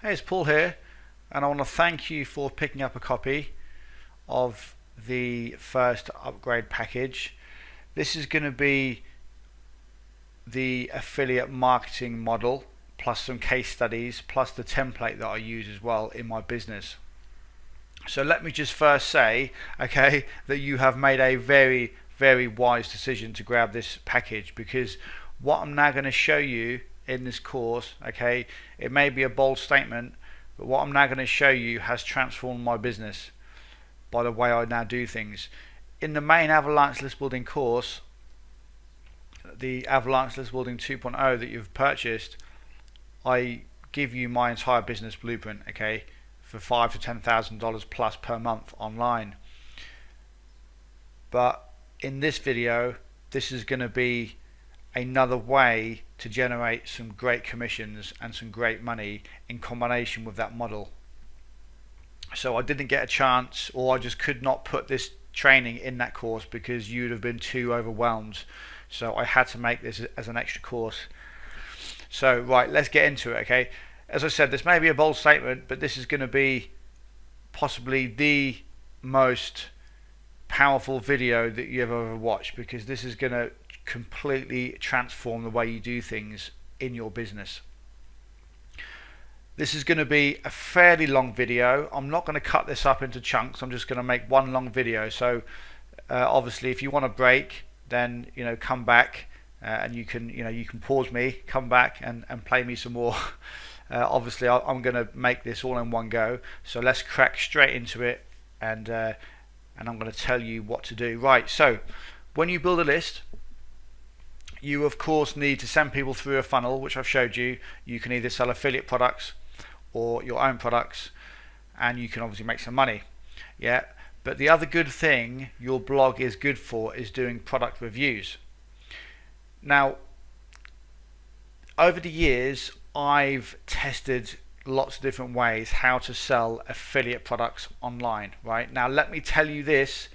Hey, it's Paul here, and I want to thank you for picking up a copy of the first upgrade package. This is going to be the affiliate marketing model, plus some case studies, plus the template that I use as well in my business. So let me just first say, okay, that you have made a very, very wise decision to grab this package, because what I'm now going to show you in this course, okay, it may be a bold statement, but what I'm now going to show you has transformed my business by the way I now do things. In the main Avalanche List Building course, the Avalanche List Building 2.0 that you've purchased, I give you my entire business blueprint, okay, for $5,000 to $10,000 plus per month online. But in this video, this is going to be another way to generate some great commissions and some great money in combination with that model. So I didn't get a chance, or I just could not put this training in that course because you'd have been too overwhelmed. So I had to make this as an extra course. So right, let's get into it, okay? As I said, this may be a bold statement, but this is going to be possibly the most powerful video that you've ever watched, because this is going to completely transform the way you do things in your business. This is going to be a fairly long video. I'm not going to cut this up into chunks. I'm just going to make one long video. So obviously, if you want a break, then come back and you can pause me, come back and play me some more. Obviously, I'm going to make this all in one go. So let's crack straight into it, and I'm going to tell you what to do. Right. So when you build a list, you of course need to send people through a funnel, which I've showed you. You can either sell affiliate products or your own products, and you can obviously make some money. Yeah. But the other good thing your blog is good for is doing product reviews. Now, over the years, I've tested lots of different ways how to sell affiliate products online. Right now, let me tell you this: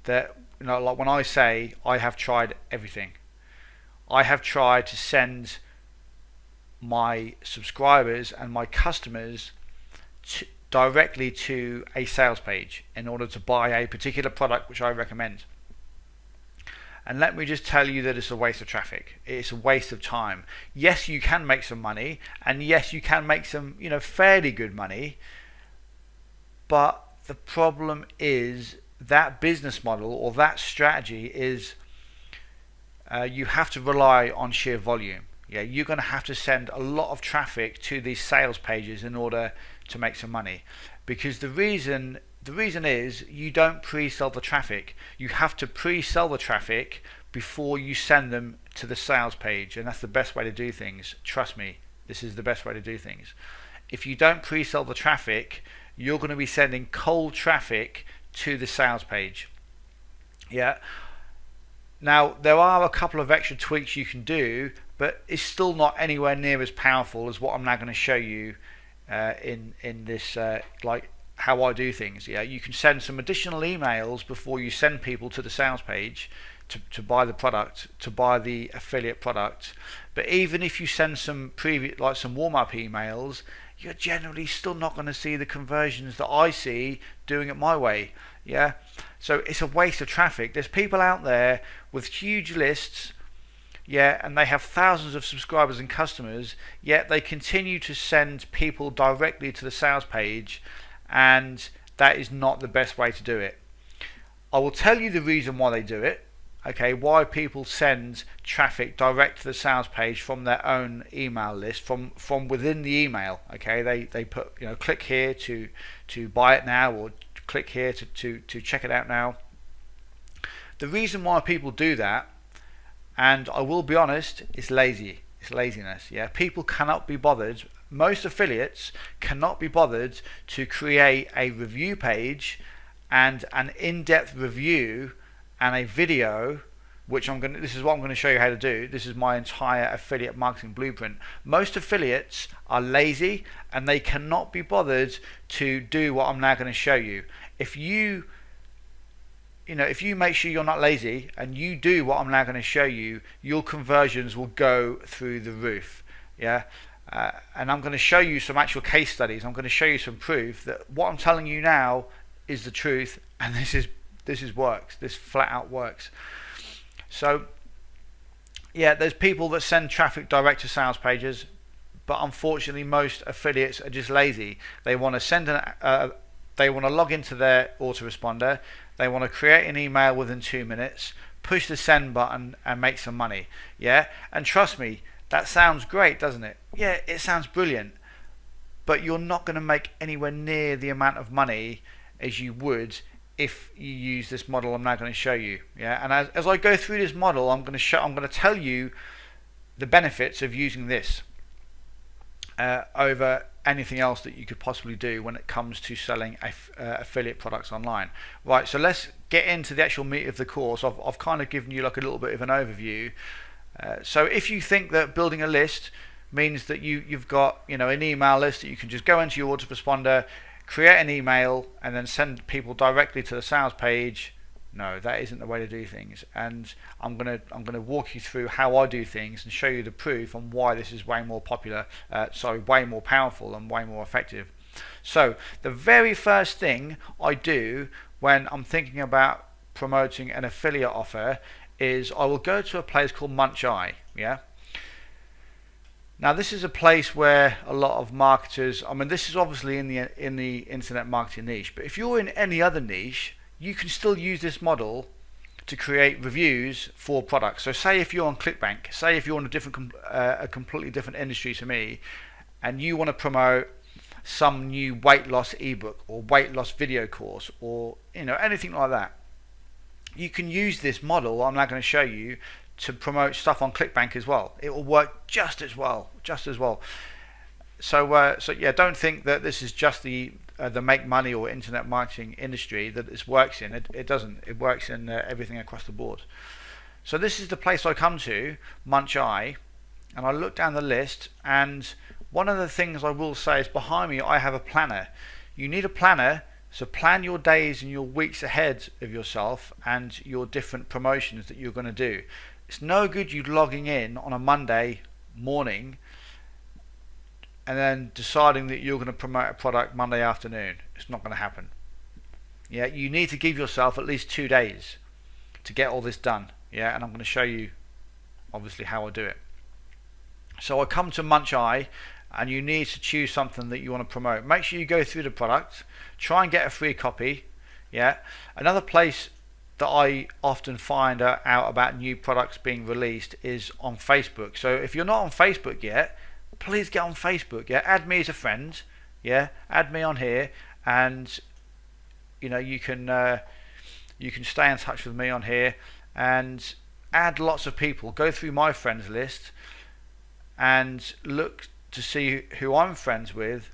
that like when I say I have tried everything. I have tried to send my subscribers and my customers directly to a sales page in order to buy a particular product which I recommend. And let me just tell you that it's a waste of traffic. It's a waste of time. Yes, you can make some money, and yes, you can make some, fairly good money. But the problem is that business model or that strategy is you have to rely on sheer volume. Yeah, you're going to have to send a lot of traffic to these sales pages in order to make some money, because the reason is you don't pre-sell the traffic. You have to pre-sell the traffic before you send them to the sales page, and that's the best way to do things. Trust me, this is the best way to do things. If you don't pre-sell the traffic, you're going to be sending cold traffic to the sales page. Yeah. Now, there are a couple of extra tweaks you can do, but it's still not anywhere near as powerful as what I'm now going to show you in this, like how I do things. Yeah, you can send some additional emails before you send people to the sales page to buy the product, to buy the affiliate product. But even if you send some some warm-up emails, you're generally still not going to see the conversions that I see doing it my way. Yeah, so it's a waste of traffic. There's people out there with huge lists, yeah, and they have thousands of subscribers and customers, yet they continue to send people directly to the sales page, and that is not the best way to do it. I will tell you the reason why they do it, okay, why people send traffic direct to the sales page from their own email list, from within the email. Okay, they put click here to buy it now, or click here to check it out now. The reason why people do that, and I will be honest, it's lazy. It's laziness. Yeah, people cannot be bothered. Most affiliates cannot be bothered to create a review page and an in-depth review and a video, which this is what I'm going to show you how to do. This is my entire affiliate marketing blueprint. Most affiliates are lazy and they cannot be bothered to do what I'm now going to show you. If you make sure you're not lazy and you do what I'm now going to show you, your conversions will go through the roof. Yeah. And I'm going to show you some actual case studies. I'm going to show you some proof that what I'm telling you now is the truth, and this is works. This flat out works. So yeah, there's people that send traffic direct to sales pages, but unfortunately most affiliates are just lazy. They want to send they want to log into their autoresponder, they want to create an email within 2 minutes, push the send button and make some money. Yeah, and trust me, that sounds great, doesn't it? Yeah, it sounds brilliant, but you're not going to make anywhere near the amount of money as you would if you use this model I'm now going to show you. Yeah, and as I go through this model, I'm going to tell you the benefits of using this over anything else that you could possibly do when it comes to selling affiliate products online. Right, so let's get into the actual meat of the course. I've kind of given you like a little bit of an overview. So if you think that building a list means that you've got an email list that you can just go into your autoresponder, create an email and then send people directly to the sales page, no, that isn't the way to do things. And I'm gonna walk you through how I do things and show you the proof on why this is way more popular, way more powerful and way more effective. So the very first thing I do when I'm thinking about promoting an affiliate offer is I will go to a place called MunchEye. Yeah. Now this is a place where a lot of marketers, I mean this is obviously in the internet marketing niche, but if you're in any other niche, you can still use this model to create reviews for products. So say if you're on ClickBank, say if you're in a completely different industry to me, and you want to promote some new weight loss ebook or weight loss video course or anything like that, you can use this model I'm now going to show you to promote stuff on ClickBank as well. It will work just as well. So yeah, don't think that this is just the make money or internet marketing industry that this works in. It doesn't. It works in everything across the board. So this is the place I come to, MunchEye, and I look down the list, and one of the things I will say is behind me I have a planner. You need a planner, so plan your days and your weeks ahead of yourself and your different promotions that you're going to do. It's no good you logging in on a Monday morning and then deciding that you're going to promote a product Monday afternoon. It's not going to happen. Yeah, you need to give yourself at least 2 days to get all this done. Yeah, and I'm going to show you obviously how I do it. So I come to MunchEye, and you need to choose something that you want to promote. Make sure you go through the product, try and get a free copy. Yeah, another place that I often find out about new products being released is on Facebook. So if you're not on Facebook yet, please get on Facebook. Yeah, add me as a friend. Yeah, add me on here, and you can stay in touch with me on here and add lots of people. Go through my friends list and look to see who I'm friends with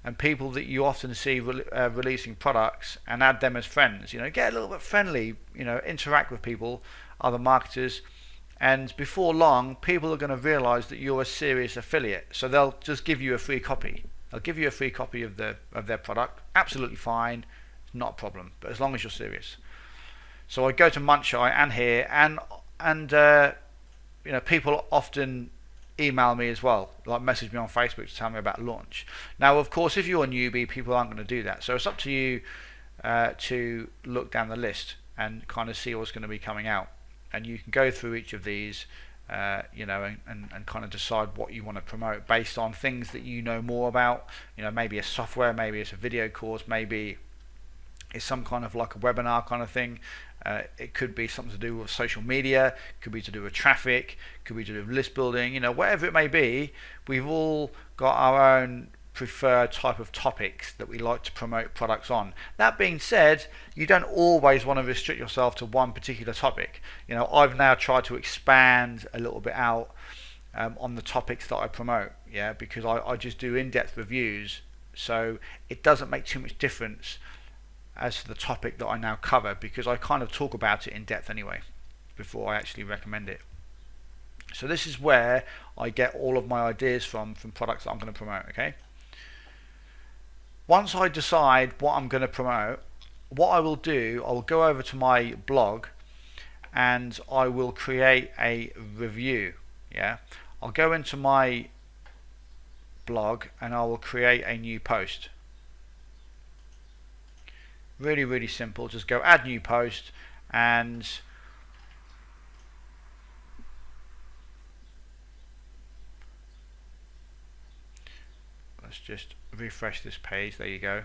and people that you often see releasing products, and add them as friends. Get a little bit friendly. Interact with people, other marketers, and before long, people are going to realize that you're a serious affiliate. So they'll just give you a free copy. They'll give you a free copy of their product. Absolutely fine, not a problem. But as long as you're serious. So I go to MunchEye and here, and people often email me as well, like message me on Facebook to tell me about launch. Now of course if you're a newbie, people aren't going to do that, so it's up to you to look down the list and kind of see what's going to be coming out, and you can go through each of these and kind of decide what you want to promote based on things that you know more about. Maybe a software, maybe it's a video course, maybe it's some kind of like a webinar kind of thing. It could be something to do with social media, could be to do with traffic, could be to do with list building, whatever it may be. We've all got our own preferred type of topics that we like to promote products on. That being said, you don't always want to restrict yourself to one particular topic. I've now tried to expand a little bit out on the topics that I promote, because I just do in-depth reviews, so it doesn't make too much difference as to the topic that I now cover, because I kind of talk about it in depth anyway before I actually recommend it. So this is where I get all of my ideas from products that I'm going to promote. Okay. Once I decide what I'm going to promote, what I will do, I will go over to my blog and I will create a review. Yeah, I'll go into my blog and I will create a new post. Really simple. Just go add new post, and let's just refresh this page. There you go.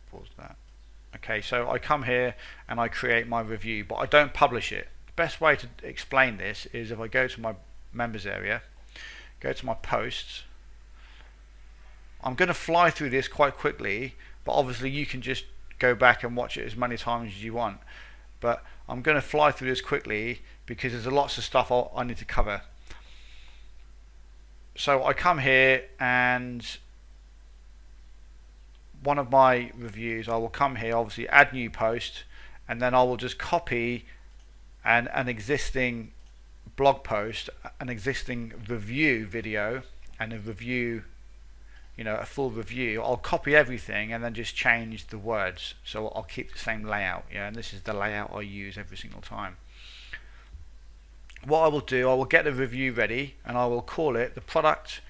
Pause that. Okay, so I come here and I create my review, but I don't publish it. The best way to explain this is if I go to my members area, go to my posts. I'm going to fly through this quite quickly, but obviously you can just go back and watch it as many times as you want. But I'm going to fly through this quickly because there's lots of stuff I need to cover. So I come here, and one of my reviews, I will come here, obviously add new post, and then I will just copy an existing blog post, an existing review video, and a review, a full review. I'll copy everything and then just change the words, so I'll keep the same layout, and this is the layout I use every single time. What I will do, I will get the review ready and I will call it the product,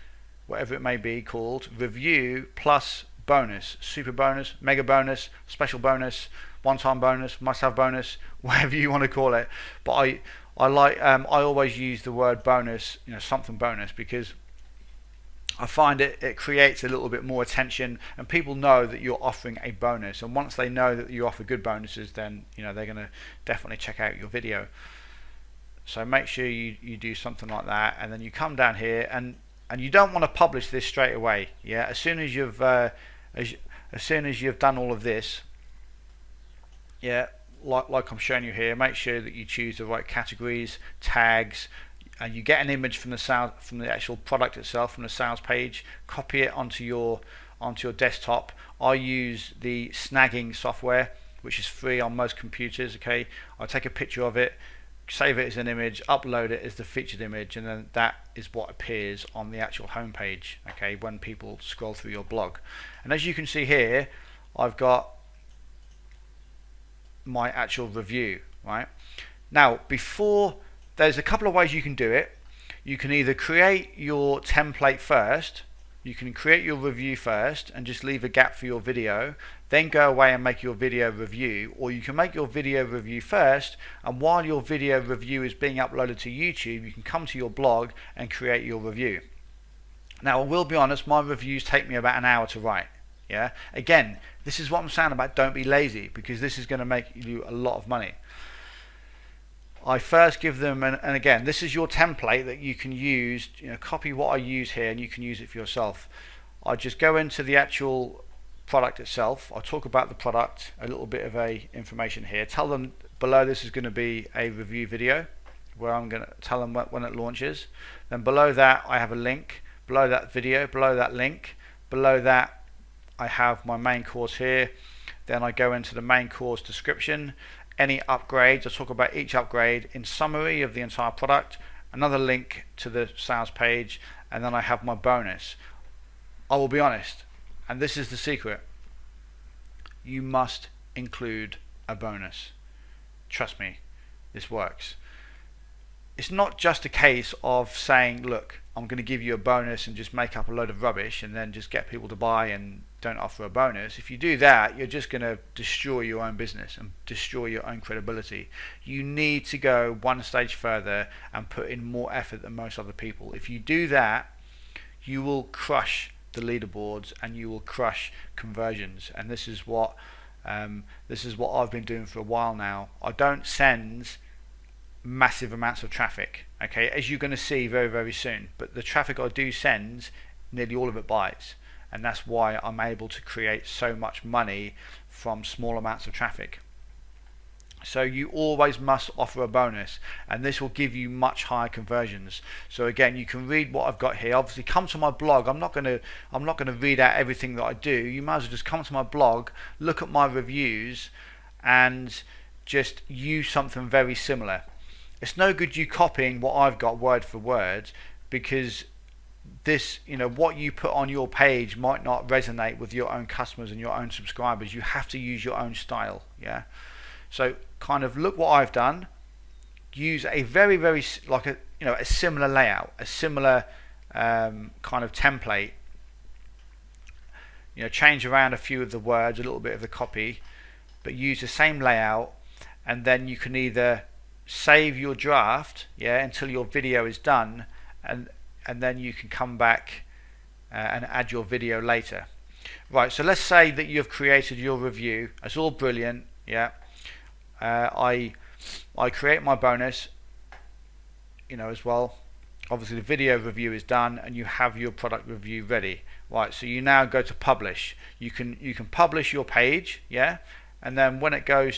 whatever it may be called, review plus bonus, super bonus, mega bonus, special bonus, one-time bonus, must-have bonus, whatever you want to call it. But I always use the word bonus, something bonus, because I find it creates a little bit more attention, and people know that you're offering a bonus. And once they know that you offer good bonuses, then they're going to definitely check out your video. So make sure you do something like that, and then you come down here, and you don't want to publish this straight away. As soon as you've done all of this, like I'm showing you here, make sure that you choose the right categories, tags, and you get an image from the actual product itself, from the sales page. Copy it onto your desktop. I use the snagging software, which is free on most computers. Okay, I take a picture of it, save it as an image, upload it as the featured image, and then that is what appears on the actual home page, okay, when people scroll through your blog. And as you can see here, I've got my actual review. Right now, there's a couple of ways you can do it. You can either create your template first, you can create your review first and just leave a gap for your video, then go away and make your video review, or you can make your video review first, and while your video review is being uploaded to YouTube, you can come to your blog and create your review. Now, I will be honest, my reviews take me about an hour to write. Again, this is what I'm saying about don't be lazy, because this is going to make you a lot of money. I first give them, and again, this is your template that you can use. Copy what I use here, and you can use it for yourself. I just go into the actual product itself. I'll talk about the product, a little bit of information here. Tell them below this is going to be a review video, where I'm going to tell them when it launches. Then below that I have a link. Below that video, below that link, below that I have my main course here. Then I go into the main course description. Any upgrades, I talk about each upgrade in summary of the entire product, another link to the sales page, and then I have my bonus. I will be honest, and this is the secret, you must include a bonus. Trust me, this works. It's not just a case of saying, look, I'm going to give you a bonus and just make up a load of rubbish and then just get people to buy and don't offer a bonus. If you do that, you're just going to destroy your own business and destroy your own credibility. You need to go one stage further and put in more effort than most other people. If you do that, you will crush the leaderboards and you will crush conversions. And this is what I've been doing for a while now. I don't send massive amounts of traffic, okay, as you're going to see very, very soon, but the traffic I do send, nearly all of it bites, and that's why I'm able to create so much money from small amounts of traffic. So you always must offer a bonus, and this will give you much higher conversions. So again, you can read what I've got here. Obviously, come to my blog. I'm not going to read out everything that I do. You might as well just come to my blog, look at my reviews, and just use something very similar. It's no good you copying what I've got word for word, because this, what you put on your page might not resonate with your own customers and your own subscribers. You have to use your own style. So kind of look what I've done. Use a very, very a similar layout, a similar kind of template. Change around a few of the words, a little bit of the copy, but use the same layout, and then you can either save your draft, until your video is done, and then you can come back and add your video later. Right, so let's say that you've created your review. It's all brilliant. I create my bonus, as well. Obviously the video review is done and you have your product review ready. Right, so you now go to publish. You can publish your page, and then when you go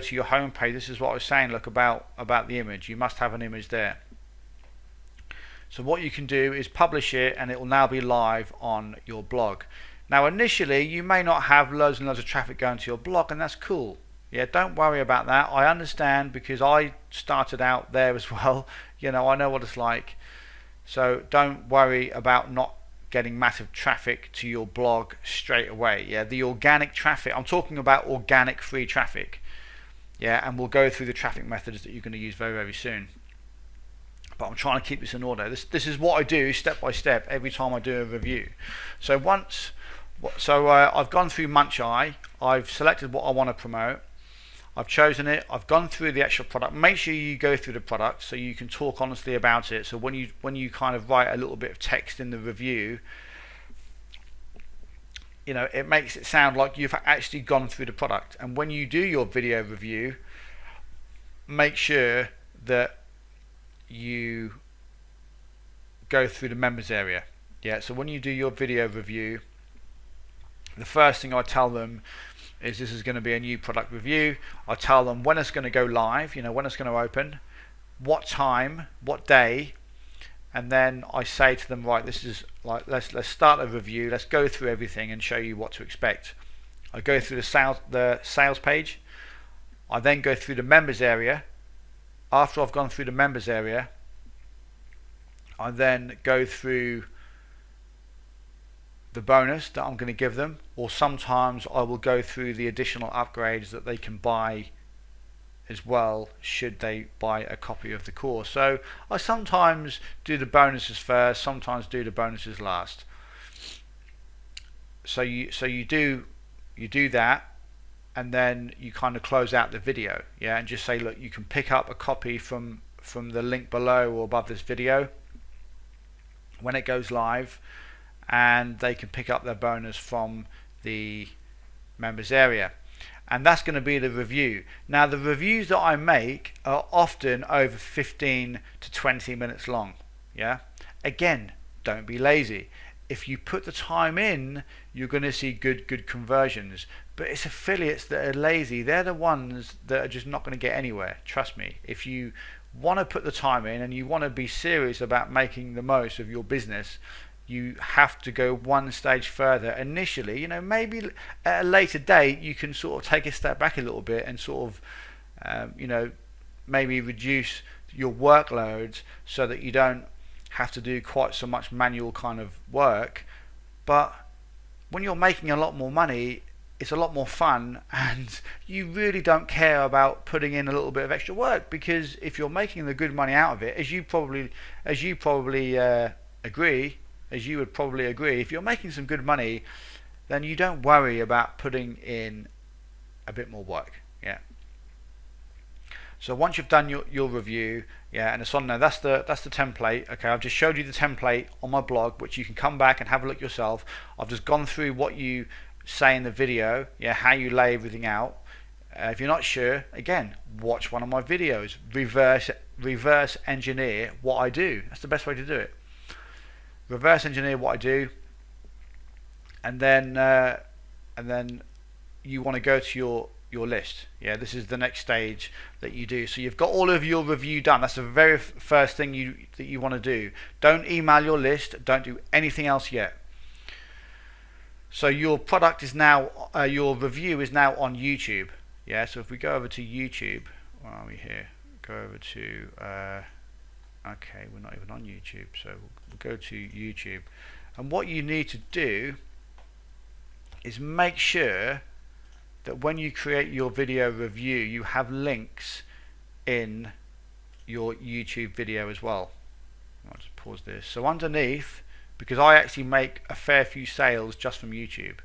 to your home page, this is what I was saying, look, about the image. You must have an image there. So what you can do is publish it, and it will now be live on your blog. Now initially you may not have loads and loads of traffic going to your blog, and that's cool. Don't worry about that. I understand, because I started out there as well. I know what it's like. So don't worry about not getting massive traffic to your blog straight away. The organic traffic, I'm talking about organic free traffic. And we'll go through the traffic methods that you're going to use very, very soon. But I'm trying to keep this in order. This is what I do step by step every time I do a review. So I've gone through Muncheye. I've selected what I want to promote. I've chosen it. I've gone through the actual product. Make sure you go through the product so you can talk honestly about it. So when you kind of write a little bit of text in the review, it makes it sound like you've actually gone through the product. And when you do your video review, make sure that you go through the members area. So when you do your video review, the first thing I tell them is this is going to be a new product review. I tell them when it's going to go live, when it's going to open, what time, what day, and then I say to them, right, this is like, let's start a review, let's go through everything and show you what to expect. I go through the sales page. I then go through the members area. After I've gone through the members area, I then go through the bonus that I'm going to give them, or sometimes I will go through the additional upgrades that they can buy as well should they buy a copy of the course. So I sometimes do the bonuses first, sometimes do the bonuses last. So you do that, and then you kind of close out the video, and just say, look, you can pick up a copy from the link below or above this video when it goes live, and they can pick up their bonus from the members area. And that's going to be the review. Now the reviews that I make are often over 15 to 20 minutes long. Again, don't be lazy. If you put the time in, you're going to see good conversions. But it's affiliates that are lazy. They're the ones that are just not going to get anywhere. Trust me. If you want to put the time in and you want to be serious about making the most of your business, you have to go one stage further initially. Maybe at a later date you can sort of take a step back a little bit and sort of maybe reduce your workloads so that you don't have to do quite so much manual kind of work. But when you're making a lot more money, it's a lot more fun, and you really don't care about putting in a little bit of extra work, because if you're making the good money out of it, as you would probably agree, if you're making some good money, then you don't worry about putting in a bit more work. So once you've done your review, and it's on there, that's the template. Okay, I've just showed you the template on my blog, which you can come back and have a look yourself. I've just gone through what you say in the video, how you lay everything out. If you're not sure, again, watch one of my videos. Reverse engineer what I do. That's the best way to do it. Reverse engineer what I do, and then you want to go to your list. This is the next stage that you do. So you've got all of your review done. That's the very first thing that you want to do. Don't email your list. Don't do anything else yet. So your product is now, your review is now on YouTube. So if we go over to YouTube, where are we here? Go over to okay, we're not even on YouTube, so we'll go to YouTube. And what you need to do is make sure that when you create your video review, you have links in your YouTube video as well. I'll just pause this. So underneath, because I actually make a fair few sales just from YouTube,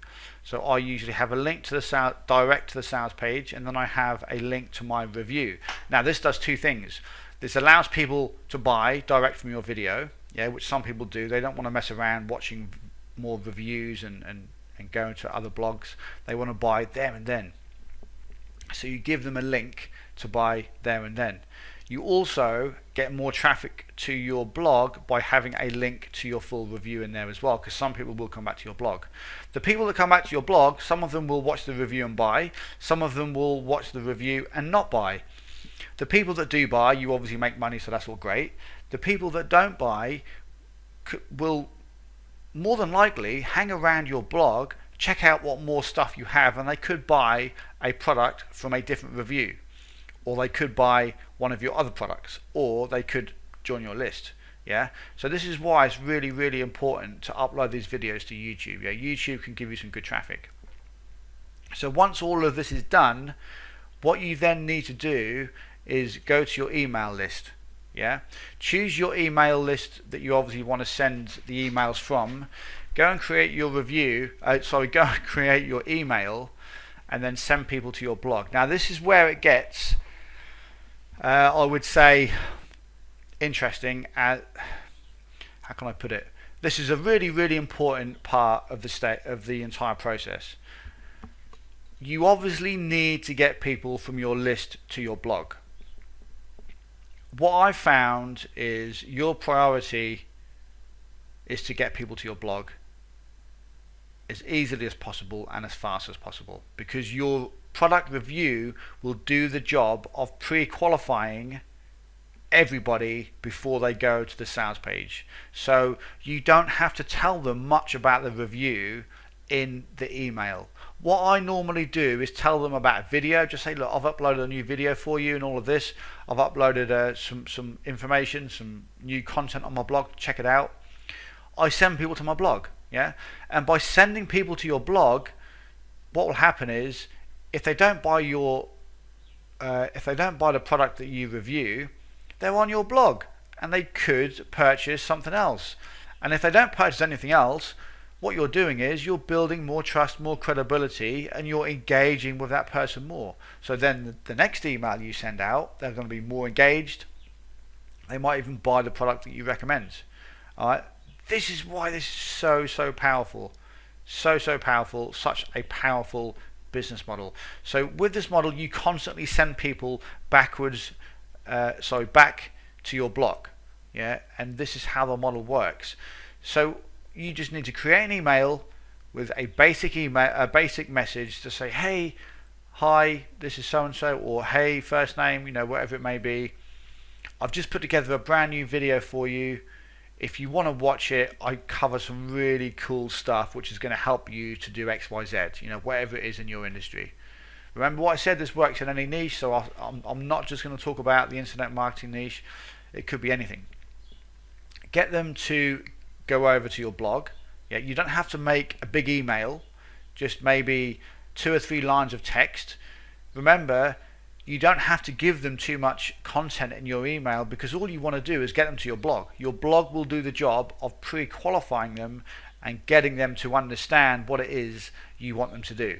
so I usually have a link to the sales, direct to the sales page, and then I have a link to my review. Now this does two things. This allows people to buy direct from your video, yeah, which some people do. They don't want to mess around watching more reviews and go into other blogs. They want to buy there and then. So you give them a link to buy there and then. You also get more traffic to your blog by having a link to your full review in there as well, because some people will come back to your blog. The people that come back to your blog, some of them will watch the review and buy, some of them will watch the review and not buy. The people that do buy, you obviously make money, so that's all great. The people that don't buy will more than likely hang around your blog, check out what more stuff you have, and they could buy a product from a different review, or they could buy one of your other products, or they could join your list. Yeah, so this is why it's really, really important to upload these videos to YouTube. Yeah, YouTube can give you some good traffic. So once all of this is done, what you then need to do is go to your email list. Yeah, choose your email list that you obviously want to send the emails from. Go and create your review. Go and create your email, and then send people to your blog. Now this is where it gets, I would say, interesting. How can I put it? This is a really, really important part of the entire process. You obviously need to get people from your list to your blog. What I found is your priority is to get people to your blog as easily as possible and as fast as possible, because your product review will do the job of pre-qualifying everybody before they go to the sales page. So you don't have to tell them much about the review in the email. What I normally do is tell them about video. Just say, look, I've uploaded a new video for you and all of this. I've uploaded some information, some new content on my blog. Check it out. I send people to my blog, yeah. And by sending people to your blog, what will happen is, if they don't buy the product that you review, they're on your blog and they could purchase something else. And if they don't purchase anything else, what you're doing is you're building more trust, more credibility, and you're engaging with that person more. So then the next email you send out, they're going to be more engaged. They might even buy the product that you recommend. All right. This is why this is so powerful. So powerful. Such a powerful business model. So with this model, you constantly send people back to your blog. Yeah. And this is how the model works. So you just need to create an email with a basic message to say, hey, hi, this is so and so, or hey, first name, whatever it may be. I've just put together a brand new video for you. If you want to watch it, I cover some really cool stuff which is going to help you to do XYZ, whatever it is in your industry. Remember what I said, this works in any niche, so I'm not just going to talk about the internet marketing niche. It could be anything. Get them to go over to your blog. Yeah, you don't have to make a big email, just maybe 2 or 3 lines of text. Remember, you don't have to give them too much content in your email, because all you want to do is get them to your blog. Your blog will do the job of pre-qualifying them and getting them to understand what it is you want them to do.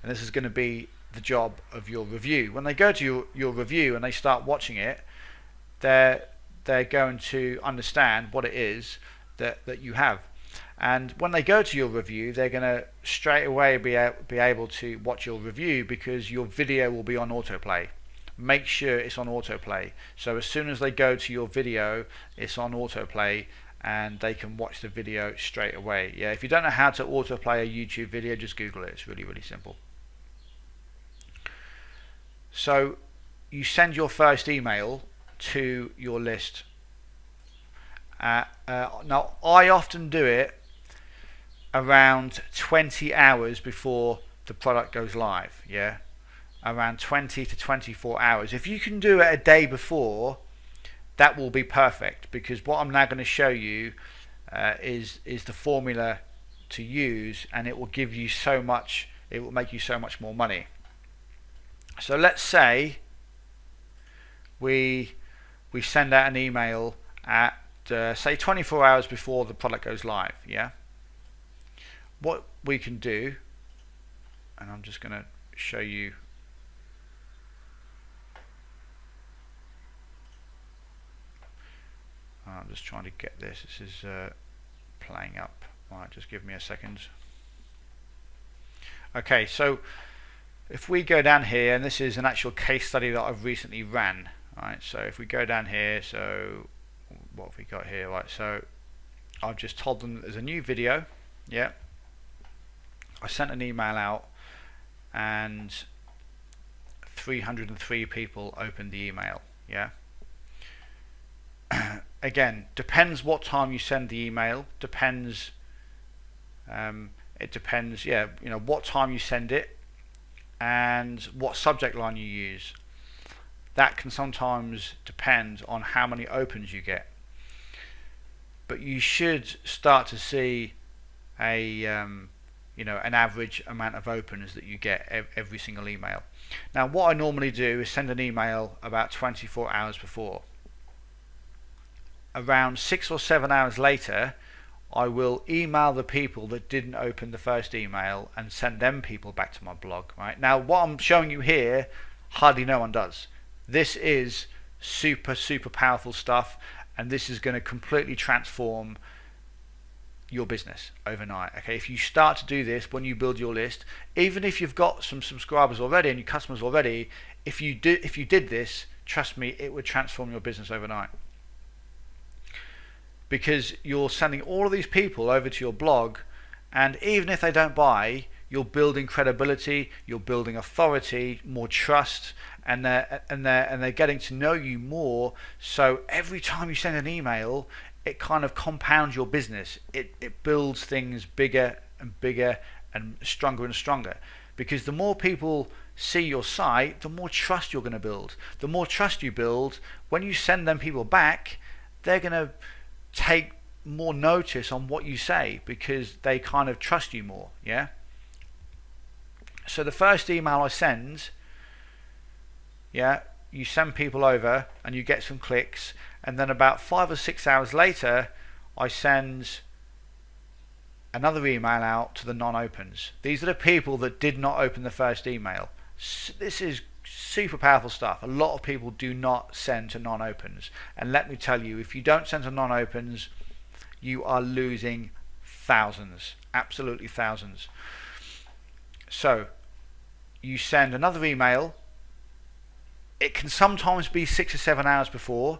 And this is going to be the job of your review. When they go to your review and they start watching it, they're going to understand what it is that you have. And when they go to your review, they're going to straight away be able to watch your review, because your video will be on autoplay. Make sure it's on autoplay. So as soon as they go to your video, it's on autoplay and they can watch the video straight away. Yeah, if you don't know how to autoplay a YouTube video, just Google it. It's really, really simple. So you send your first email to your list. Now I often do it around 20 hours before the product goes live. Yeah, around 20 to 24 hours. If you can do it a day before, that will be perfect, because what I'm now going to show you is the formula to use, and it will give you so much, it will make you so much more money. So let's say we we send out an email at say 24 hours before the product goes live. Yeah. What we can do, and I'm just going to show you. I'm just trying to get this. This is playing up. Right, just give me a second. Okay, so if we go down here, and this is an actual case study that I've recently ran. Right, so if we go down here, so what have we got here? Right, so I've just told them that there's a new video. Yeah. I sent an email out, and 303 people opened the email. Yeah. Again, depends what time you send the email. Depends. It depends. Yeah, you know what time you send it, and what subject line you use. That can sometimes depend on how many opens you get. But you should start to see a an average amount of opens that you get every single email. Now, what I normally do is send an email about 24 hours before. Around 6 or 7 hours later, I will email the people that didn't open the first email and send them people back to my blog. Right now, what I'm showing you here, hardly no one does. This is super powerful stuff, and this is going to completely transform your business overnight. Okay, if you start to do this when you build your list, even if you've got some subscribers already and your customers already, if you did this, trust me, it would transform your business overnight. Because you're sending all of these people over to your blog, and even if they don't buy, you're building credibility, you're building authority, more trust, and they're getting to know you more. So every time you send an email, it kind of compounds your business. It builds things bigger and bigger and stronger, because the more people see your site, the more trust you're going to build. The more trust you build, when you send them people back, they're going to take more notice on what you say, because they kind of trust you more. Yeah. So the first email I send, yeah, you send people over and you get some clicks, and then about 5 or 6 hours later, I send another email out to the non-opens. These are the people that did not open the first email. This is super powerful stuff. A lot of people do not send to non-opens, and let me tell you, if you don't send to non-opens, you are losing thousands, absolutely thousands. So you send another email. It can sometimes be 6 or 7 hours before,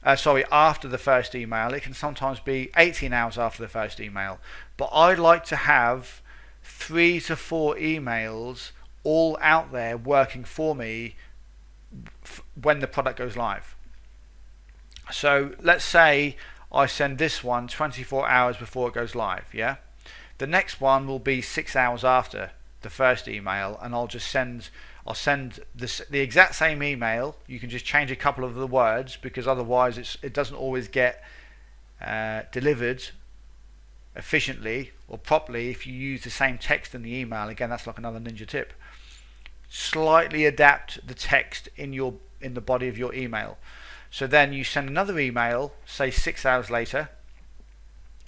after the first email. It can sometimes be 18 hours after the first email. But I like to have 3 to 4 emails all out there working for me when the product goes live. So let's say I send this one 24 hours before it goes live. Yeah, the next one will be 6 hours after the first email, and I'll send the exact same email. You can just change a couple of the words, because otherwise it doesn't always get delivered efficiently or properly if you use the same text in the email. Again, that's like another ninja tip. Slightly adapt the text in the body of your email. So then you send another email, say 6 hours later,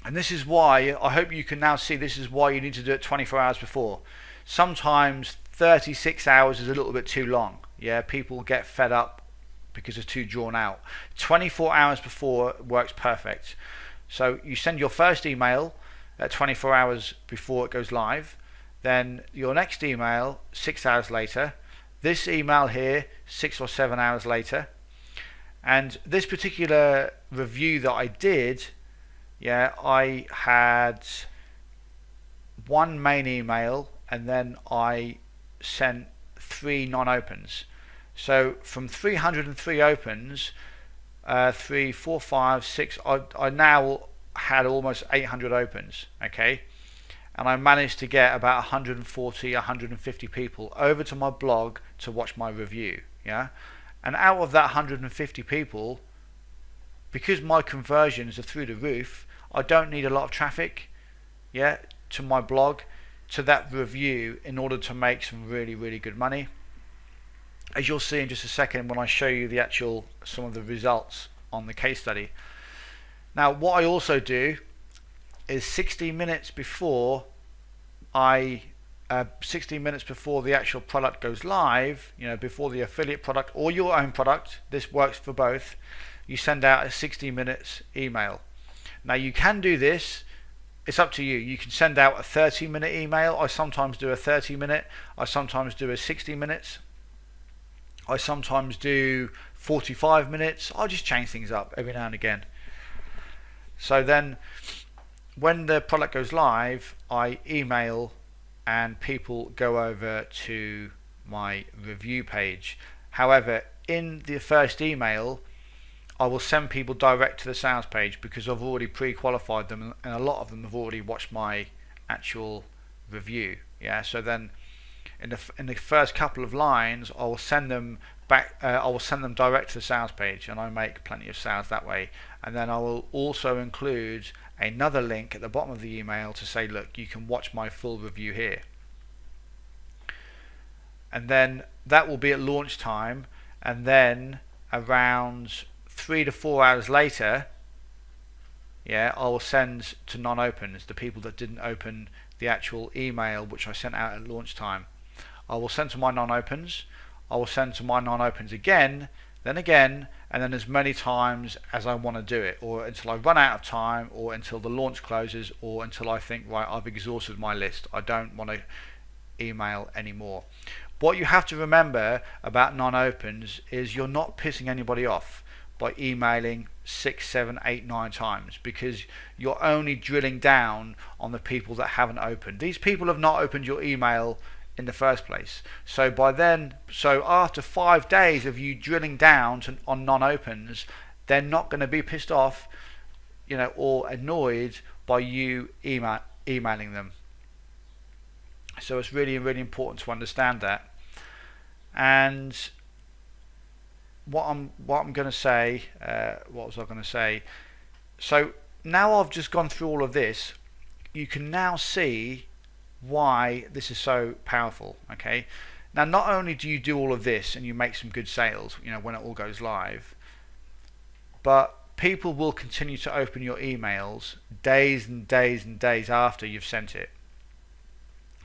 and this is why, I hope you can now see, this is why you need to do it 24 hours before. Sometimes 36 hours is a little bit too long. Yeah, people get fed up because it's too drawn out. 24 hours before works perfect. So you send your first email at 24 hours before it goes live. Then your next email 6 hours later. This email here 6 or 7 hours later. And this particular review that I did, yeah, I had one main email, and then I sent 3 non-opens. So from 303 opens, 3, 4, 5, 6, I now had almost 800 opens. Okay, and I managed to get about 140, 150 people over to my blog to watch my review. Yeah, and out of that 150 people, because my conversions are through the roof, I don't need a lot of traffic, yeah, to my blog, to that review, in order to make some really good money. As you'll see in just a second when I show you some of the results on the case study. Now what I also do is 60 minutes before the actual product goes live, before the affiliate product or your own product, this works for both, you send out a 60 minutes email. Now you can do this, it's up to you. You can send out a 30-minute email. I sometimes do a 30-minute, I sometimes do a 60 minutes, I sometimes do 45 minutes. I just change things up every now and again. So then when the product goes live, I email and people go over to my review page. However, in the first email, I will send people direct to the sales page because I've already pre-qualified them, and a lot of them have already watched my actual review. Yeah, so then in the first couple of lines, I will send them back. I will send them direct to the sales page, and I make plenty of sales that way. And then I will also include another link at the bottom of the email to say, look, you can watch my full review here. And then that will be at launch time, and then around 3 to 4 hours later, I will send to non-opens, the people that didn't open the actual email which I sent out at launch time. I will send to my non-opens, I will send to my non-opens again, then again, and then as many times as I want to do it, or until I run out of time, or until the launch closes, or until I think, right, I've exhausted my list, I don't want to email anymore. What you have to remember about non-opens is you're not pissing anybody off by emailing 6, 7, 8, 9 times, because you're only drilling down on the people that haven't opened. These people have not opened your email in the first place. So after 5 days of you drilling down on non-opens, they're not going to be pissed off, or annoyed by you emailing them. So it's really, really important to understand that. And what I'm going to say, what was I going to say? So now I've just gone through all of this, you can now see why this is so powerful. Okay, now not only do you do all of this and you make some good sales, when it all goes live, but people will continue to open your emails days and days and days after you've sent it.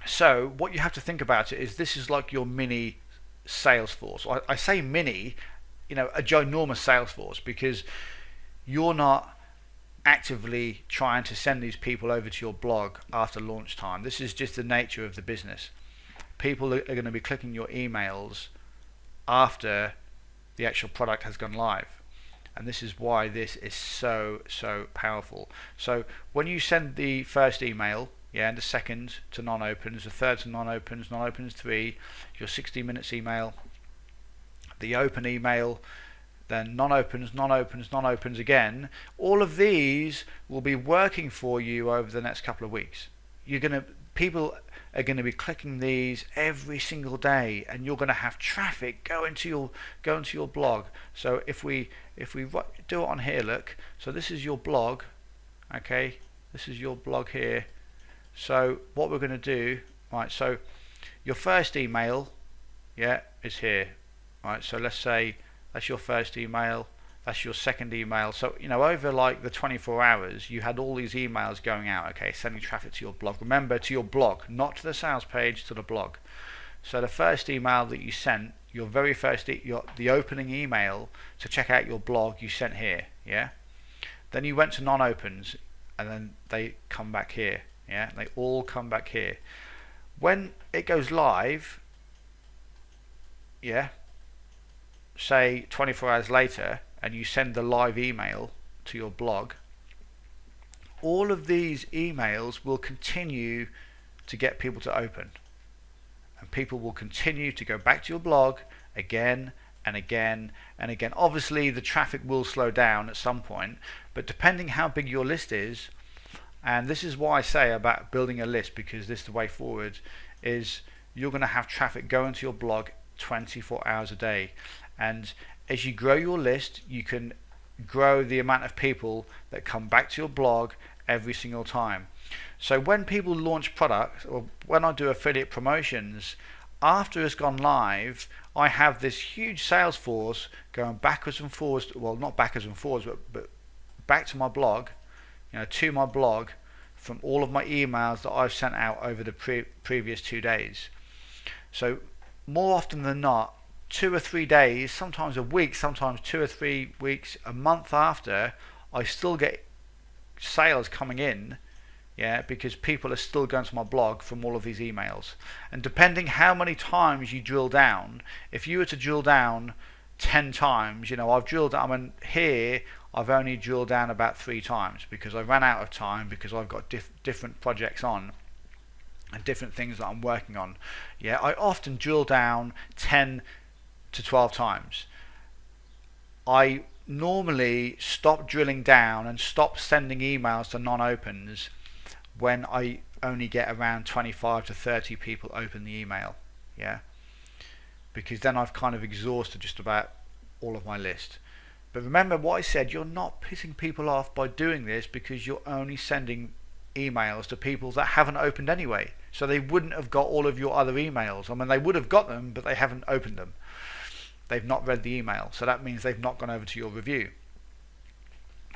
So what you have to think about it is, this is like your mini Salesforce. I say mini, a ginormous Salesforce, because you're not actively trying to send these people over to your blog after launch time. This is just the nature of the business. People are going to be clicking your emails after the actual product has gone live, and this is why this is so powerful. So when you send the first email, and the second to non-opens, the third to non-opens, non-opens 3, your 60 minutes email, the open email, then non-opens, non-opens, non-opens again, all of these will be working for you over the next couple of weeks. People are going to be clicking these every single day, and you're going to have traffic go into your blog. So if we do it on here, look, so this is your blog, okay, this is your blog here. So what we're going to do, right, so your first email, is here, right, so let's say that's your first email, that's your second email. So over like the 24 hours you had all these emails going out, okay, sending traffic to your blog. Remember, to your blog, not to the sales page, to the blog. So the first email that you sent, your very first the opening email to check out your blog, you sent here, then you went to non-opens, and then they come back here, they all come back here. When it goes live, say 24 hours later, and you send the live email to your blog, all of these emails will continue to get people to open, and people will continue to go back to your blog again and again and again. Obviously the traffic will slow down at some point, but depending how big your list is, and this is why I say about building a list, because this is the way forward, is you're going to have traffic going to your blog 24 hours a day. And as you grow your list, you can grow the amount of people that come back to your blog every single time. So when people launch products, or when I do affiliate promotions, after it's gone live, I have this huge sales force going backwards and forwards. Well, not backwards and forwards, but back to my blog, to my blog from all of my emails that I've sent out over the previous 2 days. So more often than not, 2 or 3 days, sometimes a week, sometimes 2 or 3 weeks, a month after, I still get sales coming in, because people are still going to my blog from all of these emails. And depending how many times you drill down, if you were to drill down 10 times, I've drilled down, here I've only drilled down about 3 times because I ran out of time, because I've got different projects on and different things that I'm working on. I often drill down 10 to 12 times. I normally stop drilling down and stop sending emails to non-opens when I only get around 25 to 30 people open the email, because then I've kind of exhausted just about all of my list. But remember what I said, you're not pissing people off by doing this, because you're only sending emails to people that haven't opened anyway, so they wouldn't have got all of your other emails. They would have got them, but they haven't opened them. They've not read the email, so that means they've not gone over to your review.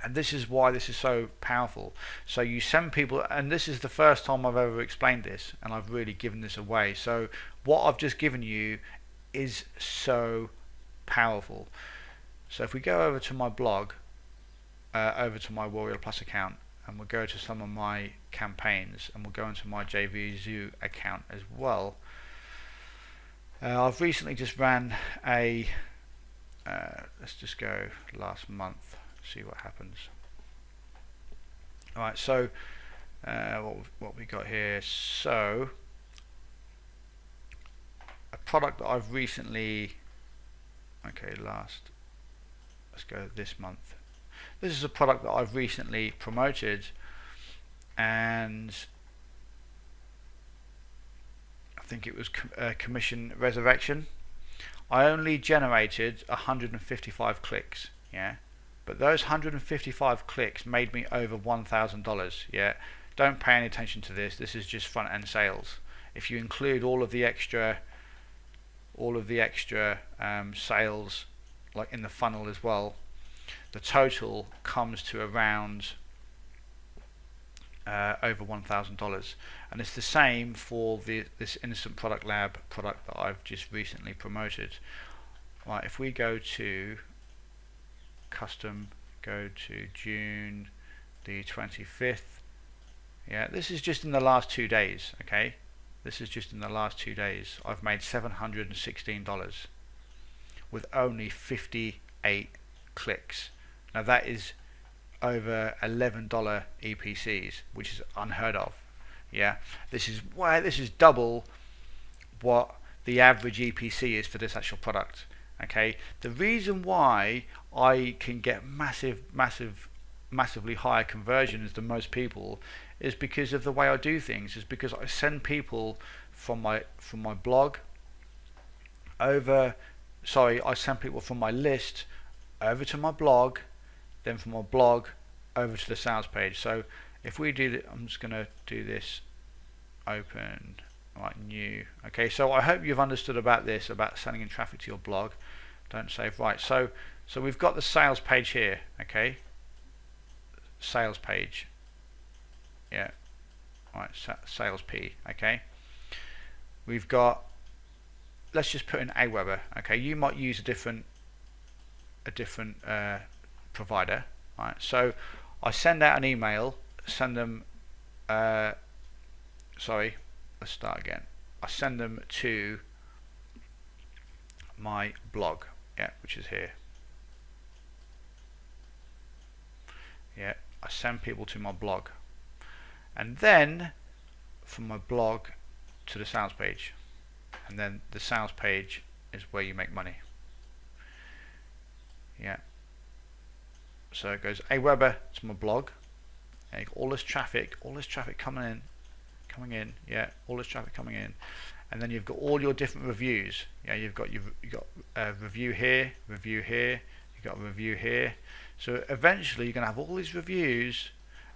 And this is why this is so powerful. So you send people, and this is the first time I've ever explained this, and I've really given this away. So what I've just given you is so powerful. So if we go over to my blog, over to my Warrior Plus account, and we'll go to some of my campaigns, and we'll go into my JVZoo account as well. I've recently just ran a, let's just go last month, see what happens. Alright, so what we got here, so a product that I've recently, let's go this month. This is a product that I've recently promoted, and I think it was Commission Resurrection. I only generated 155 clicks, but those 155 clicks made me over $1,000. Don't pay any attention to this. This is just front end sales. If you include all of the extra sales, like in the funnel as well, the total comes to around over $1,000. And it's the same for this Innocent Product Lab product that I've just recently promoted. Right, if we go to custom, go to June the 25th, this is just in the last 2 days. This is just in the last 2 days. I've made $716 with only 58 clicks. Now that is over $11 EPCs, which is unheard of. This is double what the average EPC is for this actual product. The reason why I can get massively higher conversions than most people is because of the way I do things. Is because I send people from my blog over. Sorry, I send people from my list over to my blog, then from my blog over to the sales page. So if we do that, I'm just going to do this, open, right, new. So I hope you've understood about this, about sending in traffic to your blog. Don't save. Right, so we've got the sales page here. Sales page, right, sales P. We've got, let's just put in Aweber. You might use a different provider. Right, so I send out an email, send them, sorry, let's start again. I send them to my blog, which is here. I send people to my blog, and then from my blog to the sales page, and then the sales page is where you make money. So it goes Aweber to my blog, and all this traffic coming in, all this traffic coming in, and then you've got all your different reviews. You've got a review here, you've got a review here. So eventually you're going to have all these reviews,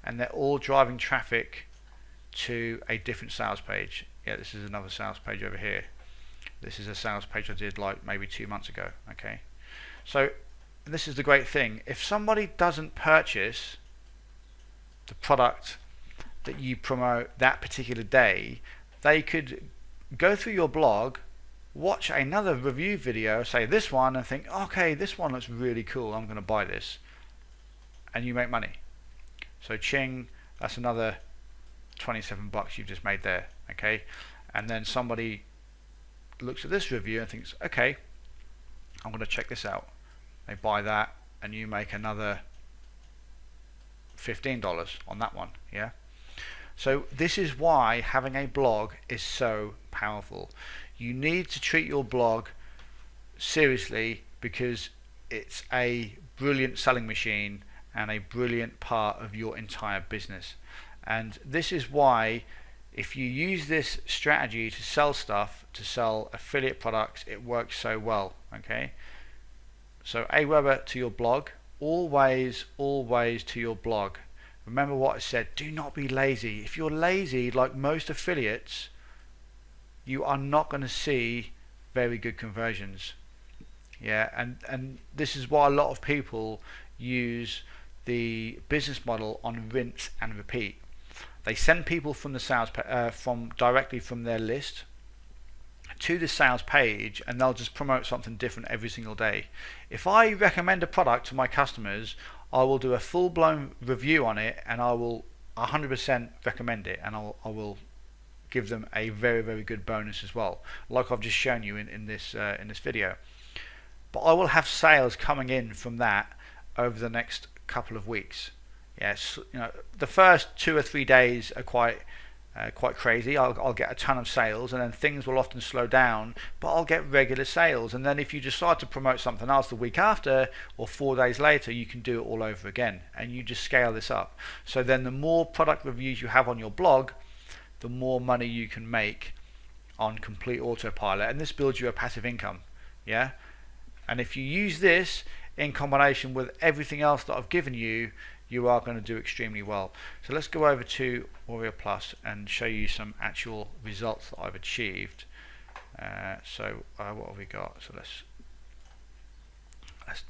and they're all driving traffic to a different sales page. This is another sales page over here. This is a sales page I did like maybe 2 months ago. Okay, so this is the great thing. If somebody doesn't purchase the product that you promote that particular day, they could go through your blog, watch another review video, say this one, and think, okay, this one looks really cool, I'm going to buy this, and you make money. So ching, that's another 27 bucks you've just made there. Okay, and then somebody looks at this review and thinks, okay, I'm going to check this out. They buy that, and you make another $15 on that one. Yeah. So this is why having a blog is so powerful. You need to treat your blog seriously, because it's a brilliant selling machine and a brilliant part of your entire business. And this is why, if you use this strategy to sell stuff, to sell affiliate products, it works so well. Okay, so Aweber to your blog, always to your blog. Remember what I said, do not be lazy. If you're lazy, like most affiliates, you are not going to see very good conversions. Yeah, and this is why a lot of people use the business model on rinse and repeat. They send people from the sales directly from their list to the sales page, and they'll just promote something different every single day. If I recommend a product to my customers, I will do a full-blown review on it, and I will 100% recommend it, and I will give them a very good bonus as well, like I've just shown you in this video. But I will have sales coming in from that over the next couple of weeks. Yes, you know, the first 2 or 3 days are quite crazy. I'll get a ton of sales, and then things will often slow down, but I'll get regular sales. And then if you decide to promote something else the week after or 4 days later, you can do it all over again, and you just scale this up. So then the more product reviews you have on your blog, the more money you can make on complete autopilot, and this builds you a passive income. Yeah, and if you use this in combination with everything else that I've given you, you are going to do extremely well. So let's go over to Warrior Plus and show you some actual results that I've achieved. What have we got? So let's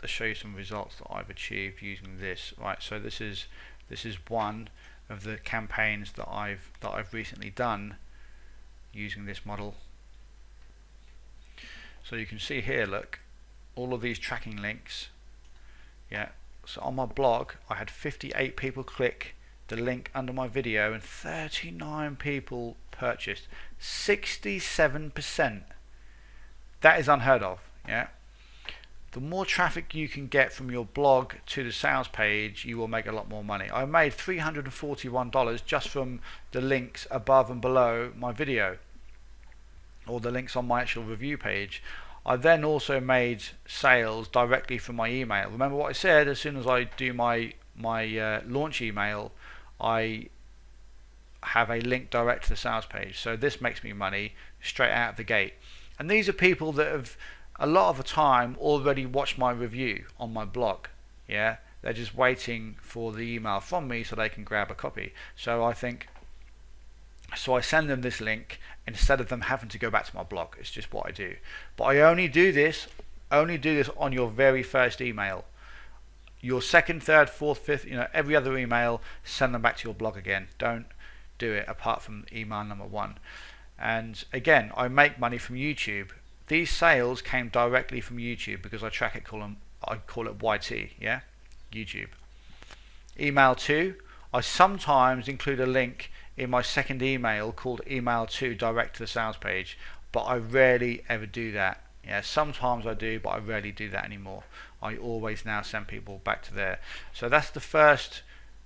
show you some results that I've achieved using this. Right, so this is one of the campaigns that I've recently done using this model. So you can see here, look, all of these tracking links. Yeah, so on my blog I had 58 people click the link under my video and 39 people purchased. 67%. That is unheard of. Yeah, the more traffic you can get from your blog to the sales page, you will make a lot more money. I made $341 just from the links above and below my video, or the links on my actual review page. I then also made sales directly from my email. Remember what I said, as soon as I do my launch email, I have a link direct to the sales page. So this makes me money straight out of the gate. And these are people that have a lot of the time already watched my review on my blog. Yeah, they're just waiting for the email from me so they can grab a copy. So I send them this link instead of them having to go back to my blog. It's just what I do. But I only do this on your very first email. Your second, third, fourth, fifth, every other email, send them back to your blog again. Don't do it apart from email number 1. And again, I make money from YouTube. These sales came directly from YouTube because I track it. I call it YT. Yeah, YouTube. Email 2. I sometimes include a link in my second email called email 2 direct to the sales page, but I rarely ever do that. Yeah, sometimes I do, but I rarely do that anymore. I always now send people back to there. So that's the first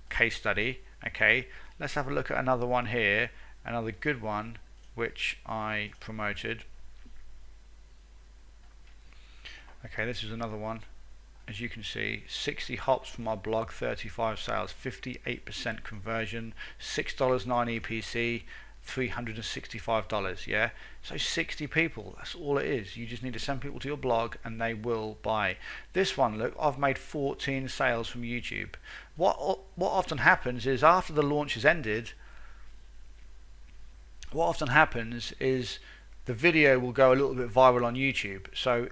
case study. Okay, let's have a look at another one here, another good one which I promoted. Okay, this is another one. As you can see, 60 hops from my blog, 35 sales, 58% conversion, $6.09 EPC, $365. Yeah, so 60 people, that's all it is. You just need to send people to your blog and they will buy. This one, look, I've made 14 sales from YouTube. What often happens is, after the launch has ended, what often happens is the video will go a little bit viral on YouTube. So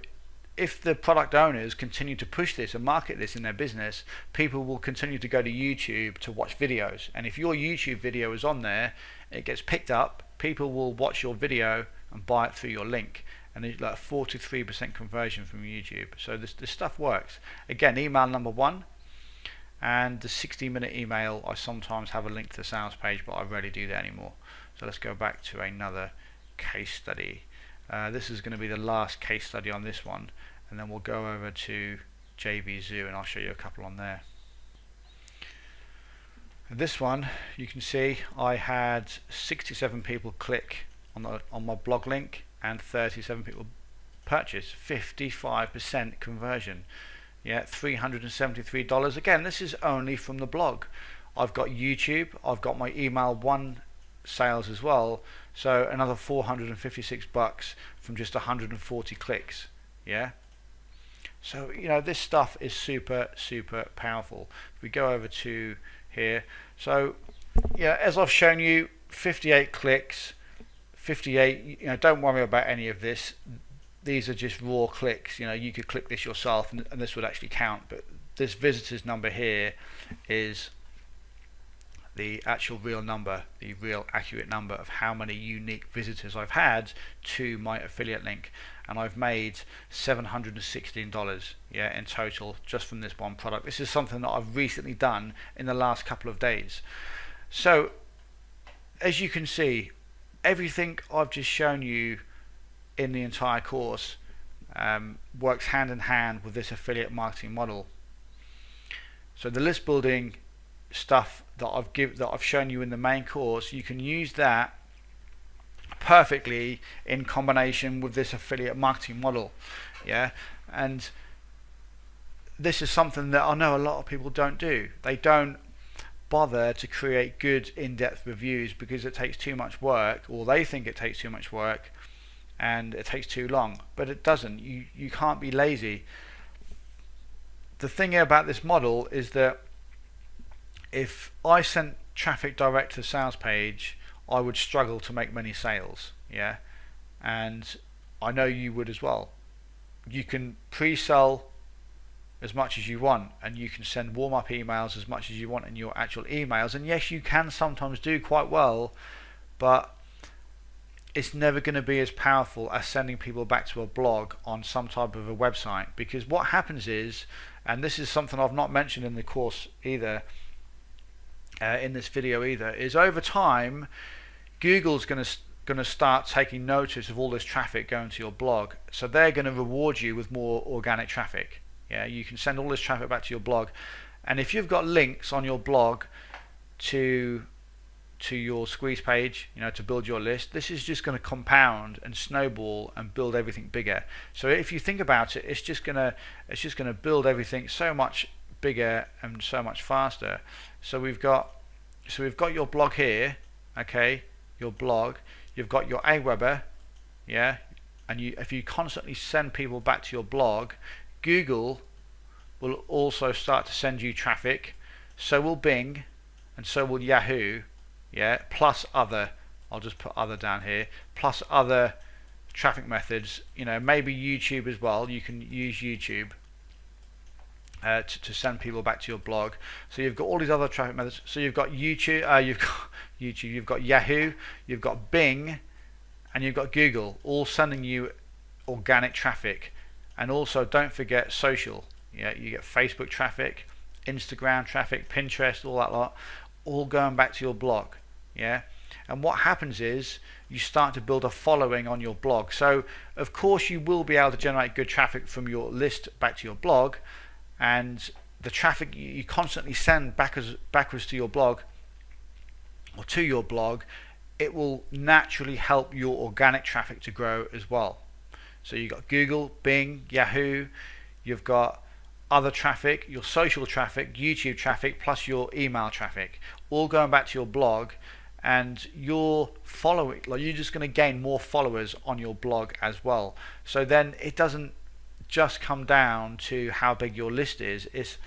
if the product owners continue to push this and market this in their business, people will continue to go to YouTube to watch videos. And if your YouTube video is on there, it gets picked up, people will watch your video and buy it through your link. And it's like a 43% conversion from YouTube. So this stuff works. Again, email number 1, and the 60-minute email, I sometimes have a link to the sales page, but I rarely do that anymore. So let's go back to another case study. This is going to be the last case study on this one, and then we'll go over to JVZoo and I'll show you a couple on there. This one, you can see I had 67 people click on my blog link and 37 people purchase. 55% conversion. Yeah, $373. Again, this is only from the blog. I've got YouTube, I've got my email 1 sales as well, so another $456 from just 140 clicks. Yeah, so you know, this stuff is super powerful. If we go over to here, so yeah, as I've shown you, 58 clicks, 58, you know, don't worry about any of this. These are just raw clicks. You know, you could click this yourself and this would actually count, but this visitors number here is the actual real number, the real accurate number of how many unique visitors I've had to my affiliate link, and I've made $716, yeah, in total just from this one product. This is something that I've recently done in the last couple of days. So as you can see, everything I've just shown you in the entire course works hand in hand with this affiliate marketing model. So the list building stuff that I've shown you in the main course, you can use that perfectly in combination with this affiliate marketing model. Yeah, and this is something that I know a lot of people don't do. They don't bother to create good in-depth reviews because it takes too much work, or they think it takes too much work and it takes too long, but it doesn't. You can't be lazy. The thing about this model is that if I sent traffic direct to the sales page, I would struggle to make many sales. Yeah, and I know you would as well. You can pre-sell as much as you want, and you can send warm-up emails as much as you want in your actual emails, and yes, you can sometimes do quite well, but it's never going to be as powerful as sending people back to a blog on some type of a website. Because what happens is, and this is something I've not mentioned in the course either, in this video either, is over time Google's going to start taking notice of all this traffic going to your blog, so they're going to reward you with more organic traffic. Yeah, you can send all this traffic back to your blog, and if you've got links on your blog to your squeeze page, you know, to build your list, this is just going to compound and snowball and build everything bigger. So if you think about it, it's just going to build everything so much bigger and so much faster. So we've got your blog here, okay, your blog. You've got your Aweber, yeah, and if you constantly send people back to your blog, Google will also start to send you traffic. So will Bing, and so will Yahoo. Yeah, plus other, I'll just put other down here, plus other traffic methods, you know, maybe YouTube as well. You can use YouTube to send people back to your blog. So you've got all these other traffic methods. So you've got YouTube, you've got Yahoo, you've got Bing, and you've got Google, all sending you organic traffic. And also don't forget social. Yeah, you get Facebook traffic, Instagram traffic, Pinterest, all that lot, all going back to your blog. Yeah, and what happens is you start to build a following on your blog. So of course you will be able to generate good traffic from your list back to your blog, and the traffic you constantly send backwards to your blog, or to your blog, it will naturally help your organic traffic to grow as well. So you've got Google, Bing, Yahoo, you've got other traffic, your social traffic, YouTube traffic, plus your email traffic, all going back to your blog, and your following, like, you're just going to gain more followers on your blog as well. So then it doesn't just come down to how big your list is, it's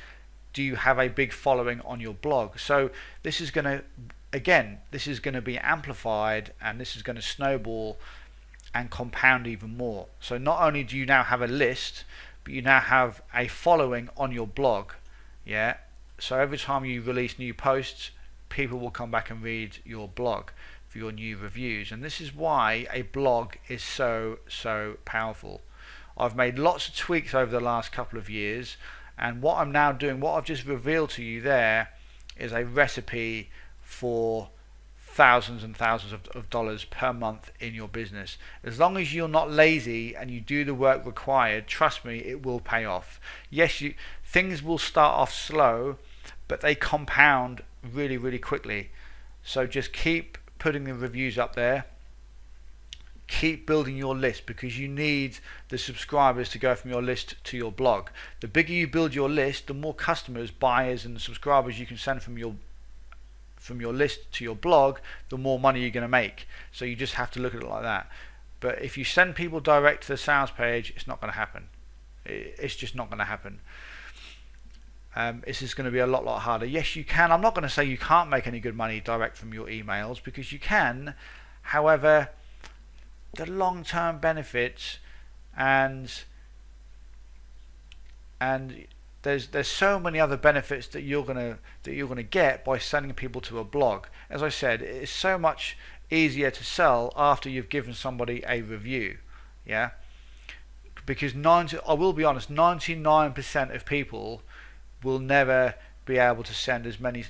do you have a big following on your blog. So this is going to, again, this is going to be amplified, and this is going to snowball and compound even more. So not only do you now have a list, but you now have a following on your blog. Yeah. So every time you release new posts, people will come back and read your blog for your new reviews. And this is why a blog is so powerful. I've made lots of tweaks over the last couple of years, and what I'm now doing, what I've just revealed to you there, is a recipe for thousands and thousands of dollars per month in your business. As long as you're not lazy and you do the work required, trust me, it will pay off. Yes, things will start off slow, but they compound really quickly. So just keep putting the reviews up there. Keep building your list, because you need the subscribers to go from your list to your blog. The bigger you build your list, the more customers, buyers and subscribers you can send from your list to your blog, the more money you're going to make. So you just have to look at it like that. But if you send people direct to the sales page, it's not going to happen. It's just not going to happen. It's just going to be a lot harder. Yes, you can. I'm not going to say you can't make any good money direct from your emails, because you can. However, the long-term benefits and there's so many other benefits that you're gonna get by sending people to a blog. As I said, it's so much easier to sell after you've given somebody a review. Yeah, because I will be honest, 99% of people will never be able to send as many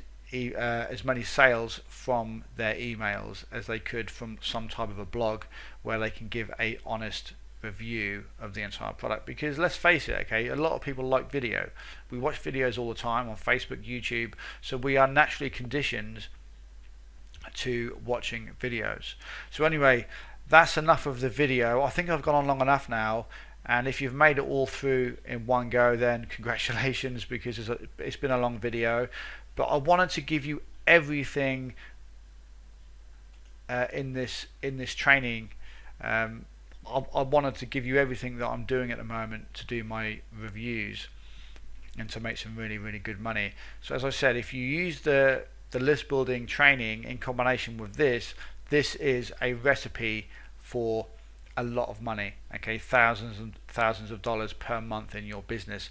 sales from their emails as they could from some type of a blog where they can give a honest review of the entire product. Because let's face it, okay, a lot of people like video. We watch videos all the time on Facebook, YouTube, so we are naturally conditioned to watching videos. So anyway, that's enough of the video. I think I've gone on long enough now, and if you've made it all through in one go, then congratulations, because it's been a long video. But I wanted to give you everything in this training. I wanted to give you everything that I'm doing at the moment to do my reviews and to make some really good money. So as I said, if you use the list building training in combination with this is a recipe for a lot of money. Okay, thousands and thousands of dollars per month in your business.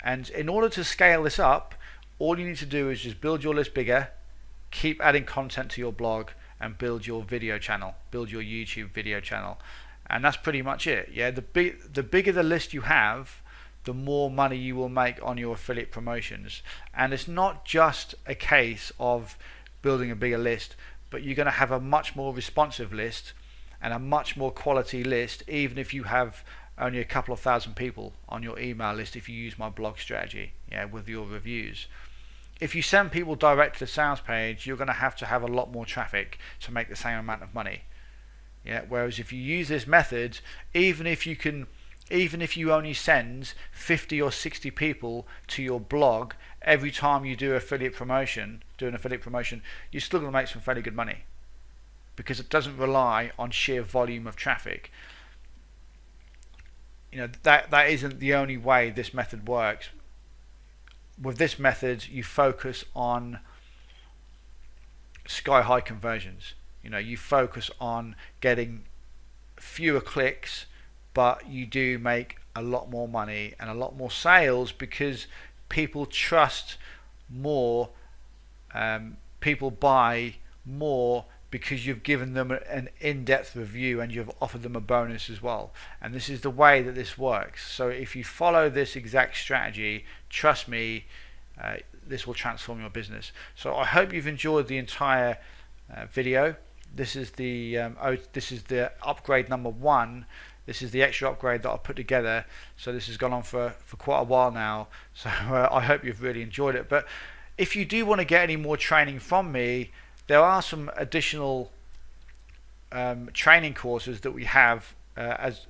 And in order to scale this up, all you need to do is just build your list bigger, keep adding content to your blog, and build your video channel, build your YouTube video channel. And that's pretty much it. Yeah, the bigger the list you have, the more money you will make on your affiliate promotions. And it's not just a case of building a bigger list, but you're going to have a much more responsive list and a much more quality list, even if you have only a couple of thousand people on your email list, if you use my blog strategy, yeah, with your reviews. If you send people direct to the sales page, you're going to have a lot more traffic to make the same amount of money. Yeah, whereas if you use this method, even if you only send 50 or 60 people to your blog every time you do an affiliate promotion, you're still going to make some fairly good money, because it doesn't rely on sheer volume of traffic. You know, that isn't the only way this method works. With this method, you focus on sky high conversions. You know, you focus on getting fewer clicks, but you do make a lot more money and a lot more sales, because people trust more, people buy more because you've given them an in-depth review and you've offered them a bonus as well. And this is the way that this works. So if you follow this exact strategy, trust me, this will transform your business. So I hope you've enjoyed the entire video. This is the upgrade number 1. This is the extra upgrade that I put together. So this has gone on for quite a while now. So I hope you've really enjoyed it. But if you do want to get any more training from me, there are some additional training courses that we have as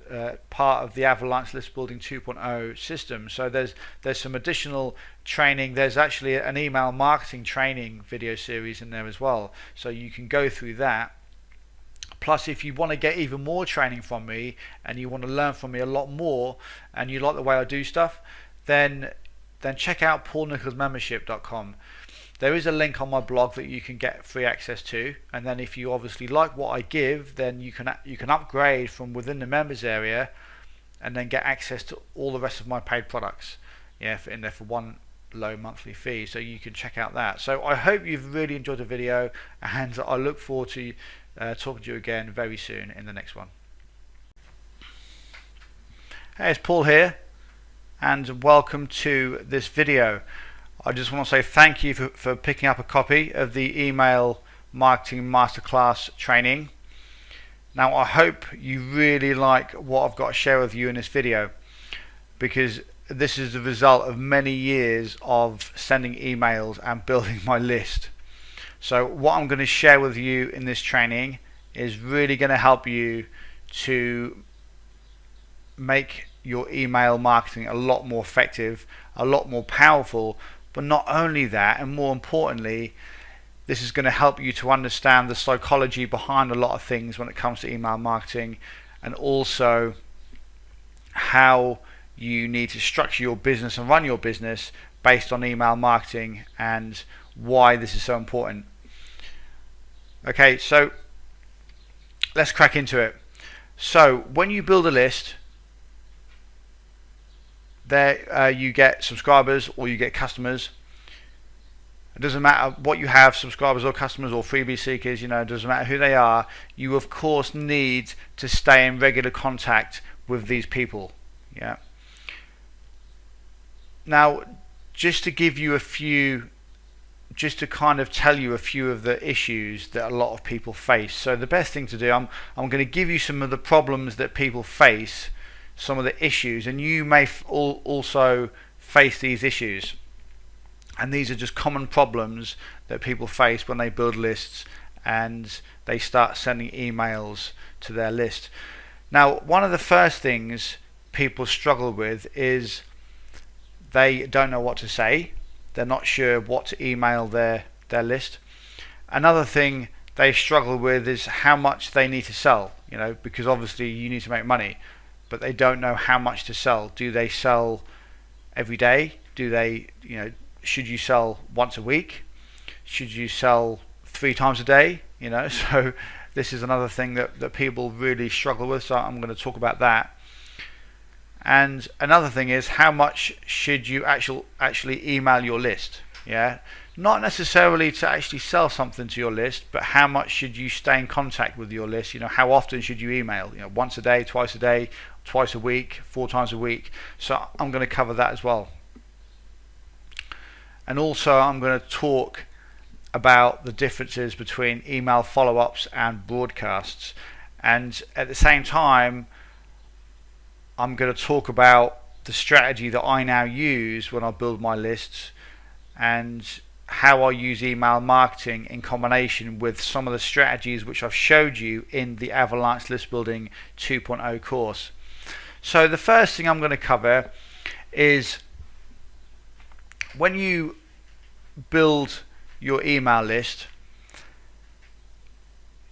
part of the Avalanche List Building 2.0 system. So there's some additional training. There's actually an email marketing training video series in there as well, so you can go through that. Plus, if you want to get even more training from me and you want to learn from me a lot more, and you like the way I do stuff, then check out paulnicholsmembership.com. there is a link on my blog that you can get free access to, and then if you obviously like what I give, then you can upgrade from within the members area and then get access to all the rest of my paid products, yeah, in there for one low monthly fee. So you can check out that. So I hope you've really enjoyed the video, and I look forward to talking to you again very soon in the next one. Hey, it's Paul here, and welcome to this video. I just want to say thank you for picking up a copy of the email marketing masterclass training. Now I hope you really like what I've got to share with you in this video, because this is the result of many years of sending emails and building my list. So what I'm going to share with you in this training is really going to help you to make your email marketing a lot more effective, a lot more powerful. But not only that, and more importantly, this is going to help you to understand the psychology behind a lot of things when it comes to email marketing, and also how you need to structure your business and run your business based on email marketing, and why this is so important. Okay, so let's crack into it. So when you build a list, there you get subscribers or you get customers. It doesn't matter what you have, subscribers or customers or freebie seekers, it doesn't matter who they are. You of course need to stay in regular contact with these people. Yeah. Now, just to give you just to kind of tell you a few of the issues that a lot of people face. So the best thing to do, I'm going to give you some of the problems that people face, some of the issues, and you may also face these issues. And these are just common problems that people face when they build lists and they start sending emails to their list. Now, one of the first things people struggle with is they don't know what to say. They're not sure what to email their list. Another thing they struggle with is how much they need to sell, because obviously you need to make money, but they don't know how much to sell. Do they sell every day? Do they, should you sell once a week? Should you sell 3 times a day? So this is another thing that people really struggle with, so I'm going to talk about that. And another thing is, how much should you actually email your list? Yeah, not necessarily to actually sell something to your list, but how much should you stay in contact with your list? How often should you email? Once a day, twice a week, 4 times a week. So I'm going to cover that as well. And also I'm going to talk about the differences between email follow-ups and broadcasts. And at the same time, I'm going to talk about the strategy that I now use when I build my lists, and how I use email marketing in combination with some of the strategies which I've showed you in the Avalanche List Building 2.0 course. So the first thing I'm going to cover is, when you build your email list,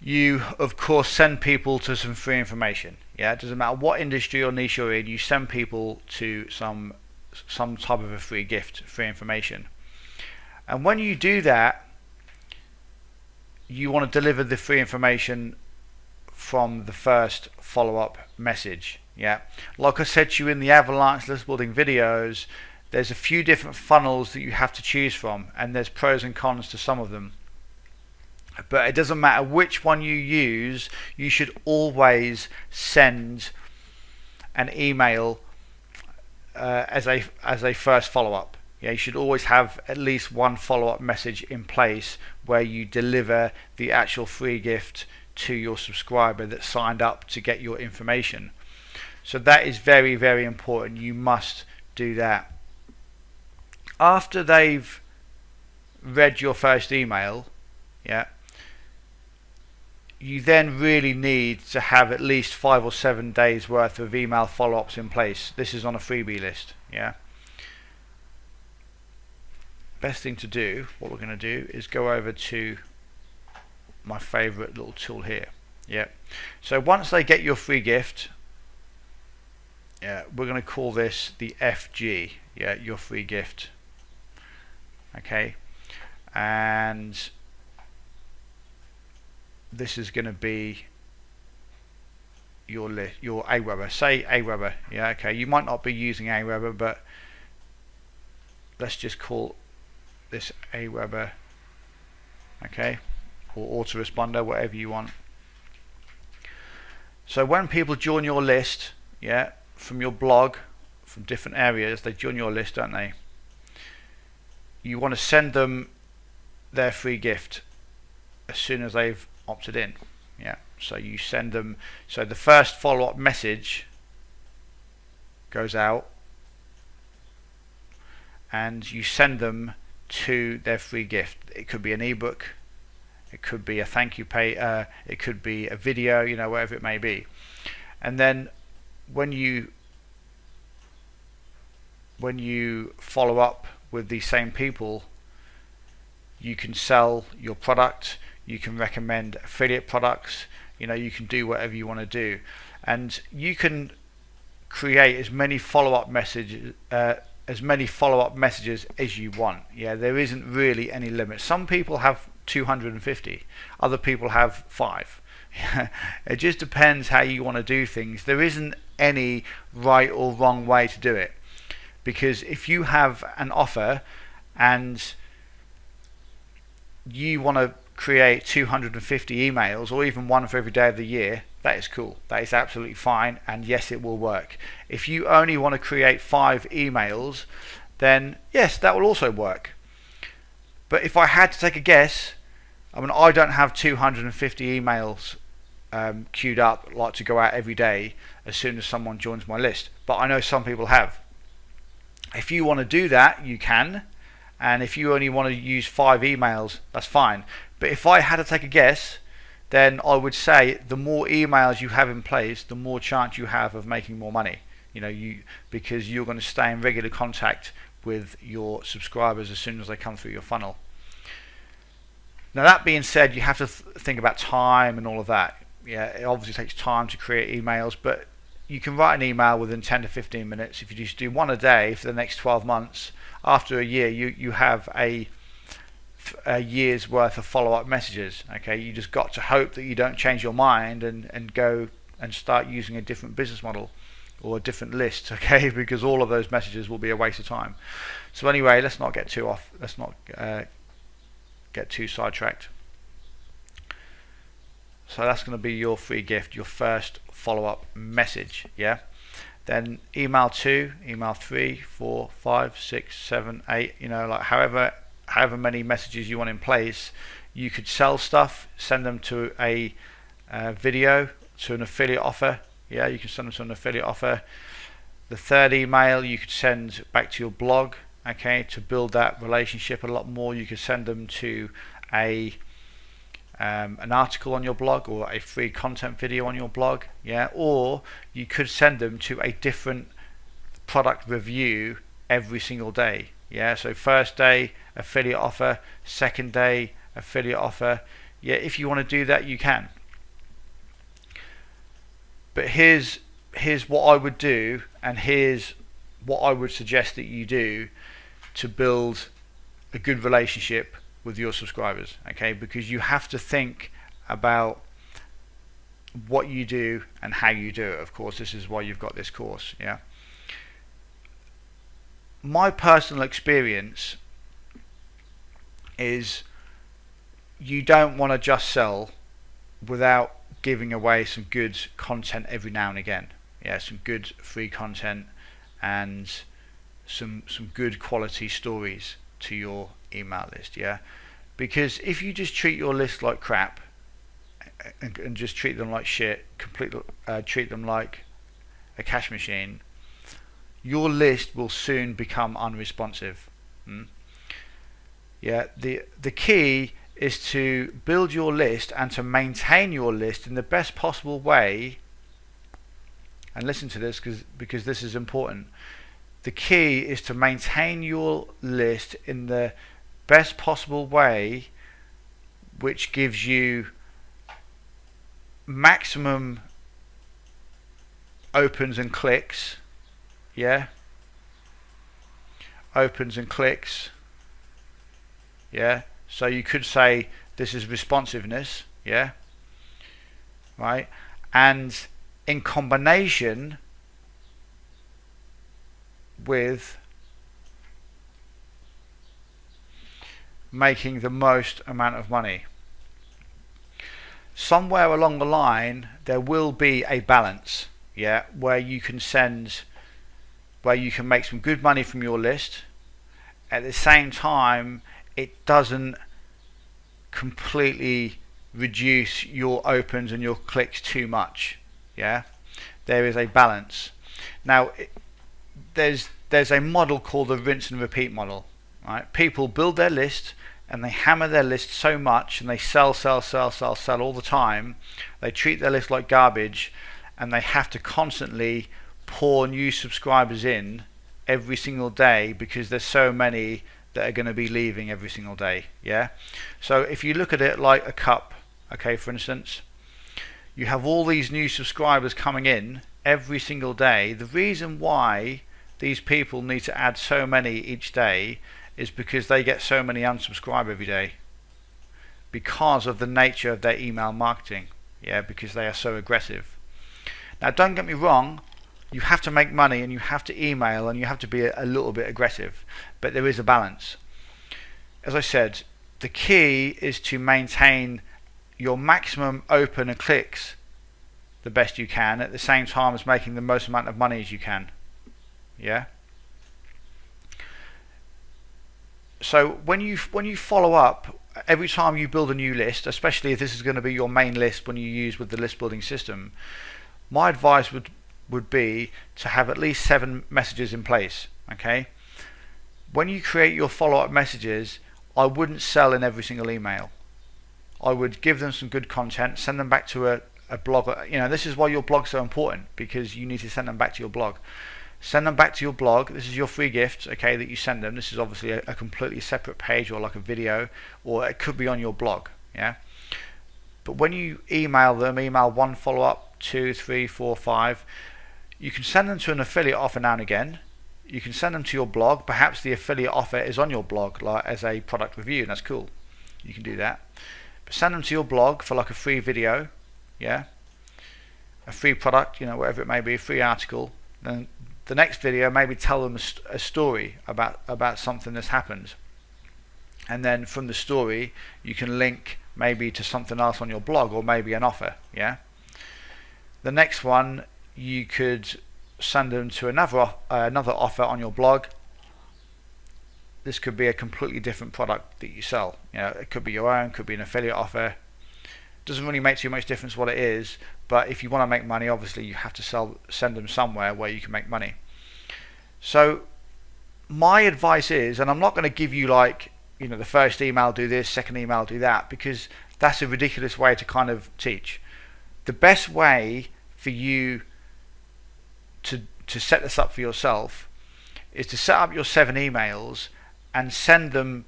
you of course send people to some free information. Yeah, it doesn't matter what industry or niche you're in, you send people to some type of a free gift, free information. And when you do that, you want to deliver the free information from the first follow-up message. Yeah, like I said to you in the Avalanche List Building videos, there's a few different funnels that you have to choose from, and there's pros and cons to some of them. But it doesn't matter which one you use, you should always send an email as a first follow-up. Yeah, you should always have at least one follow-up message in place where you deliver the actual free gift to your subscriber that signed up to get your information. So that is very, very important. You must do that. After they've read your first email, yeah, you then really need to have at least 5 or 7 days worth of email follow-ups in place. This is on a freebie list. Yeah. Best thing to do, what we're going to do, is go over to my favorite little tool here. Yeah. So once they get your free gift, yeah, we're going to call this the FG. Yeah, your free gift. Okay. and this is going to be your list, your Aweber. Say Aweber. Yeah, okay. You might not be using Aweber, but let's just call this Aweber. Okay, or autoresponder, whatever you want. So when people join your list, yeah, from your blog, from different areas, they join your list, don't they? You want to send them their free gift as soon as they've opted in. Yeah, so you send them, so the first follow-up message goes out and you send them to their free gift. It could be an ebook, it could be a thank you pay, it could be a video, you know, whatever it may be. And then when you follow up with these same people, you can sell your product, you can recommend affiliate products, you know, you can do whatever you want to do, and you can create as many follow-up messages as you want. Yeah, there isn't really any limit. Some people have 250, other people have 5. It just depends how you want to do things. There isn't any right or wrong way to do it, because if you have an offer and you want to create 250 emails, or even one for every day of the year, that is cool. That is absolutely fine, and yes, it will work. If you only want to create 5 emails, then yes, that will also work. But if I had to take a guess, I mean, I don't have 250 emails queued up like to go out every day as soon as someone joins my list, but I know some people have. If you want to do that, you can, and if you only want to use 5 emails, that's fine. But if I had to take a guess, then I would say the more emails you have in place, the more chance you have of making more money. You know, because you're going to stay in regular contact with your subscribers as soon as they come through your funnel. Now, that being said, you have to think about time and all of that. Yeah, it obviously takes time to create emails, but you can write an email within 10 to 15 minutes. If you just do one a day for the next 12 months, after a year, you have a year's worth of follow-up messages. Okay, you just got to hope that you don't change your mind and go and start using a different business model or a different list. Okay, because all of those messages will be a waste of time. So anyway, let's not get too get too sidetracked. So that's going to be your free gift, your first follow-up message. Yeah. Then email 2, email 3, 4, 5, 6, 7, 8. You know, like however many messages you want in place. You could sell stuff, send them to a video, to an affiliate offer. Yeah, you can send them to an affiliate offer. The third email you could send back to your blog. Okay, to build that relationship a lot more. You could send them to an article on your blog or a free content video on your blog. Yeah, or you could send them to a different product review every single day. Yeah, so first day affiliate offer, second day affiliate offer. Yeah, if you want to do that, you can. But here's what I would do, and here's what I would suggest that you do to build a good relationship with your subscribers. Okay, because you have to think about what you do and how you do it. Of course, this is why you've got this course. Yeah. My personal experience is you don't want to just sell without giving away some good content every now and again. Yeah, some good free content and some good quality stories to your email list. Yeah, because if you just treat your list like crap and just treat them like shit, completely treat them like a cash machine, your list will soon become unresponsive. Yeah, the key is to build your list and to maintain your list in the best possible way. And listen to this because this is important. The key is to maintain your list in the best possible way, which gives you maximum opens and clicks. Yeah, opens and clicks. Yeah, So you could say this is responsiveness, yeah, right, and in combination with making the most amount of money. Somewhere along the line there will be a balance, yeah, where you can make some good money from your list. At the same time, it doesn't completely reduce your opens and your clicks too much, yeah. There is a balance. Now there's a model called the rinse and repeat model, right? People build their list and they hammer their list so much and they sell all the time. They treat their list like garbage and they have to constantly pour new subscribers in every single day because there's so many that are going to be leaving every single day, yeah. So if you look at it like a cup, okay, for instance, you have all these new subscribers coming in every single day. The reason why these people need to add so many each day is because they get so many unsubscribe every day because of the nature of their email marketing, yeah, because they are so aggressive. Now don't get me wrong, you have to make money and you have to email and you have to be a little bit aggressive, but there is a balance. As I said, the key is to maintain your maximum open and clicks the best you can at the same time as making the most amount of money as you can, yeah. So when you follow up every time you build a new list, especially if this is going to be your main list when you use with the list building system, my advice would be to have at least 7 messages in place, okay. When you create your follow-up messages, I wouldn't sell in every single email. I would give them some good content, send them back to a blog. You know, this is why your blog's so important, because you need to send them back to your blog. Send them back to your blog. This is your free gift, okay, that you send them. This is obviously a completely separate page or like a video, or it could be on your blog, yeah. But when you email them, email 1 follow-up, 2, 3, 4, 5, you can send them to an affiliate offer now and again. You can send them to your blog. Perhaps the affiliate offer is on your blog, like as a product review, and that's cool. You can do that. But send them to your blog for like a free video, yeah, a free product, you know, whatever it may be, a free article. Then the next video, maybe tell them a story about something that's happened, and then from the story you can link maybe to something else on your blog or maybe an offer, yeah. The next one, you could send them to another offer on your blog. This could be a completely different product that you sell, you know, it could be your own, could be an affiliate offer. Doesn't really make too much difference what it is, but if you want to make money, obviously you have to send them somewhere where you can make money. So my advice is, and I'm not going to give you like, you know, the first email do this, second email do that, because that's a ridiculous way to kind of teach. The best way for you to set this up for yourself is to set up your 7 emails and send them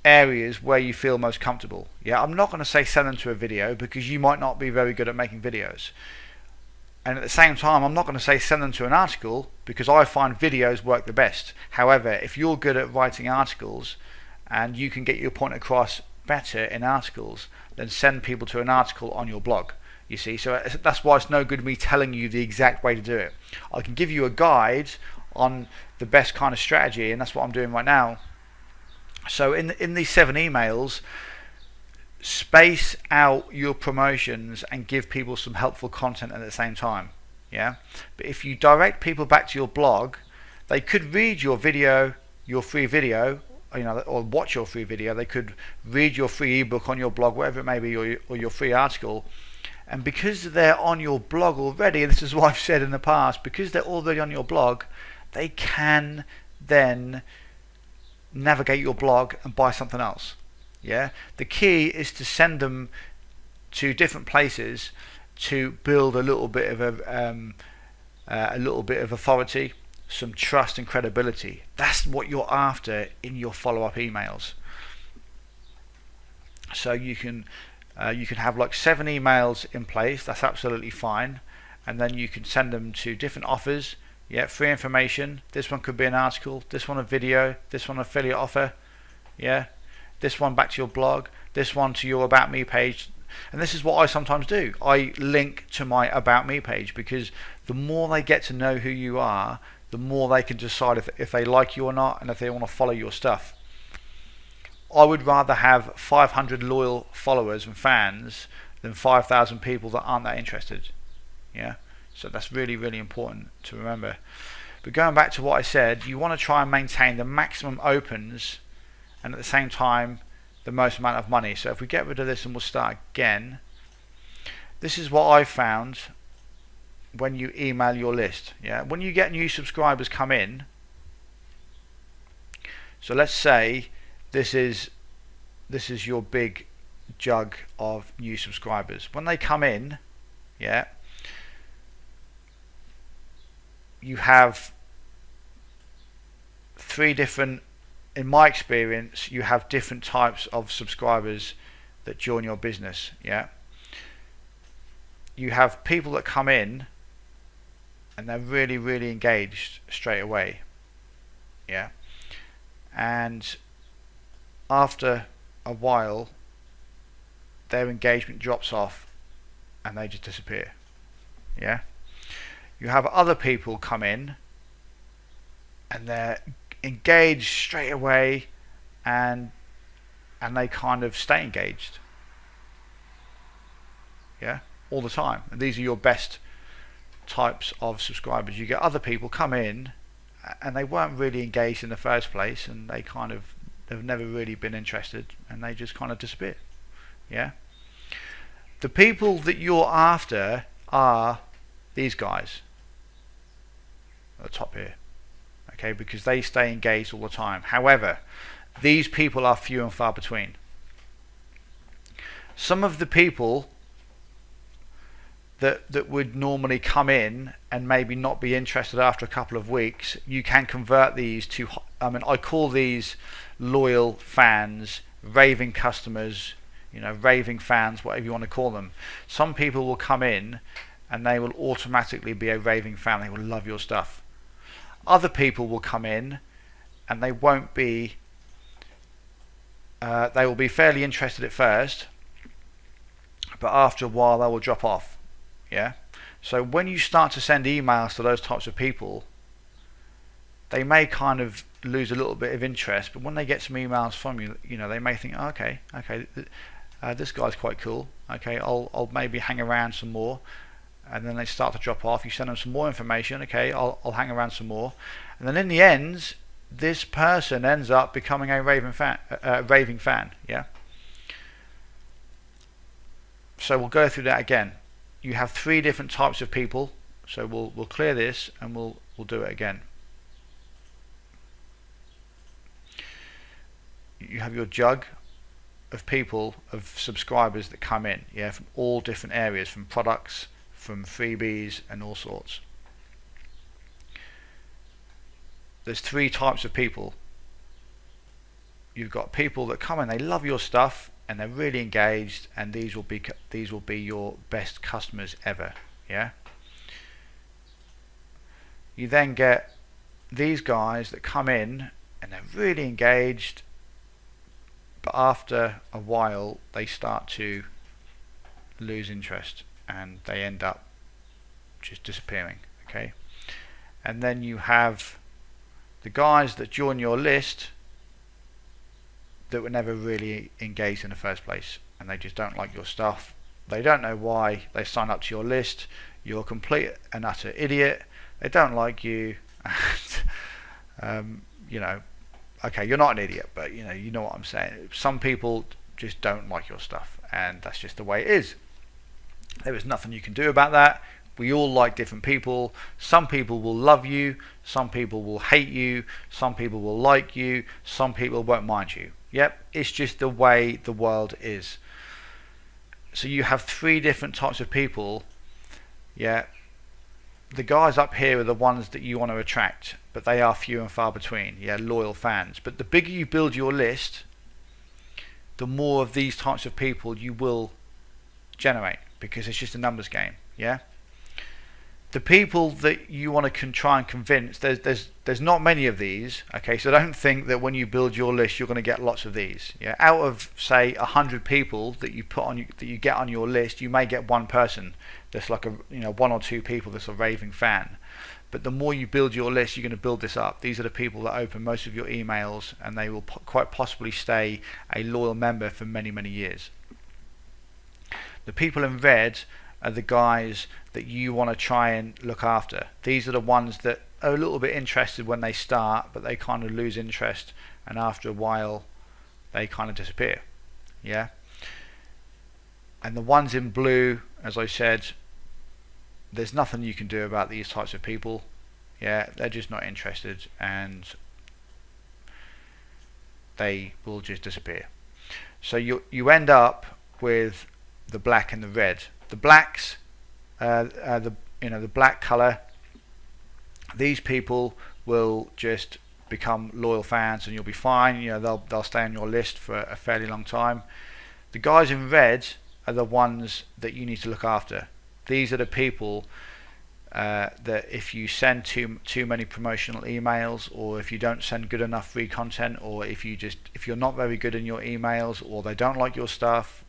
areas where you feel most comfortable. Yeah, I'm not going to say send them to a video because you might not be very good at making videos. And at the same time, I'm not going to say send them to an article because I find videos work the best. However, if you're good at writing articles and you can get your point across better in articles, then send people to an article on your blog. You see, so that's why it's no good me telling you the exact way to do it. I can give you a guide on the best kind of strategy, and that's what I'm doing right now. So in these 7 emails, space out your promotions and give people some helpful content at the same time, yeah. But if you direct people back to your blog, they could read your video, your free video, you know, or watch your free video. They could read your free ebook on your blog, whatever it may be, or your free article. And because they're on your blog already, and this is what I've said in the past, because they're already on your blog, they can then navigate your blog and buy something else. Yeah, the key is to send them to different places to build a little bit of authority, some trust and credibility. That's what you're after in your follow-up emails. So you can have like 7 emails in place. That's absolutely fine, and then you can send them to different offers. Yeah, free information. This one could be an article. This one a video. This one affiliate offer. Yeah, this one back to your blog, this one to your About Me page. And this is what I sometimes do. I link to my About Me page, because the more they get to know who you are, the more they can decide if they like you or not, and if they want to follow your stuff. I would rather have 500 loyal followers and fans than 5,000 people that aren't that interested. Yeah, so that's really, really important to remember. But going back to what I said, you want to try and maintain the maximum opens and at the same time the most amount of money. So if we get rid of this and we'll start again, this is what I found when you email your list. Yeah, when you get new subscribers come in, so let's say this is your big jug of new subscribers. When they come in, yeah, you have three different, in my experience, you have different types of subscribers that join your business. Yeah, you have people that come in and they're really, really engaged straight away. Yeah, and after a while their engagement drops off and they just disappear. Yeah, you have other people come in and they're engaged straight away and they kind of stay engaged, yeah, all the time. And these are your best types of subscribers. You get other people come in and they weren't really engaged in the first place, and they've never really been interested, and they just kind of disappear. Yeah, the people that you're after are these guys at the top here, okay, because they stay engaged all the time. However, these people are few and far between. Some of the people that would normally come in and maybe not be interested after a couple of weeks, you can convert these to, I call these loyal fans, raving customers, raving fans, whatever you want to call them. Some people will come in and they will automatically be a raving fan. They will love your stuff. Other people will come in and they won't be, they will be fairly interested at first, but after a while they will drop off. Yeah, so when you start to send emails to those types of people, they may kind of lose a little bit of interest, but when they get some emails from you, they may think, oh, okay, this guy's quite cool. Okay, I'll maybe hang around some more, and then they start to drop off. You send them some more information. Okay, I'll hang around some more, and then in the end, this person ends up becoming a raving fan. Yeah. So we'll go through that again. You have three different types of people. So we'll clear this and we'll do it again. You have your jug of people, of subscribers that come in, yeah, from all different areas, from products, from freebies, and all sorts. There's three types of people. You've got people that come in, they love your stuff, and they're really engaged, and these will be your best customers ever. Yeah. You then get these guys that come in and they're really engaged, but after a while they start to lose interest and they end up just disappearing. Okay. And then you have the guys that join your list that were never really engaged in the first place, and they just don't like your stuff. They don't know why they sign up to your list. You're a complete and utter idiot. They don't like you, and okay, you're not an idiot, but you know what I'm saying. Some people just don't like your stuff, and that's just the way it is. There is nothing you can do about that. We all like different people. Some people will love you, some people will hate you, some people will like you, some people won't mind you. Yep, it's just the way the world is. So you have three different types of people. Yeah, the guys up here are the ones that you want to attract, but they are few and far between. Yeah, loyal fans. But the bigger you build your list, the more of these types of people you will generate, because it's just a numbers game. Yeah. The people that you want to try and convince, there's not many of these. Okay, so don't think that when you build your list you're going to get lots of these. Yeah, out of say 100 people that you put on that you get on your list, you may get one person that's like a one or two people that's a raving fan. But the more you build your list, you're going to build this up. These are the people that open most of your emails, and they will quite possibly stay a loyal member for many, many years. The people in red are the guys that you want to try and look after. These are the ones that are a little bit interested when they start, but they kind of lose interest, and after a while they kind of disappear. Yeah. And the ones in blue, as I said, there's nothing you can do about these types of people. Yeah, they're just not interested, and they will just disappear. So you end up with the black and the red. The blacks, the black color, these people will just become loyal fans, and you'll be fine. They'll stay on your list for a fairly long time. The guys in red are the ones that you need to look after. These are the people that if you send too many promotional emails, or if you don't send good enough free content, or if you're not very good in your emails, or they don't like your stuff,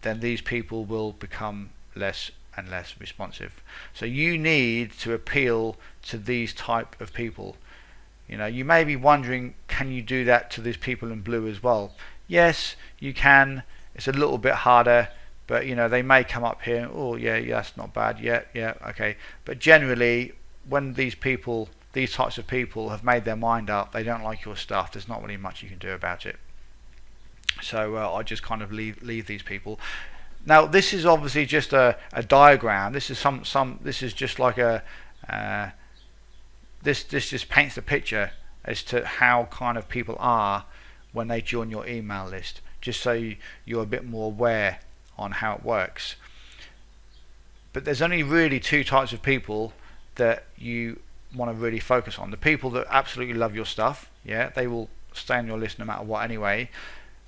then these people will become less and less responsive. So you need to appeal to these type of people. You may be wondering, can you do that to these people in blue as well? Yes, you can. It's a little bit harder, but they may come up here. Oh yeah, that's not bad. Yeah, okay. But generally, when these types of people have made their mind up, they don't like your stuff, there's not really much you can do about it. So I just kind of leave these people. Now this is obviously just a diagram. This is this is just like this just paints the picture as to how kind of people are when they join your email list, just so you're a bit more aware on how it works. But there's only really two types of people that you want to really focus on. The people that absolutely love your stuff, yeah, they will stay on your list no matter what anyway.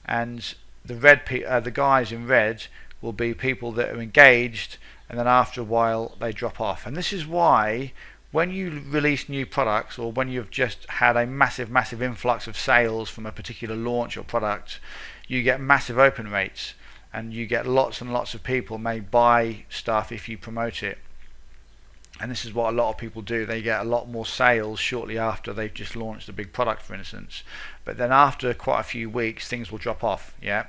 And the guys in red will be people that are engaged, and then after a while they drop off. And this is why when you release new products, or when you've just had a massive influx of sales from a particular launch or product, you get massive open rates, and you get lots and lots of people may buy stuff if you promote it. And this is what a lot of people do. They get a lot more sales shortly after they've just launched a big product, for instance. But then after quite a few weeks, things will drop off. Yeah,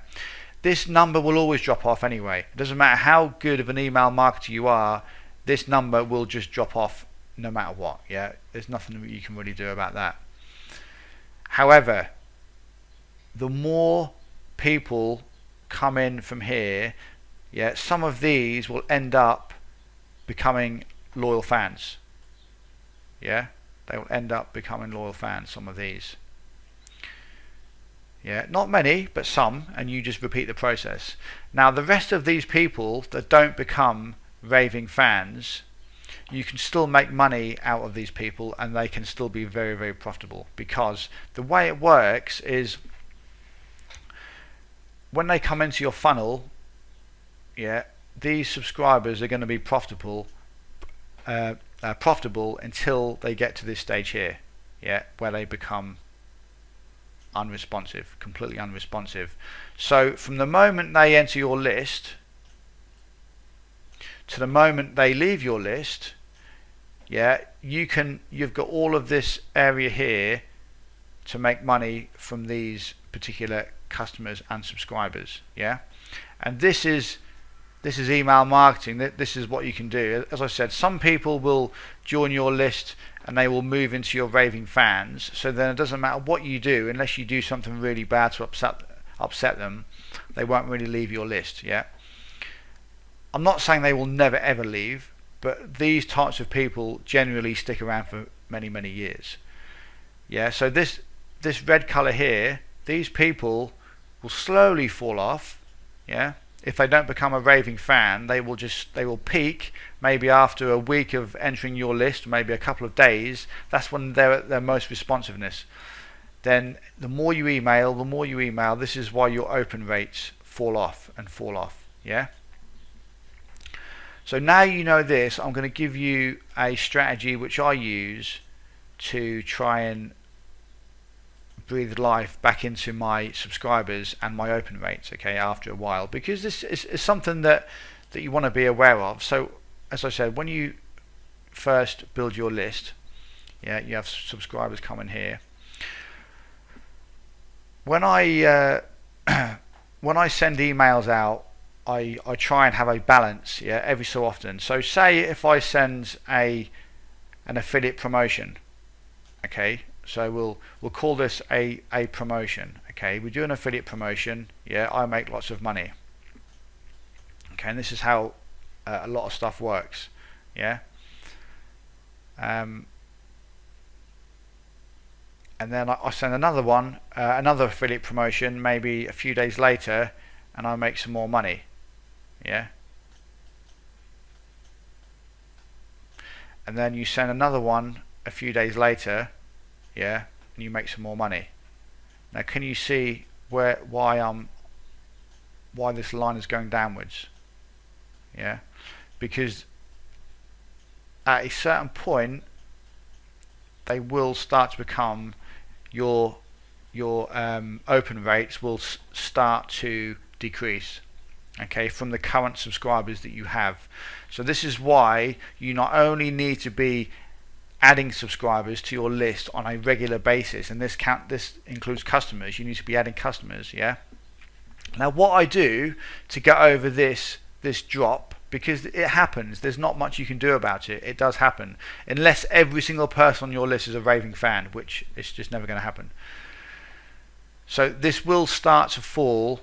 this number will always drop off anyway. It doesn't matter how good of an email marketer you are, this number will just drop off no matter what. Yeah, there's nothing that you can really do about that. However, the more people come in from here, yeah, some of these will end up becoming loyal fans. Yeah, they will end up becoming loyal fans, some of these. Yeah, not many, but some, and you just repeat the process. Now the rest of these people that don't become raving fans, you can still make money out of these people, and they can still be very, very profitable, because the way it works is when they come into your funnel, yeah, these subscribers are going to be profitable until they get to this stage here, yeah, where they become unresponsive, completely unresponsive. So from the moment they enter your list to the moment they leave your list, yeah, you've got all of this area here to make money from these particular customers and subscribers. Yeah, and this is email marketing. This is what you can do. As I said, some people will join your list and they will move into your raving fans, so then it doesn't matter what you do, unless you do something really bad to upset them, they won't really leave your list. Yeah, I'm not saying they will never ever leave, but these types of people generally stick around for many, many years. Yeah, so this red color here, these people will slowly fall off. Yeah, if they don't become a raving fan, they will peak maybe after a week of entering your list, maybe a couple of days. That's when they're at their most responsiveness. Then the more you email, this is why your open rates fall off. Yeah. So now you know this, I'm going to give you a strategy which I use to try and breathe life back into my subscribers and my open rates, okay, after a while, because this is something that you want to be aware of. So as I said, when you first build your list, yeah, you have subscribers coming here. When I when I send emails out, I try and have a balance, yeah, every so often. So say if I send an affiliate promotion, okay, so we'll call this a promotion, okay, we do an affiliate promotion, yeah, I make lots of money, okay, and this is how a lot of stuff works, yeah. And then I send another one, another affiliate promotion, maybe a few days later, and I make some more money, yeah. And then you send another one a few days later, yeah, and you make some more money. Now can you see why this line is going downwards? Yeah, because at a certain point they will start to become your open rates will start to decrease, okay, from the current subscribers that you have. So this is why you not only need to be adding subscribers to your list on a regular basis, and this includes customers. You need to be adding customers, yeah. Now what I do to get over this drop, because it happens, there's not much you can do about it, it does happen, unless every single person on your list is a raving fan, which is just never going to happen. So this will start to fall,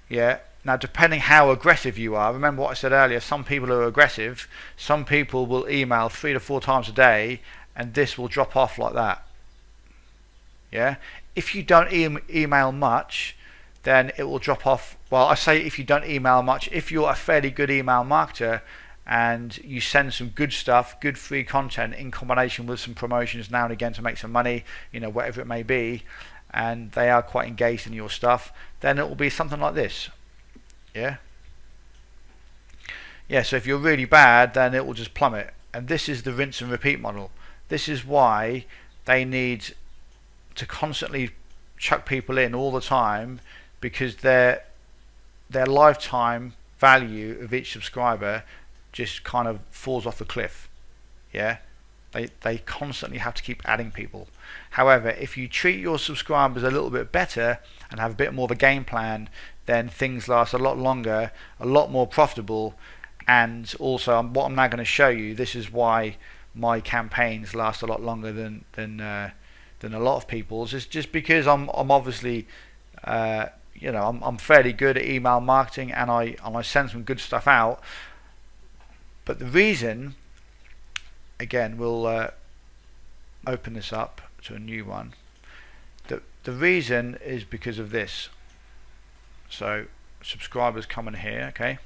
yeah. Now depending how aggressive you are, remember what I said earlier, some people are aggressive, some people will email 3 to 4 times a day, and this will drop off like that, yeah. If you don't email much, then it will drop off. Well, I say if you don't email much, if you're a fairly good email marketer and you send some good stuff, good free content in combination with some promotions now and again to make some money, you know, whatever it may be, and they are quite engaged in your stuff, then it will be something like this, yeah. Yeah, so if you're really bad, then it will just plummet, and this is the rinse and repeat model. This is why they need to constantly chuck people in all the time, because their lifetime value of each subscriber just kind of falls off the cliff, yeah. They constantly have to keep adding people. However, if you treat your subscribers a little bit better and have a bit more of a game plan, then things last a lot longer, a lot more profitable. And also, what I'm now going to show you, this is why my campaigns last a lot longer than a lot of people's. It's just because I'm obviously you know, I'm fairly good at email marketing, and I send some good stuff out. But the reason, again, we'll open this up to a new one. The reason is because of this. So subscribers come in here, okay.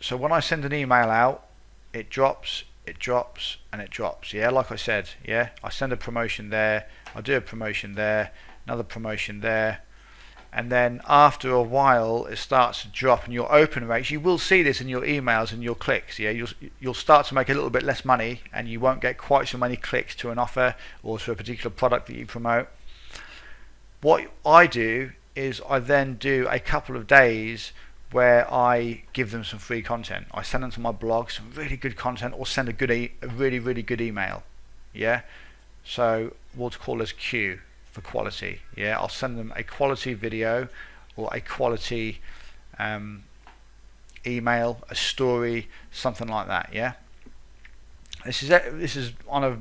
So when I send an email out, it drops, and it drops, yeah, like I said, yeah. I send a promotion there, I do a promotion there, another promotion there, and then after a while it starts to drop, and your open rates, you will see this in your emails and your clicks, yeah. You'll start to make a little bit less money, and you won't get quite so many clicks to an offer or to a particular product that you promote. What I do is I then do a couple of days where I give them some free content. I send them to my blog, some really good content, or send a really good email, yeah. So we'll call this Q for quality, yeah. I'll send them a quality video or a quality email, a story, something like that, yeah. This is on a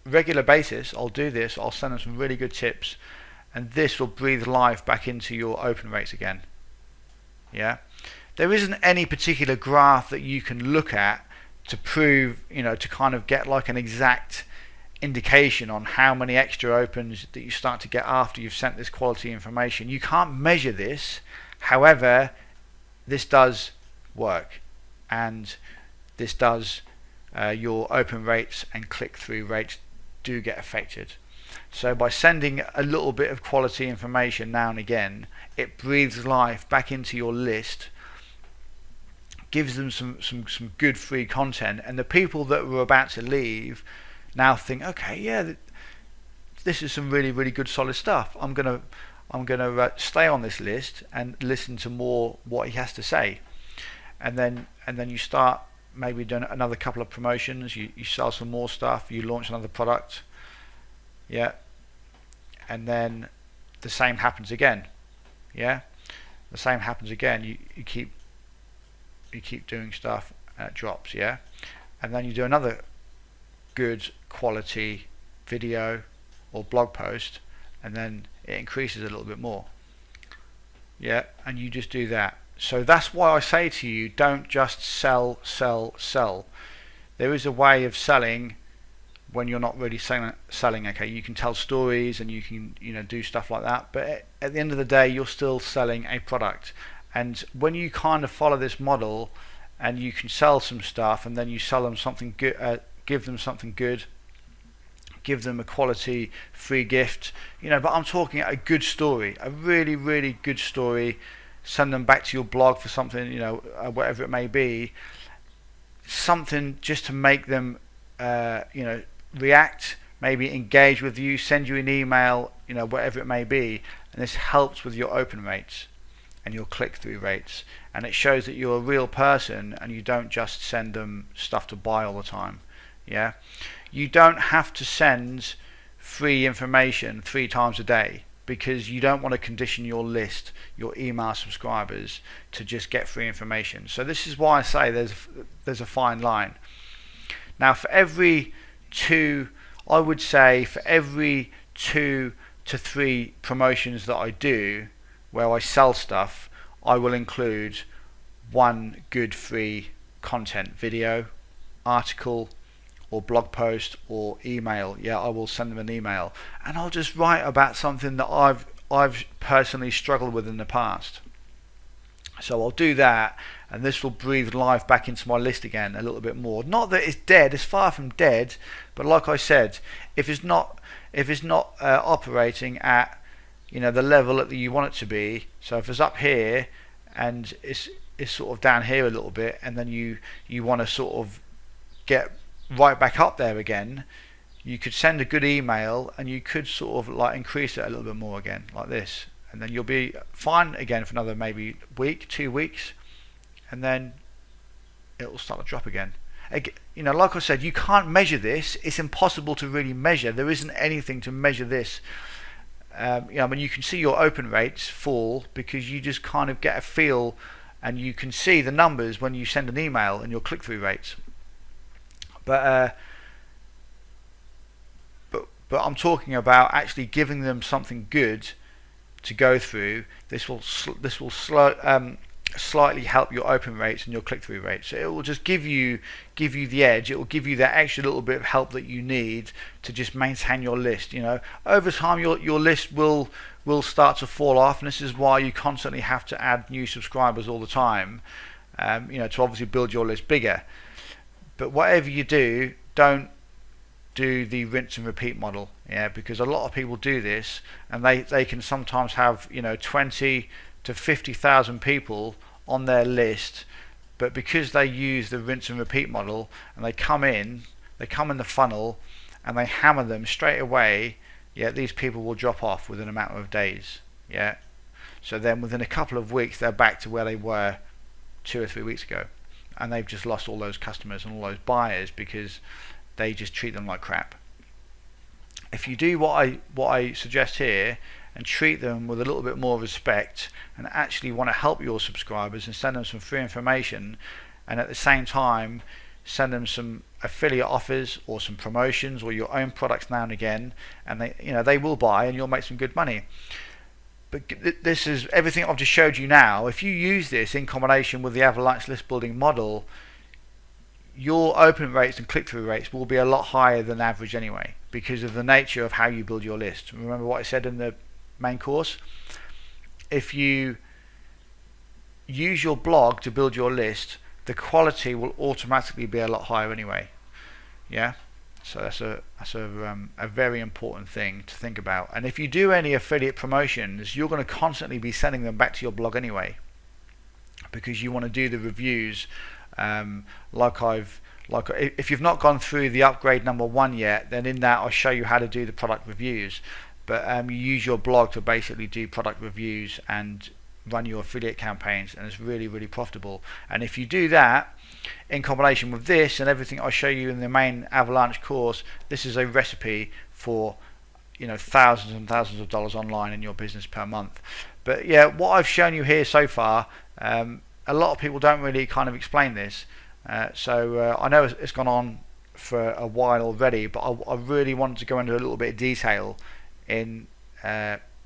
regular basis. I'll do this, I'll send them some really good tips, and this will breathe life back into your open rates again, yeah. There isn't any particular graph that you can look at to prove, you know, to kind of get like an exact indication on how many extra opens that you start to get after you've sent this quality information. You can't measure this. However, this does work, and this does your open rates and click-through rates do get affected. So by sending a little bit of quality information now and again, it breathes life back into your list, gives them some good free content, and the people that were about to leave now think, okay, yeah, this is some really good solid stuff. I'm gonna stay on this list and listen to more what he has to say, and then you start maybe doing another couple of promotions. You sell some more stuff. You launch another product, yeah, and then the same happens again, yeah. The same happens again. You keep doing stuff and it drops, yeah, and then you do another good quality video or blog post, and then it increases a little bit more, yeah, and you just do that. So that's why I say to you, don't just sell. There is a way of selling when you're not really selling. Okay, you can tell stories and you can do stuff like that, but at the end of the day you're still selling a product. And when you kind of follow this model and you can sell some stuff and then you sell them something good, give them something good, give them a quality free gift, but I'm talking a good story, a really good story. Send them back to your blog for something, whatever it may be, something just to make them react, maybe engage with you, send you an email, whatever it may be. And this helps with your open rates and your click-through rates, and it shows that you're a real person and you don't just send them stuff to buy all the time. Yeah, you don't have to send free information 3 times a day, because you don't want to condition your list, your email subscribers, to just get free information. So this is why I say there's a fine line. Now, for every 2 to 3 promotions that I do where I sell stuff, I will include 1 good free content video, article, or blog post, or email. Yeah, I will send them an email, and I'll just write about something that I've personally struggled with in the past. So I'll do that, and this will breathe life back into my list again a little bit more. Not that it's dead; it's far from dead. But like I said, if it's not operating at the level that you want it to be, so if it's up here and it's sort of down here a little bit, and then you want to sort of get right back up there again, you could send a good email and you could sort of like increase it a little bit more again, like this, and then you'll be fine again for another maybe week, 2 weeks, and then it will start to drop again. Like I said, you can't measure this. It's impossible to really measure. There isn't anything to measure this. You can see your open rates fall because you just kind of get a feel, and you can see the numbers when you send an email and your click-through rates. But I'm talking about actually giving them something good to go through. This will slightly help your open rates and your click-through rates. So it will just give you the edge. It will give you that extra little bit of help that you need to just maintain your list. Over time your list will start to fall off, and this is why you constantly have to add new subscribers all the time. To obviously build your list bigger. But whatever you do, don't do the rinse and repeat model, because a lot of people do this, and they can sometimes have 20 to 50,000 people on their list, but because they use the rinse and repeat model and they come in the funnel and they hammer them straight away, these people will drop off within a matter of days. So then within a couple of weeks they're back to where they were 2 or 3 weeks ago. And they've just lost all those customers and all those buyers because they just treat them like crap. If you do what I suggest here and treat them with a little bit more respect and actually want to help your subscribers and send them some free information, and at the same time send them some affiliate offers or some promotions or your own products now and again, and they will buy and you'll make some good money. But this is everything I've just showed you now. If you use this in combination with the Avalanche list building model, your open rates and click-through rates will be a lot higher than average anyway, because of the nature of how you build your list. Remember what I said in the main course? If you use your blog to build your list, the quality will automatically be a lot higher anyway. So that's a very important thing to think about. And if you do any affiliate promotions, you're going to constantly be sending them back to your blog anyway. because you want to do the reviews if you've not gone through the upgrade number 1 yet, then in that I'll show you how to do the product reviews. But you use your blog to basically do product reviews and run your affiliate campaigns, and it's really, really profitable. And if you do that in combination with this and everything I show you in the main Avalanche course, this is a recipe for thousands and thousands of dollars online in your business per month. But yeah, what I've shown you here so far, a lot of people don't really kind of explain this. So I know it's gone on for a while already, but I really wanted to go into a little bit of detail in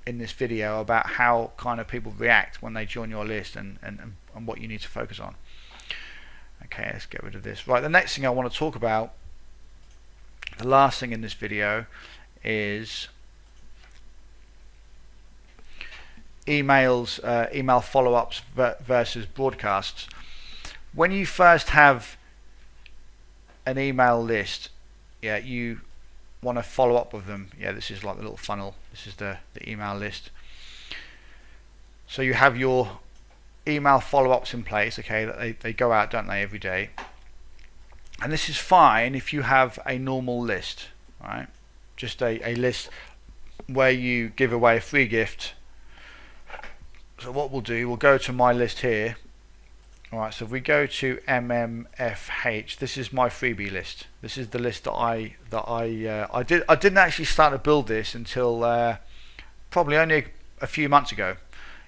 this video about how kind of people react when they join your list and what you need to focus on. Okay, let's get rid of this. Right, the next thing I want to talk about, the last thing in this video, is email follow-ups versus broadcasts. When you first have an email list, you want to follow up with them. This is like the little funnel. This is the email list. So you have your email follow-ups in place. Okay, they go out, don't they, every day. And this is fine if you have a normal list, right? Just a list where you give away a free gift. So what we'll do, we'll go to my list here. Alright, so if we go to MMFH, this is my freebie list. This is the list that I didn't actually start to build this until probably only a few months ago.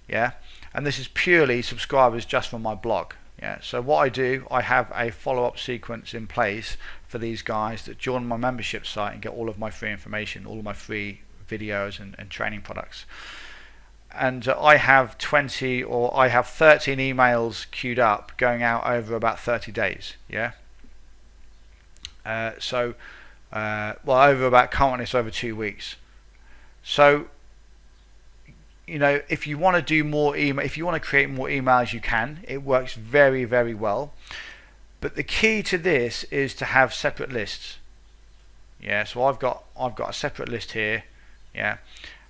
And this is purely subscribers just from my blog. So what I do, I have a follow-up sequence in place for these guys that join my membership site and get all of my free information, all of my free videos and training products. And I have 13 emails queued up going out over about 30 days. Over about, currently it's over 2 weeks. So if you want to do more email, if you want to create more emails, you can. It works very, very well. But the key to this is to have separate lists. So I've got a separate list here.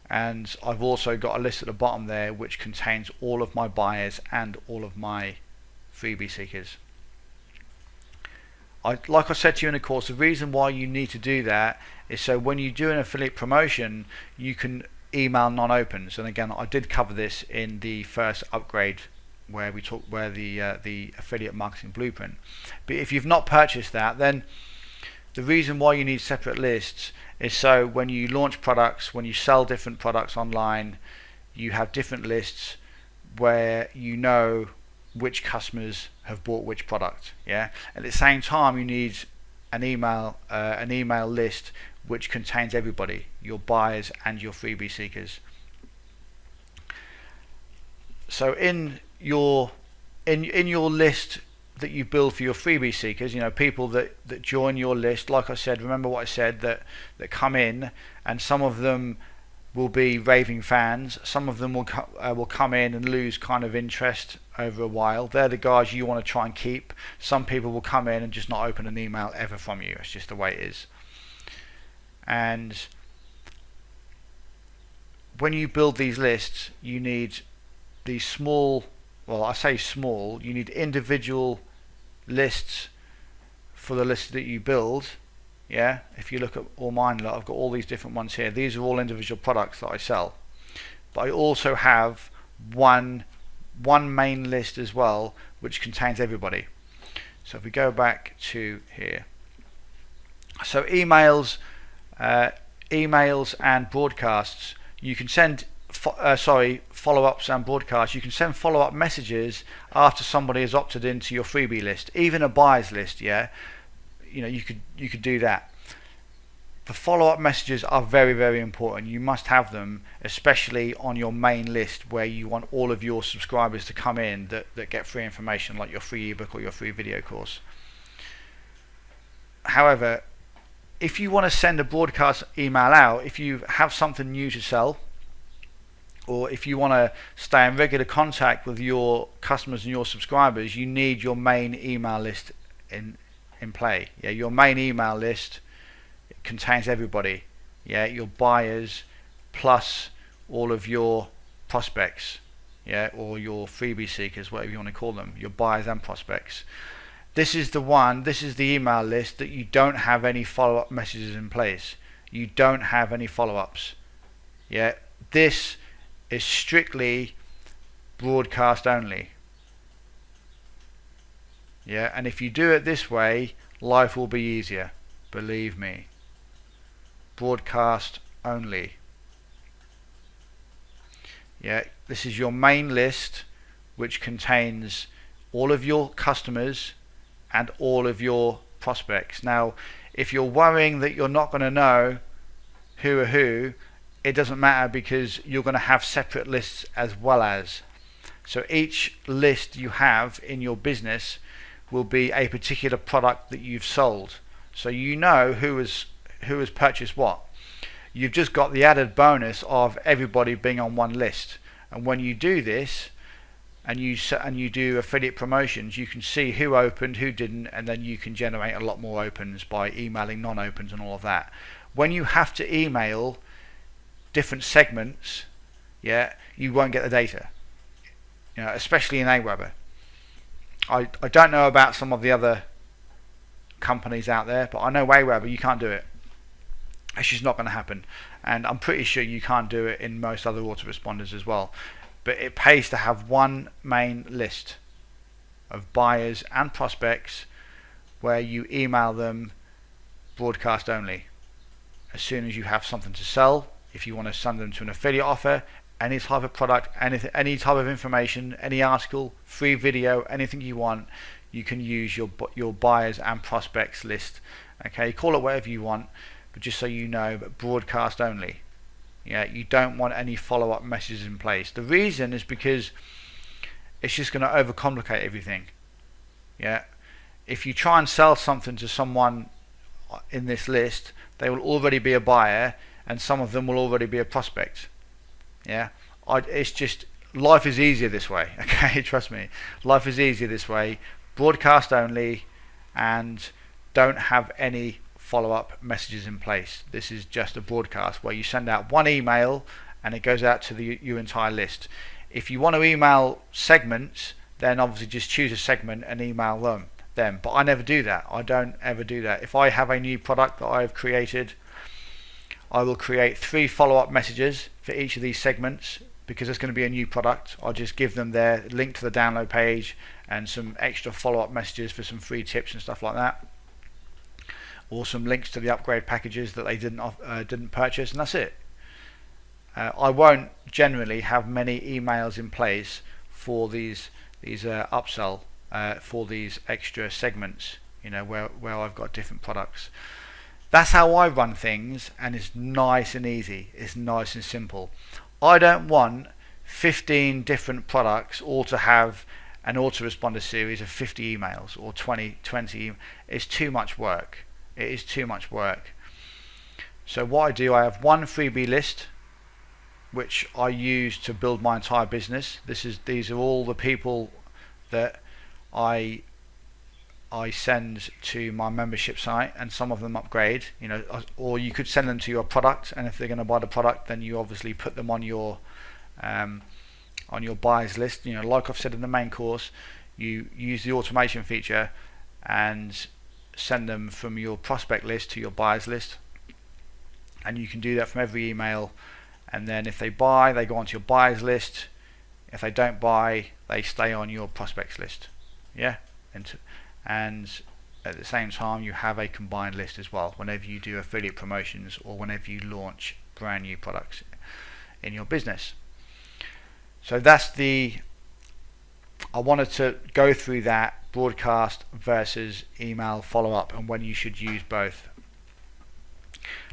And I've also got a list at the bottom there which contains all of my buyers and all of my freebie seekers. Like I said to you in the course, the reason why you need to do that is so when you do an affiliate promotion, you can email non-opens. And again, I did cover this in the first upgrade where we talked the affiliate marketing blueprint. But if you've not purchased that, then the reason why you need separate lists is so when you launch products, when you sell different products online, you have different lists where you know which customers have bought which product. At the same time, you need an email list which contains everybody, your buyers and your freebie seekers. So in your list that you build for your freebie seekers, people that join your list, like I said, remember what I said, that come in, and some of them will be raving fans, some of them will come in and lose kind of interest over a while. They're the guys you want to try and keep. Some people will come in and just not open an email ever from you. It's just the way it is. And when you build these lists, you need these small, well, I say small, you need individual lists for the list that you build. If you look at all mine, look, I've got all these different ones here. These are all individual products that I sell, but I also have one main list as well which contains everybody. So if we go back to here, so emails and broadcasts, you can send follow-ups and broadcasts. You can send follow-up messages after somebody has opted into your freebie list, even a buyer's list. You could do that. The follow-up messages are very, very important. You must have them, especially on your main list where you want all of your subscribers to come in that get free information, like your free ebook or your free video course. However, if you want to send a broadcast email out, if you have something new to sell, or if you want to stay in regular contact with your customers and your subscribers, you need your main email list in play. Your main email list contains everybody. Your buyers plus all of your prospects. yeah, or your freebie seekers, whatever you want to call them, your buyers and prospects. This is the one, this is the email list that you don't have any follow-up messages in place. You don't have any follow-ups. Yeah, this is strictly broadcast only. Yeah, and if you do it this way, life will be easier. Believe me. Broadcast only. Yeah, this is your main list, which contains all of your customers and all of your prospects. Now, if you're worrying that you're not going to know who are who, it doesn't matter, because you're going to have separate lists as well as. So each list you have in your business will be a particular product that you've sold. So you know who has purchased what. You've just got the added bonus of everybody being on one list. And when you do this, and you do affiliate promotions, you can see who opened, who didn't, and then you can generate a lot more opens by emailing non-opens and all of that. When you have to email different segments, yeah, you won't get the data. You know, especially in Aweber. I don't know about some of the other companies out there, but I know Aweber, you can't do it. It's just not going to happen, and I'm pretty sure you can't do it in most other autoresponders as well. But it pays to have one main list of buyers and prospects where you email them broadcast only. As soon as you have something to sell, if you want to send them to an affiliate offer, any type of product, any type of information, any article, free video, anything you want, you can use your buyers and prospects list. Okay, call it whatever you want, but just so you know, but broadcast only. Yeah, you don't want any follow-up messages in place. The reason is because it's just going to overcomplicate everything. Yeah, if you try and sell something to someone in this list, they will already be a buyer, and some of them will already be a prospect. Yeah, it's just, life is easier this way. Okay, trust me, life is easier this way. Broadcast only, and don't have any follow-up messages in place. This is just a broadcast where you send out one email and it goes out to your entire list. If you want to email segments, then obviously just choose a segment and email them. But I never do that. I don't ever do that. If I have a new product that I've created, I will create 3 follow-up messages for each of these segments, because it's going to be a new product. I'll just give them their link to the download page and some extra follow-up messages for some free tips and stuff like that, or some links to the upgrade packages that they didn't purchase, and that's it. I won't generally have many emails in place for these upsell for these extra segments, you know, where I've got different products. That's how I run things, and it's nice and easy. It's nice and simple. I don't want 15 different products all to have an autoresponder series of 50 emails or 20. It's too much work. It is too much work. So what I do, I have one freebie list which I use to build my entire business. These are all the people that I send to my membership site, and some of them upgrade, you know, or you could send them to your product, and if they're going to buy the product, then you obviously put them on your buyers list. You know, like I've said in the main course, you use the automation feature and send them from your prospect list to your buyers list, and you can do that from every email. And then if they buy, they go onto your buyers list. If they don't buy, they stay on your prospects list. Yeah, and at the same time you have a combined list as well whenever you do affiliate promotions or whenever you launch brand new products in your business. So I wanted to go through that broadcast versus email follow-up and when you should use both.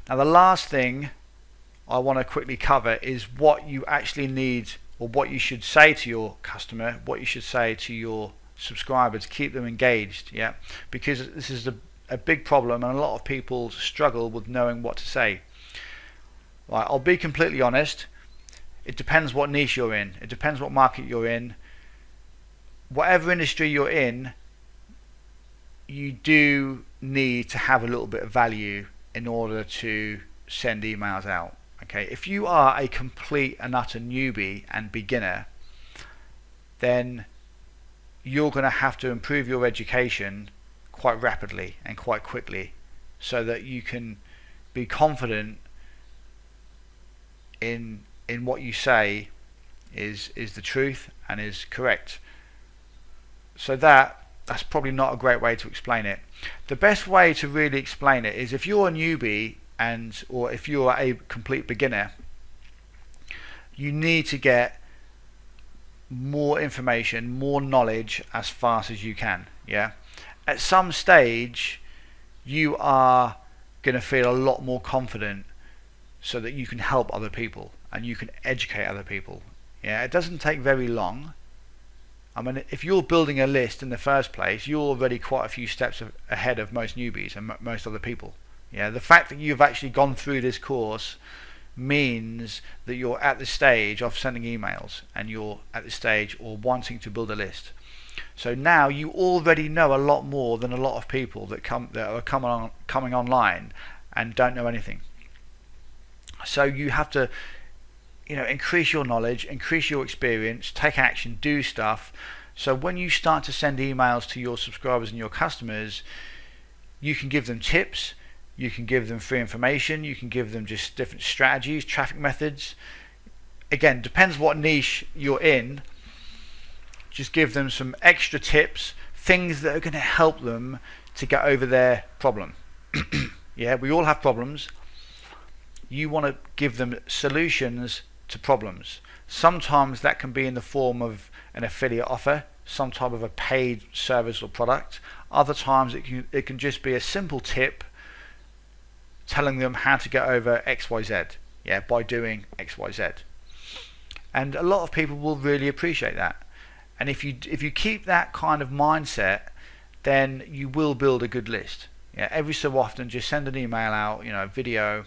Now the last thing I want to quickly cover is what you actually need, or what you should say to your customer, what you should say to your subscribers, keep them engaged. Yeah, because this is a big problem, and a lot of people struggle with knowing what to say. Right, I'll be completely honest, it depends what niche you're in, it depends what market you're in. Whatever industry you're in, you do need to have a little bit of value in order to send emails out. Okay, if you are a complete and utter newbie and beginner, then you're going to have to improve your education quite rapidly and quite quickly so that you can be confident in what you say is the truth and is correct. So that's probably not a great way to explain it. The best way to really explain it is if you're a newbie or if you're a complete beginner, you need to get more information, more knowledge as fast as you can. Yeah. At some stage, you are going to feel a lot more confident so that you can help other people and you can educate other people. Yeah. It doesn't take very long. I mean, if you're building a list in the first place, you're already quite a few steps ahead of most newbies and most other people. Yeah. The fact that you've actually gone through this course means that you're at the stage of sending emails and you're at the stage or wanting to build a list. So now you already know a lot more than a lot of people that are coming online and don't know anything. So you have to, increase your knowledge, increase your experience, take action, do stuff. So when you start to send emails to your subscribers and your customers, you can give them tips, you can give them free information, you can give them just different strategies, traffic methods. Again, depends what niche you're in. Just give them some extra tips, things that are going to help them to get over their problem. Yeah, we all have problems. You want to give them solutions to problems. Sometimes that can be in the form of an affiliate offer, some type of a paid service or product. Other times it can just be a simple tip telling them how to get over XYZ, yeah, by doing XYZ. And a lot of people will really appreciate that. And if you keep that kind of mindset, then you will build a good list. Yeah, every so often just send an email out, video,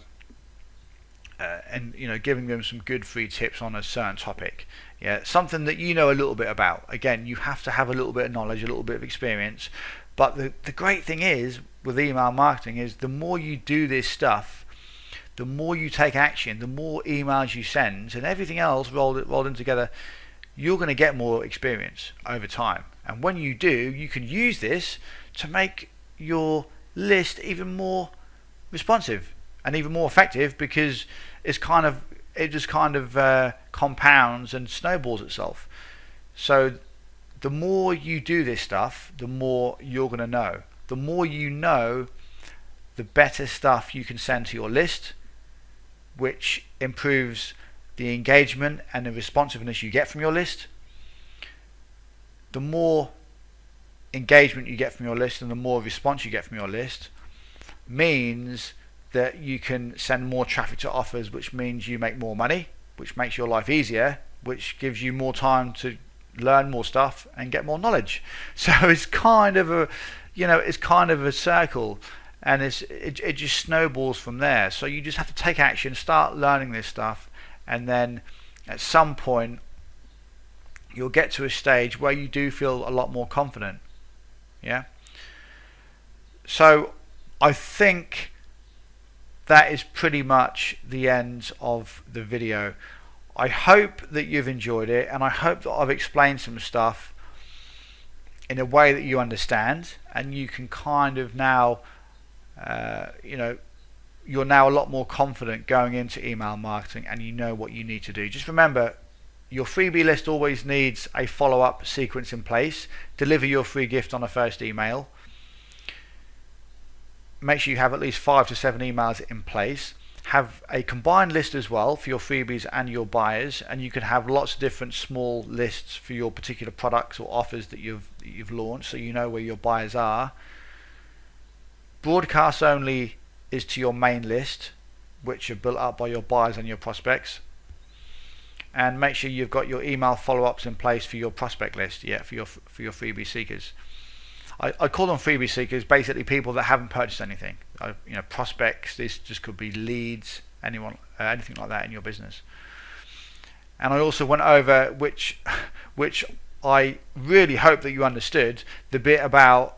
and giving them some good free tips on a certain topic. Yeah, something that you know a little bit about. Again, you have to have a little bit of knowledge, a little bit of experience. But the great thing is with email marketing is the more you do this stuff, the more you take action, the more emails you send, and everything else rolled in together, you're going to get more experience over time. And when you do, you can use this to make your list even more responsive and even more effective, because it just kind of compounds and snowballs itself. So the more you do this stuff, the more you're going to know. The more you know, the better stuff you can send to your list, which improves the engagement and the responsiveness you get from your list. The more engagement you get from your list and the more response you get from your list means that you can send more traffic to offers, which means you make more money, which makes your life easier, which gives you more time to learn more stuff and get more knowledge. So it's kind of a circle, and it just snowballs from there. So you just have to take action, start learning this stuff, and then at some point you'll get to a stage where you do feel a lot more confident. Yeah. So I think that is pretty much the end of the video. I hope that you've enjoyed it, and I hope that I've explained some stuff in a way that you understand, and you can kind of now, you're now a lot more confident going into email marketing, and you know what you need to do. Just remember, your freebie list always needs a follow-up sequence in place. Deliver your free gift on a first email. Make sure you have at least 5 to 7 emails in place. Have a combined list as well for your freebies and your buyers, and you can have lots of different small lists for your particular products or offers that you've launched, so you know where your buyers are. Broadcast only is to your main list, which are built up by your buyers and your prospects. And make sure you've got your email follow-ups in place for your prospect list, for your freebie seekers. I call them freebie seekers, basically people that haven't purchased anything. Prospects. This just could be leads, anything like that in your business. And I also went over which I really hope that you understood, the bit about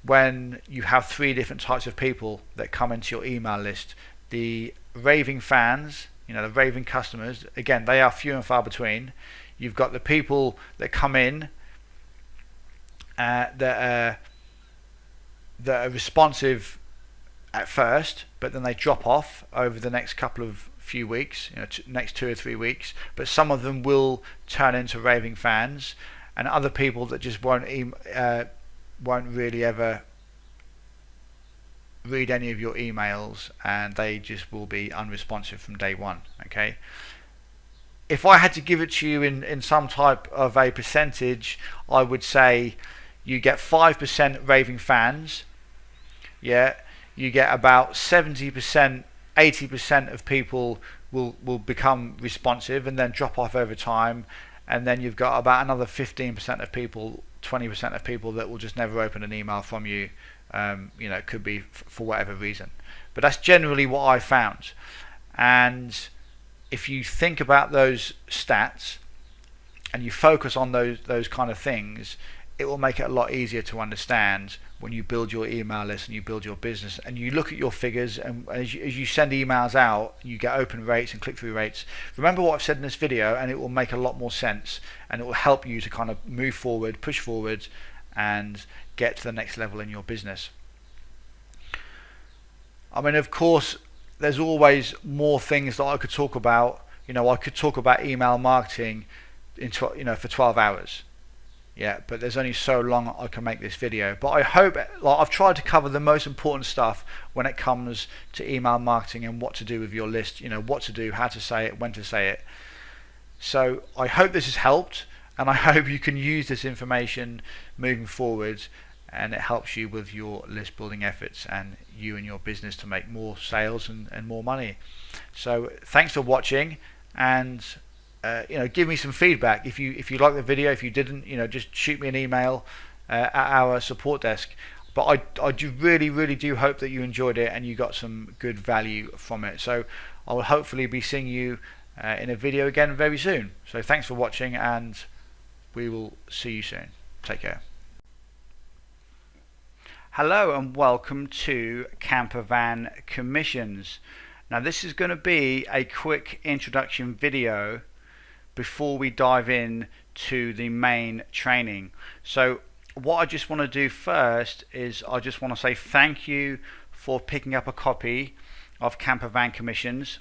when you have 3 different types of people that come into your email list. The raving fans, the raving customers. Again, they are few and far between. You've got the people that come in that are responsive at first, but then they drop off over the next couple of few weeks, next 2 or 3 weeks. But some of them will turn into raving fans, and other people that just won't really ever read any of your emails, and they just will be unresponsive from day one. Okay, if I had to give it to you in some type of a percentage, I would say you get 5% raving fans. Yeah, you get about 70%, 80% of people will become responsive and then drop off over time, and then you've got about another 15% of people, 20% of people that will just never open an email from you. It could be for whatever reason, but that's generally what I found. And if you think about those stats and you focus on those kind of things, it will make it a lot easier to understand when you build your email list and you build your business and you look at your figures, and as you send emails out, you get open rates and click-through rates. Remember what I've said in this video, and it will make a lot more sense, and it will help you to kind of move forward, push forward, and get to the next level in your business. I mean, of course, there's always more things that I could talk about. I could talk about email marketing for 12 hours. Yeah, but there's only so long I can make this video. But I hope, I've tried to cover the most important stuff when it comes to email marketing and what to do with your list. What to do, how to say it, when to say it. So I hope this has helped, and I hope you can use this information moving forward, and it helps you with your list building efforts and you and your business to make more sales and more money. So thanks for watching, and give me some feedback if you like the video. If you didn't, just shoot me an email at our support desk. But I do really do hope that you enjoyed it and you got some good value from it. So I will hopefully be seeing you in a video again very soon. So thanks for watching, and we will see you soon. Take care. Hello and welcome to Campervan Commissions. Now this is going to be a quick introduction video before we dive in to the main training. So what I just want to do first is I just want to say thank you for picking up a copy of Campervan Commissions.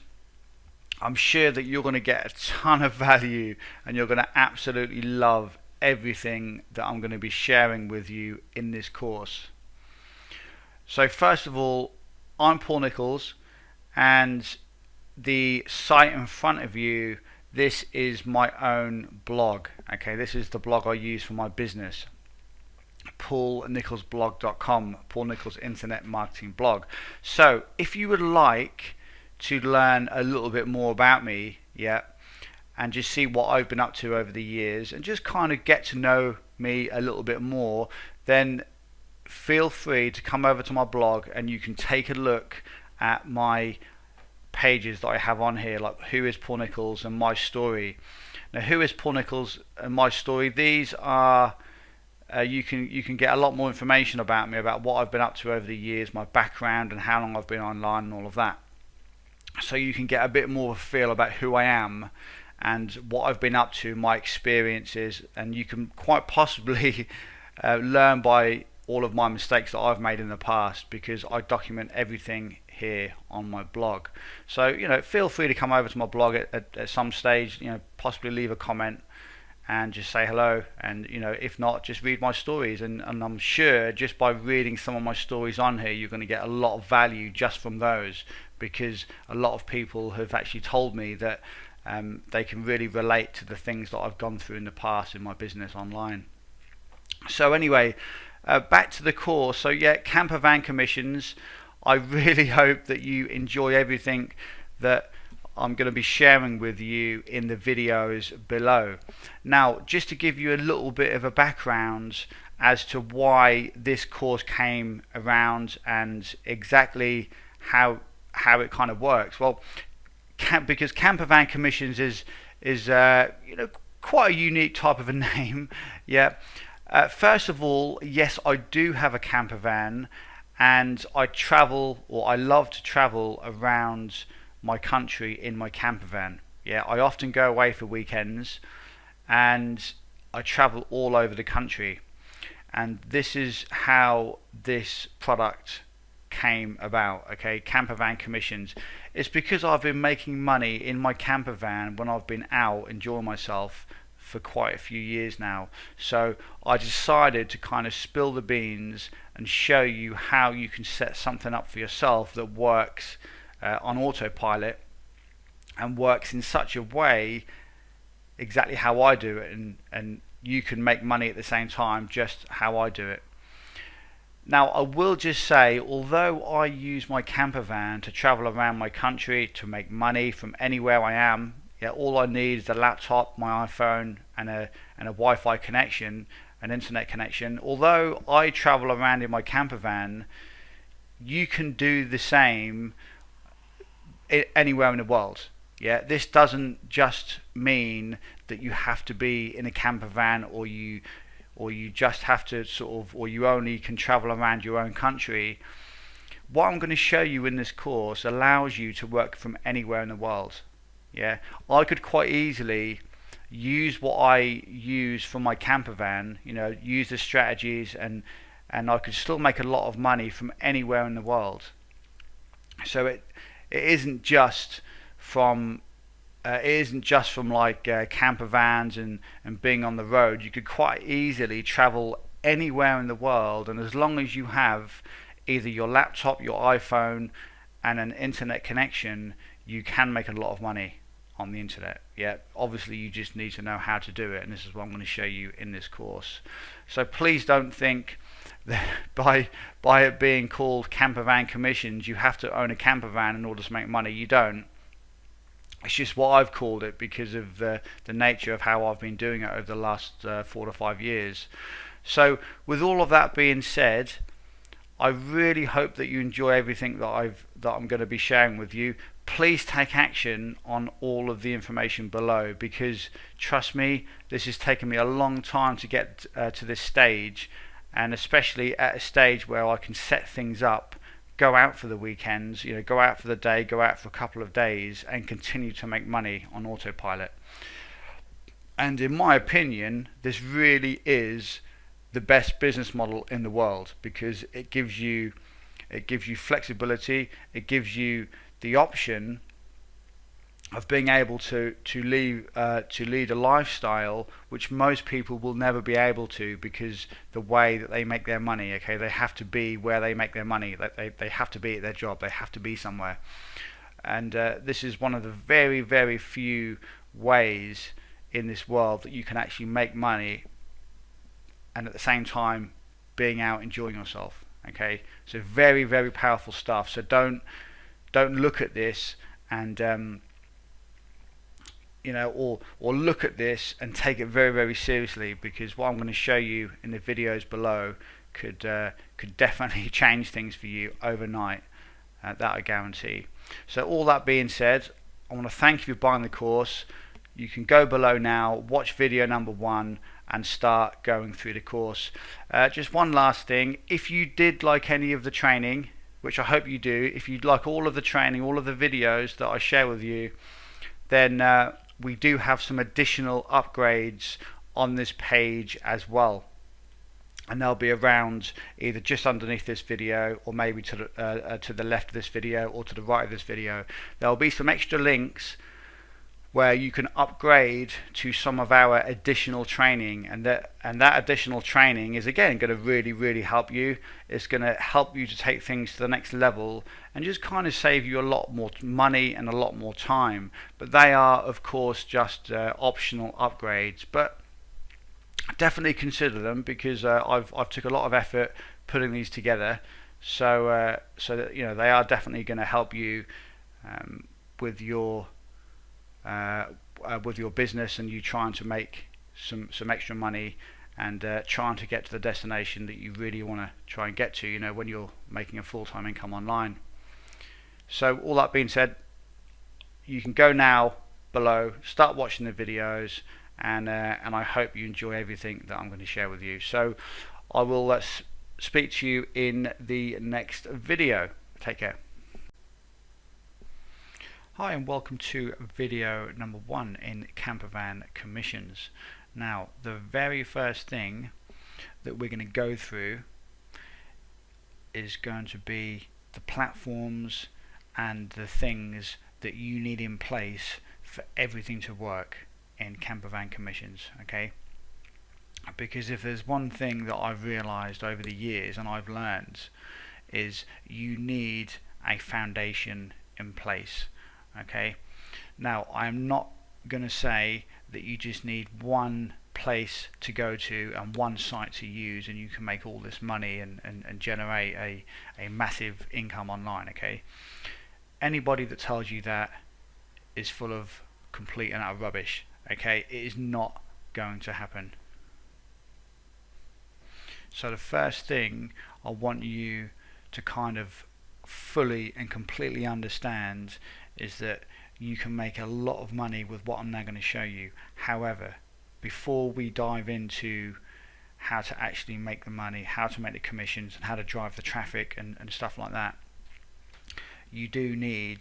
I'm sure that you're going to get a ton of value and you're going to absolutely love everything that I'm going to be sharing with you in this course. So first of all, I'm Paul Nichols, and the site in front of you, this is my own blog. Okay, this is the blog I use for my business, paulnicholsblog.com, Paul Nichols Internet Marketing Blog. So if you would like to learn a little bit more about me, and just see what I've been up to over the years and just kind of get to know me a little bit more, then feel free to come over to my blog and you can take a look at my pages that I have on here, like Who is Paul Nichols and My Story. Now, Who is Paul Nichols and My Story, these are you can get a lot more information about me, about what I've been up to over the years, my background and how long I've been online and all of that. So you can get a bit more of a feel about who I am and what I've been up to, my experiences, and you can quite possibly learn by all of my mistakes that I've made in the past, because I document everything here on my blog. So feel free to come over to my blog at some stage, possibly leave a comment and just say hello, and if not, just read my stories, and I'm sure just by reading some of my stories on here you're going to get a lot of value just from those, because a lot of people have actually told me that they can really relate to the things that I've gone through in the past in my business online. So anyway, back to the course. So Campervan Commissions, I really hope that you enjoy everything that I'm going to be sharing with you in the videos below. Now, just to give you a little bit of a background as to why this course came around and exactly how it kind of works. Well, because Campervan Commissions is quite a unique type of a name. First of all, yes, I do have a camper van, and I love to travel around my country in my camper van. I often go away for weekends, and I travel all over the country. And this is how this product came about, okay? Camper van commissions. It's because I've been making money in my camper van when I've been out enjoying myself for quite a few years now. So I decided to kind of spill the beans and show you how you can set something up for yourself that works on autopilot and works in such a way exactly how I do it, and you can make money at the same time just how I do it. Now, I will just say, although I use my camper van to travel around my country to make money from anywhere I am, yeah, all I need is a laptop, my iPhone, and a Wi-Fi connection, an internet connection. Although I travel around in my camper van, you can do the same anywhere in the world. Yeah, this doesn't just mean that you have to be in a camper van, or you just have to or you only can travel around your own country. What I'm going to show you in this course allows you to work from anywhere in the world. Yeah, I could quite easily use what I use for my camper van, use the strategies, and I could still make a lot of money from anywhere in the world. So it isn't just from like camper vans and being on the road. You could quite easily travel anywhere in the world, and as long as you have either your laptop, your iPhone, and an internet connection, you can make a lot of money on the internet. Yeah, obviously you just need to know how to do it, and this is what I'm going to show you in this course. So please don't think that by it being called camper van commissions, you have to own a camper van in order to make money. You don't. It's just what I've called it because of the nature of how I've been doing it over the last 4 to 5 years. So with all of that being said, I really hope that you enjoy everything that I'm going to be sharing with you. Please take action on all of the information below, because trust me, this has taken me a long time to get to this stage, and especially at a stage where I can set things up, go out for the weekends, go out for the day, go out for a couple of days, and continue to make money on autopilot. And in my opinion, this really is the best business model in the world, because it gives you flexibility. It gives you the option of being able to lead a lifestyle which most people will never be able to, because the way that they make their money, okay, they have to be where they make their money. They have to be at their job. They have to be somewhere. And this is one of the very, very few ways in this world that you can actually make money and at the same time being out enjoying yourself. Okay, so very, very powerful stuff. So don't look at this and or look at this and take it very, very seriously, because what I'm going to show you in the videos below could definitely change things for you overnight. That I guarantee. So all that being said, I want to thank you for buying the course. You can go below now, watch video number 1, and start going through the course. Just one last thing, if you did like any of the training, which I hope you do, if you'd like all of the training, all of the videos that I share with you, then we do have some additional upgrades on this page as well, and they'll be around either just underneath this video, or maybe to the left of this video, or to the right of this video. There'll be some extra links where you can upgrade to some of our additional training, and that additional training is again going to really, really help you. It's going to help you to take things to the next level and just kind of save you a lot more money and a lot more time. But they are, of course, just optional upgrades, but definitely consider them, because I've took a lot of effort putting these together. So that they are definitely going to help you with your business, and you trying to make some extra money, and trying to get to the destination that you really want to try and get to, when you're making a full-time income online. So all that being said, you can go now below, start watching the videos, and I hope you enjoy everything that I'm going to share with you. So I will speak to you in the next video. Take care. Hi, and welcome to video number 1 in camper van commissions. Now, the very first thing that we're going to go through is going to be the platforms and the things that you need in place for everything to work in Campervan Commissions, okay? Because if there's one thing that I've realized over the years and I've learned, is you need a foundation in place, okay? Now, I'm not going to say that you just need one place to go to and one site to use and you can make all this money and generate a massive income online, okay? Anybody that tells you that is full of complete and utter rubbish, okay? It is not going to happen. So the first thing I want you to kind of fully and completely understand is that you can make a lot of money with what I'm now going to show you. However, before we dive into how to actually make the money, how to make the commissions, and how to drive the traffic and stuff like that, you do need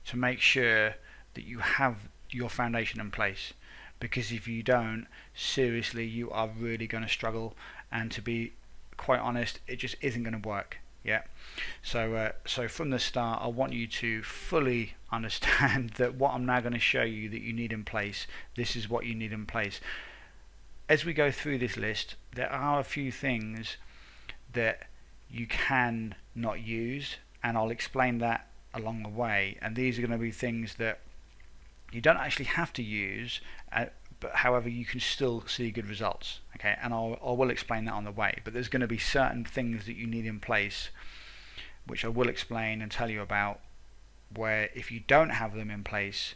to make sure that you have your foundation in place, because if you don't, seriously, you are really going to struggle, and to be quite honest, it just isn't going to work. Yeah. So from the start, I want you to fully understand that what I'm now going to show you that you need in place, this is what you need in place. As we go through this list, there are a few things that you can not use, and I'll explain that along the way. And these are going to be things that you don't actually have to use, but however you can still see good results, okay? And I will explain that on the way. But there's going to be certain things that you need in place which I will explain and tell you about, where if you don't have them in place,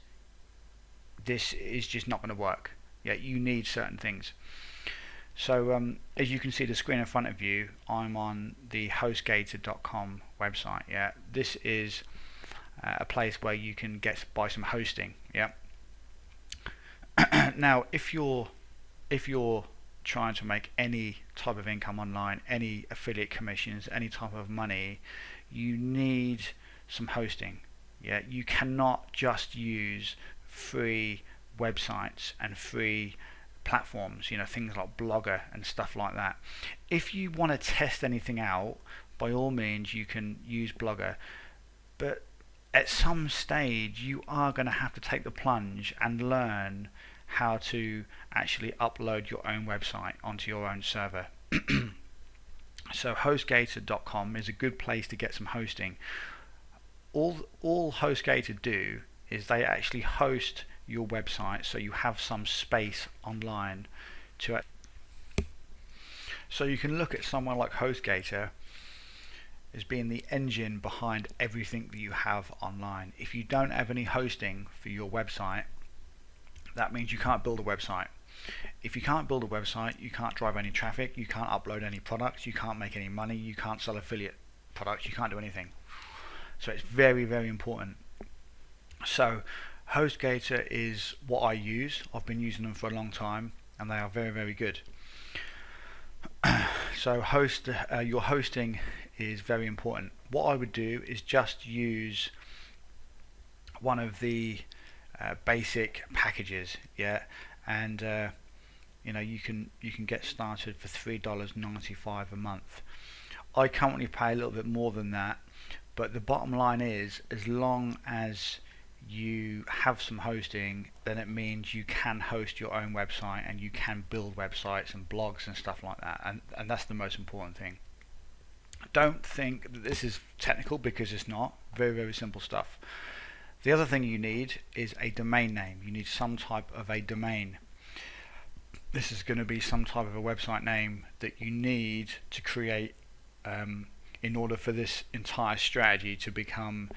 this is just not going to work. Yeah, you need certain things. So as you can see the screen in front of you, I'm on the hostgator.com website. Yeah, this is a place where you can buy some hosting. Yeah. Now, if you're trying to make any type of income online, any affiliate commissions, any type of money, you need some hosting. Yeah, you cannot just use free websites and free platforms, you know, things like Blogger and stuff like that. If you want to test anything out, by all means you can use Blogger, but at some stage you are going to have to take the plunge and learn how to actually upload your own website onto your own server. So hostgator.com is a good place to get some hosting. All HostGator do is they actually host your website, so you have some space online to. So you can look at someone like HostGator as being the engine behind everything that you have online. If you don't have any hosting for your website, that means you can't build a website. If you can't build a website, you can't drive any traffic, you can't upload any products, you can't make any money, you can't sell affiliate products, you can't do anything. So it's very, very important. So HostGator is what I use. I've been using them for a long time and they are very, very good. So your hosting is very important. What I would do is just use one of the basic packages, yeah, and you know, you can get started for $3.95 a month. I currently pay a little bit more than that, but the bottom line is, as long as you have some hosting, then it means you can host your own website and you can build websites and blogs and stuff like that, and that's the most important thing. Don't think that this is technical, because it's not. Very, very simple stuff. The other thing you need is a domain name. You need some type of a domain. This is going to be some type of a website name that you need to create in order for this entire strategy to become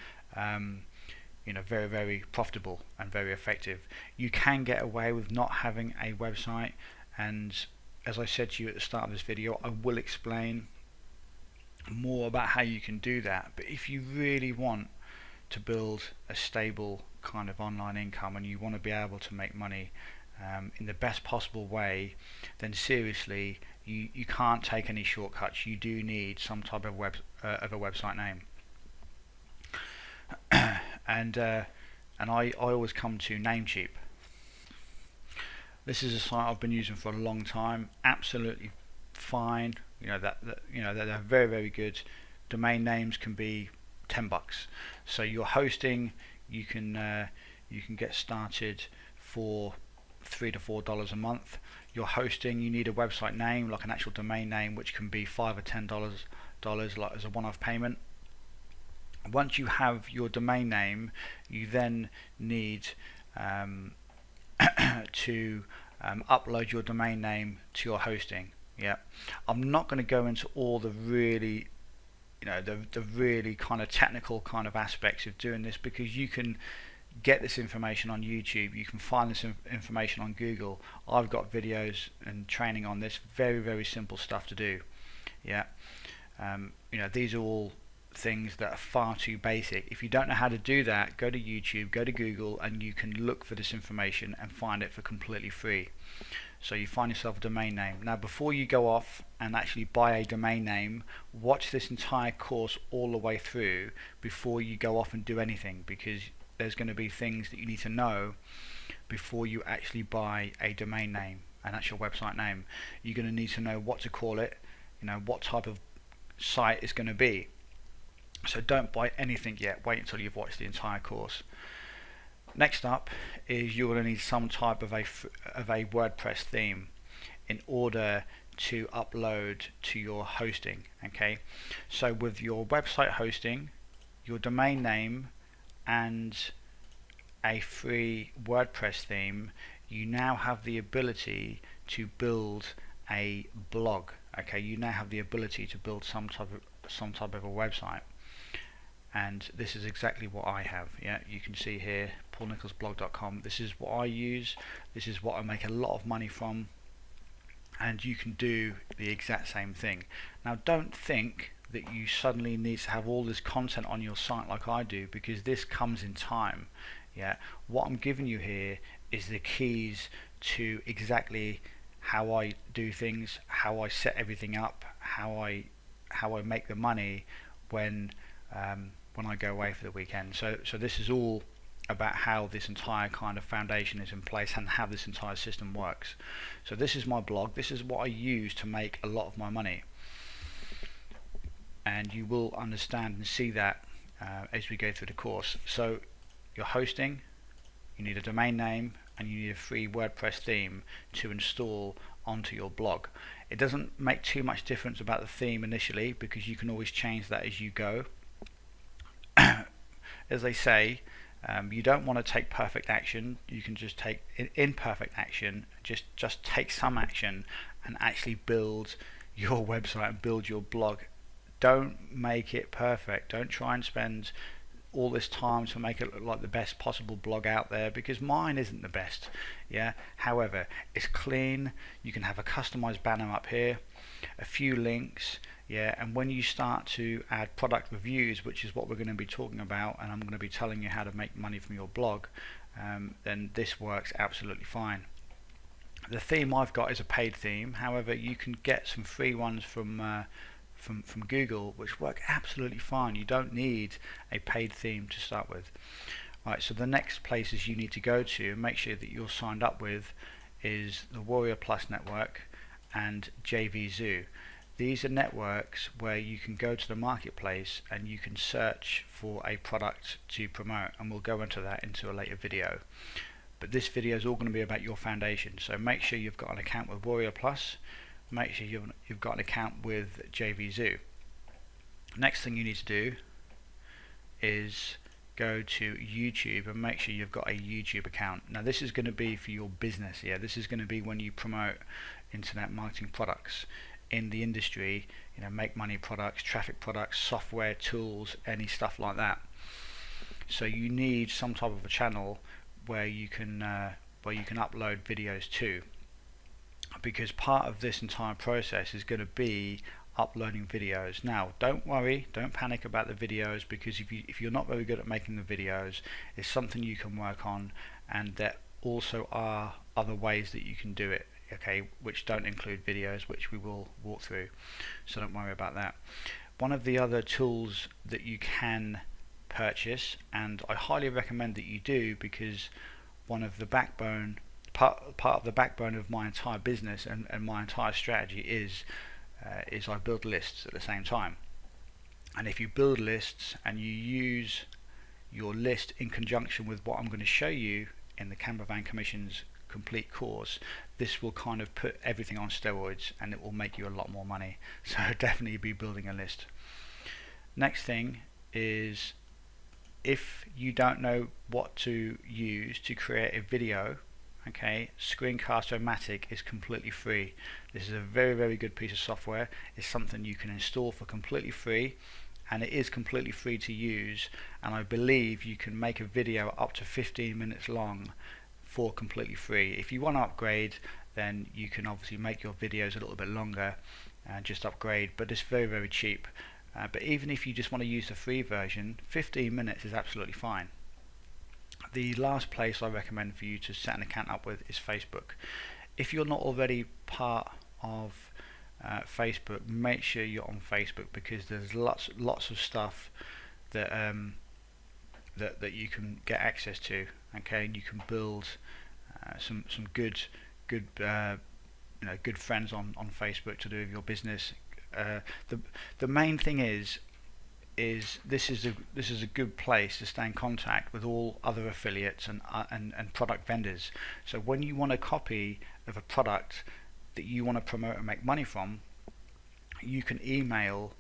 you know, very, very profitable and very effective. You can get away with not having a website, and as I said to you at the start of this video, I will explain more about how you can do that. But if you really want to build a stable kind of online income and you want to be able to make money in the best possible way, then seriously, you can't take any shortcuts. You do need some type of a website name. And and I always come to Namecheap. This is a site I've been using for a long time. Absolutely fine. They're very, very good. Domain names can be $10. So your hosting, you can get started for $3 to $4 a month. Your hosting, you need a website name, like an actual domain name, which can be $5 or $10 like as a one-off payment. Once you have your domain name, you then need to upload your domain name to your hosting. Yeah, I'm not going to go into all the really the really kind of technical kind of aspects of doing this, because you can get this information on YouTube, you can find this information on Google. I've got videos and training on this. Very, very simple stuff to do. Yeah, these are all things that are far too basic. If you don't know how to do that, go to YouTube, go to Google, and you can look for this information and find it for completely free. So you find yourself a domain name. Now, before you go off and actually buy a domain name, watch this entire course all the way through before you go off and do anything, because there's going to be things that you need to know before you actually buy a domain name, an actual website name. You're going to need to know what to call it, what type of site it's going to be. So don't buy anything yet. Wait until you've watched the entire course. Next up is you're going to need some type of a WordPress theme in order to upload to your hosting. Okay, so with your website hosting, your domain name, and a free WordPress theme, you now have the ability to build a blog. Okay, you now have the ability to build some type of a website. And this is exactly what I have. Yeah, you can see here, paulnicholsblog.com. This is what I use. This is what I make a lot of money from, and you can do the exact same thing. Now, don't think that you suddenly need to have all this content on your site like I do, because this comes in time. Yeah, what I'm giving you here is the keys to exactly how I do things, how I set everything up, how I make the money when I go away for the weekend. So this is all about how this entire kind of foundation is in place and how this entire system works. So this is my blog. This is what I use to make a lot of my money, and you will understand and see that as we go through the course. So your hosting, you need a domain name, and you need a free WordPress theme to install onto your blog. It doesn't make too much difference about the theme initially, because you can always change that as you go. As they say, you don't want to take perfect action. You can just take imperfect action. Just take some action and actually build your website and build your blog. Don't make it perfect. Don't try and spend all this time to make it look like the best possible blog out there, because mine isn't the best. Yeah, however, it's clean. You can have a customized banner up here, a few links. Yeah, and when you start to add product reviews, which is what we're going to be talking about, and I'm going to be telling you how to make money from your blog, then this works absolutely fine. The theme I've got is a paid theme. However, you can get some free ones from Google, which work absolutely fine. You don't need a paid theme to start with. Right, so the next places you need to go to and make sure that you're signed up with is the Warrior Plus network and JVZoo. These are networks where you can go to the marketplace and you can search for a product to promote, and we'll go into that into a later video. But this video is all going to be about your foundation, so make sure you've got an account with Warrior Plus. Make sure you've got an account with JVZoo. Next thing you need to do is go to YouTube and make sure you've got a YouTube account. Now this is going to be for your business. Yeah, this is going to be when you promote internet marketing products in the industry, make money products, traffic products, software, tools, any stuff like that. So you need some type of a channel where you can upload videos to, because part of this entire process is going to be uploading videos. Now don't worry, don't panic about the videos, because if you're not very good at making the videos, it's something you can work on, and there also are other ways that you can do it, okay, which don't include videos, which we will walk through, so don't worry about that. One of the other tools that you can purchase, and I highly recommend that you do, because one of the part of the backbone of my entire business and my entire strategy is I build lists at the same time. And if you build lists and you use your list in conjunction with what I'm going to show you in the Campervan Commissions complete course, this will kind of put everything on steroids, and it will make you a lot more money. So definitely be building a list. Next thing is, if you don't know what to use to create a video, okay, Screencast-O-Matic is completely free. This is a very, very good piece of software. It's something you can install for completely free, and it is completely free to use, and I believe you can make a video up to 15 minutes long for completely free. If you want to upgrade, then you can obviously make your videos a little bit longer and just upgrade, but it's very, very cheap. But even if you just want to use the free version, 15 minutes is absolutely fine. The last place I recommend for you to set an account up with is Facebook. If you're not already part of Facebook, make sure you're on Facebook, because there's lots of stuff that that you can get access to. Okay, and you can build some good good friends on Facebook to do with your business. The main thing is this is a good place to stay in contact with all other affiliates and product vendors. So when you want a copy of a product that you want to promote and make money from, you can email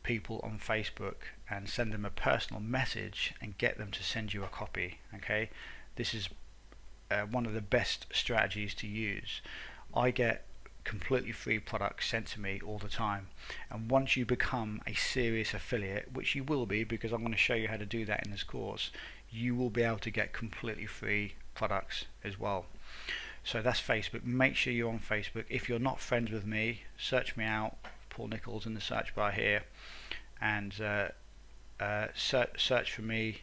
people on Facebook and send them a personal message and get them to send you a copy. Okay, this is one of the best strategies to use. I get completely free products sent to me all the time, and once you become a serious affiliate, which you will be, because I'm going to show you how to do that in this course, you will be able to get completely free products as well. So that's Facebook. Make sure you're on Facebook. If you're not friends with me, search me out, Paul Nichols, in the search bar here, and search for me,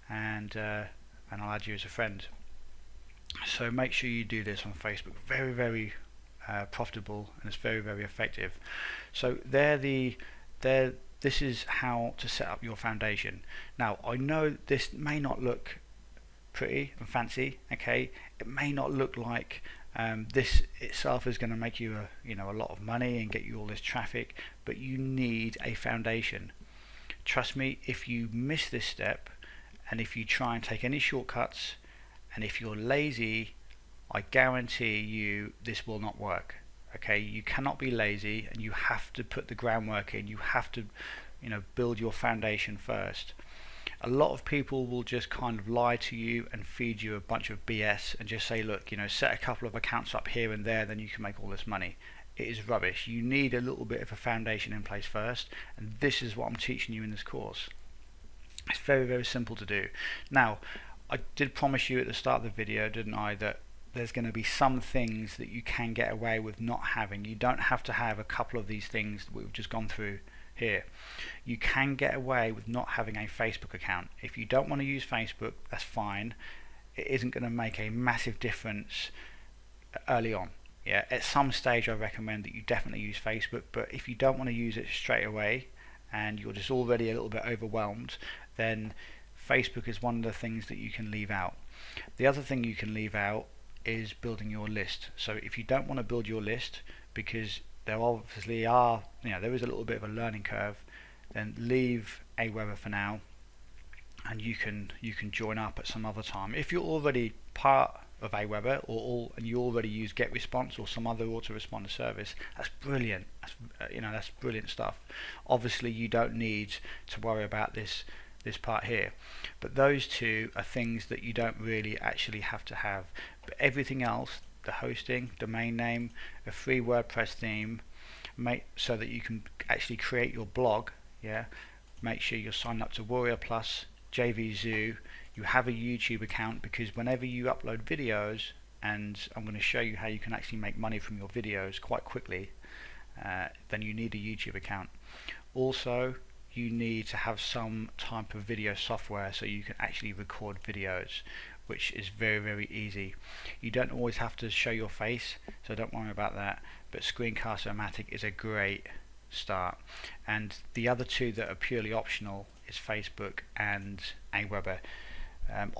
and I'll add you as a friend. So make sure you do this on Facebook. Very, very profitable, and it's very, very effective. So this is how to set up your foundation. Now, I know this may not look pretty and fancy. Okay, it may not look like this itself is going to make you a lot of money and get you all this traffic, but you need a foundation. Trust me, if you miss this step, and if you try and take any shortcuts, and if you're lazy, I guarantee you this will not work. Okay, you cannot be lazy, and you have to put the groundwork in. You have to build your foundation first. A lot of people will just kind of lie to you and feed you a bunch of BS and just say, look, set a couple of accounts up here and there, then you can make all this money. It is rubbish. You need a little bit of a foundation in place first, and this is what I'm teaching you in this course. It's very, very simple to do. Now, I did promise you at the start of the video, didn't I, that there's going to be some things that you can get away with not having. You don't have to have a couple of these things that we've just gone through here. You can get away with not having a Facebook account. If you don't want to use Facebook, that's fine. It isn't going to make a massive difference early on. Yeah, at some stage I recommend that you definitely use Facebook, but if you don't want to use it straight away and you're just already a little bit overwhelmed, then Facebook is one of the things that you can leave out. The other thing you can leave out is building your list. So if you don't want to build your list, because there obviously are, there is a little bit of a learning curve, then leave Aweber for now, and you can join up at some other time. If you're already part of Aweber and you already use GetResponse or some other autoresponder service, that's brilliant. That's brilliant stuff. Obviously, you don't need to worry about this part here, but those two are things that you don't really actually have to have. But everything else, the hosting, domain name, a free WordPress theme, so that you can actually create your blog. Make sure you're signed up to Warrior Plus, JVZoo. You have a YouTube account, because whenever you upload videos, and I'm going to show you how you can actually make money from your videos quite quickly, then you need a YouTube account. Also, you need to have some type of video software so you can actually record videos, which is very, very easy. You don't always have to show your face, so don't worry about that, but Screencast-O-Matic is a great start. And the other two that are purely optional is Facebook and Aweber.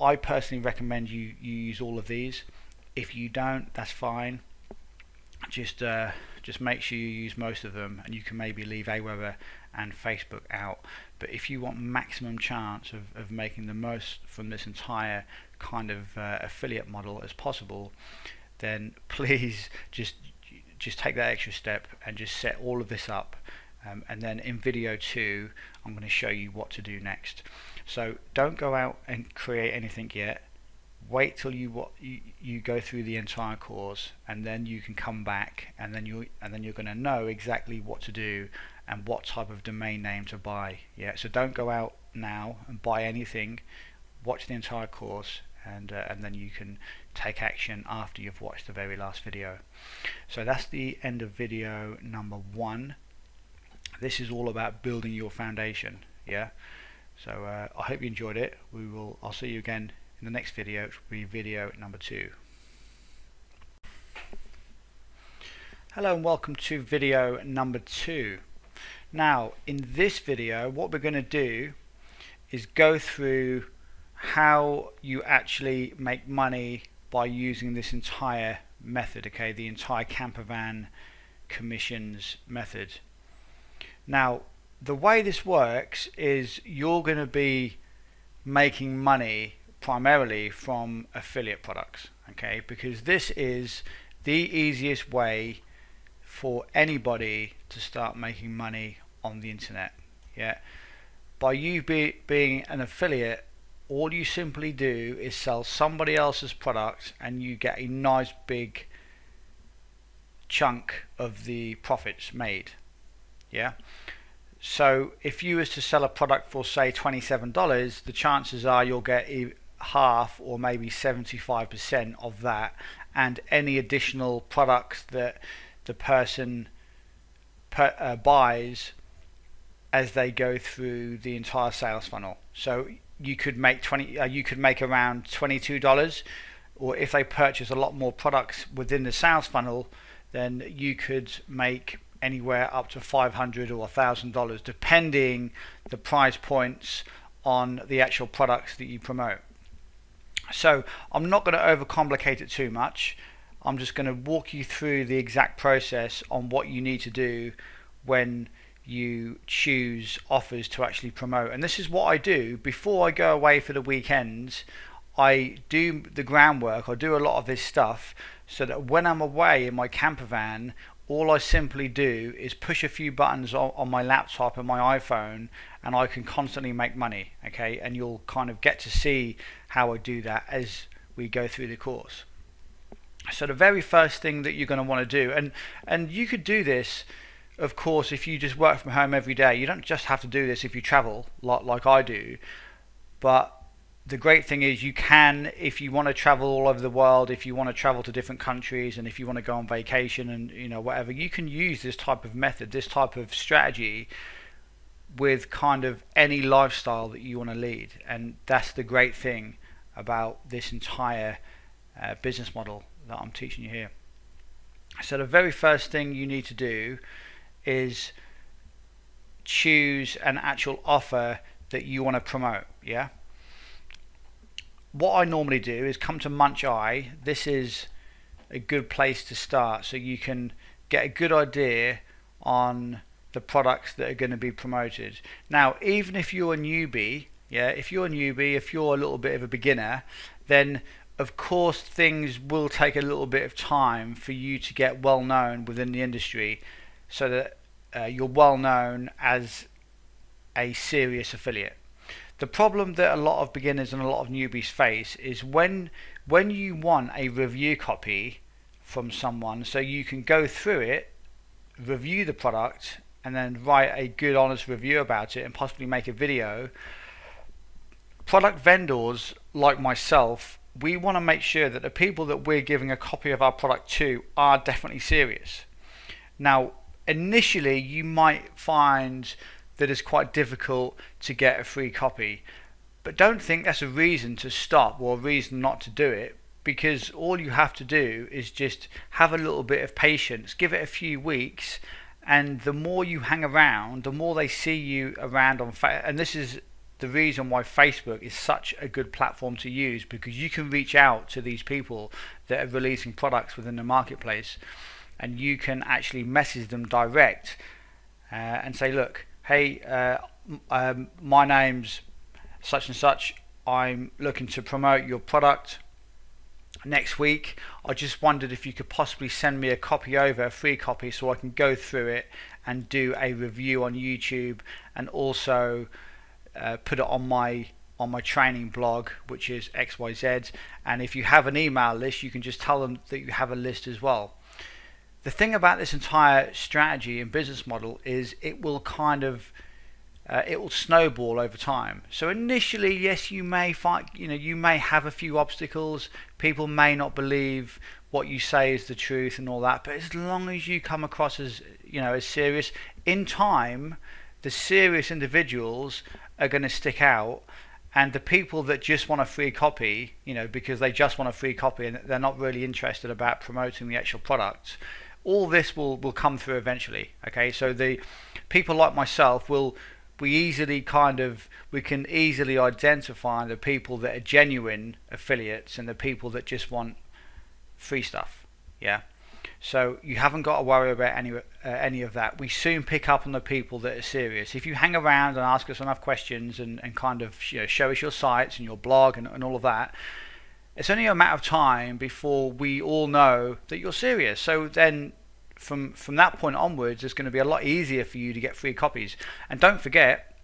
I personally recommend you use all of these. If you don't, that's fine. Just make sure you use most of them, and you can maybe leave Aweber and Facebook out. But if you want maximum chance of making the most from this entire kind of affiliate model as possible, then please just take that extra step and just set all of this up. And then in video 2, I'm going to show you what to do next. So don't go out and create anything yet. Wait till you go through the entire course, and then you can come back, and then you're going to know exactly what to do and what type of domain name to buy. Yeah. So don't go out now and buy anything. Watch the entire course, and then you can take action after you've watched the very last video. So that's the end of video number 1. This is all about building your foundation. Yeah. So I hope you enjoyed it. I'll see you again in the next video, which will be video number 2. Hello and welcome to video number 2. Now in this video, what we're going to do is go through how you actually make money by using this entire method, okay, the entire campervan commissions method. Now the way this works is you're going to be making money primarily from affiliate products, okay, because this is the easiest way for anybody to start making money on the internet. Yeah, by you being an affiliate, all you simply do is sell somebody else's product and you get a nice big chunk of the profits made. Yeah. So if you was to sell a product for say $27, the chances are you'll get half or maybe 75% of that, and any additional products that the person buys as they go through the entire sales funnel. So you could make around $22, or if they purchase a lot more products within the sales funnel, then you could make anywhere up to $500 or $1,000, depending the price points on the actual products that you promote. So I'm not going to overcomplicate it too much. I'm just going to walk you through the exact process on what you need to do when you choose offers to actually promote. And this is what I do before I go away for the weekends. I do the groundwork, I do a lot of this stuff, so that when I'm away in my camper van, all I simply do is push a few buttons on my laptop and my iPhone, and I can constantly make money, okay? And you'll kind of get to see how I do that as we go through the course. So the very first thing that you're going to want to do, and you could do this, of course, if you just work from home every day. You don't just have to do this if you travel like I do, but the great thing is you can, if you want to travel all over the world, if you want to travel to different countries, and if you want to go on vacation and whatever, you can use this type of method, this type of strategy with kind of any lifestyle that you want to lead. And that's the great thing about this entire business model that I'm teaching you here. So the very first thing you need to do is choose an actual offer that you want to promote. Yeah. What I normally do is come to Munch Eye. This is a good place to start, so you can get a good idea on the products that are going to be promoted. Now, even if you're a newbie, if you're a little bit of a beginner, then of course things will take a little bit of time for you to get well known within the industry, so that you're well known as a serious affiliate. The problem that a lot of beginners and a lot of newbies face is when you want a review copy from someone, so you can go through it, review the product, and then write a good honest review about it and possibly make a video. Product vendors like myself, we want to make sure that the people that we're giving a copy of our product to are definitely serious. Now, initially you might find that it's quite difficult to get a free copy, but don't think that's a reason to stop or a reason not to do it, because all you have to do is just have a little bit of patience, give it a few weeks, and the more you hang around, the more they see you around on and this is the reason why Facebook is such a good platform to use, because you can reach out to these people that are releasing products within the marketplace, and you can actually message them direct and say, look, hey, my name's such and such, I'm looking to promote your product next week. I just wondered if you could possibly send me a copy over, a free copy, so I can go through it and do a review on YouTube, and also put it on my training blog, which is XYZ. And if you have an email list, you can just tell them that you have a list as well. The thing about this entire strategy and business model is it will kind of it will snowball over time. So initially, yes, you may find, you may have a few obstacles. People may not believe what you say is the truth and all that. But as long as you come across as, as serious, in time, the serious individuals are going to stick out, and the people that just want a free copy, because they just want a free copy and they're not really interested about promoting the actual product, all this will come through eventually. Okay, so the people like myself we can easily identify the people that are genuine affiliates and the people that just want free stuff. Yeah, so you haven't got to worry about any of that. We soon pick up on the people that are serious. If you hang around and ask us enough questions and kind of show us your sites and your blog and all of that, it's only a matter of time before we all know that you're serious. So then from that point onwards, it's going to be a lot easier for you to get free copies. And don't forget,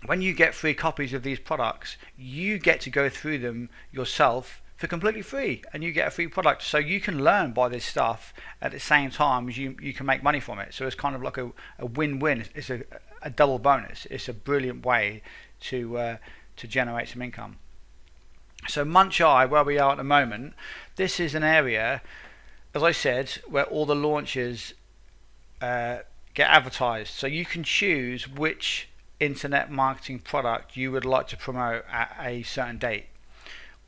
when you get free copies of these products, you get to go through them yourself for completely free, and you get a free product. So you can learn by this stuff at the same time as you can make money from it. So it's kind of like a win-win. It's a double bonus. It's a brilliant way to generate some income. So Munch Eye, where we are at the moment, this is an area, as I said, where all the launches get advertised. So you can choose which internet marketing product you would like to promote at a certain date.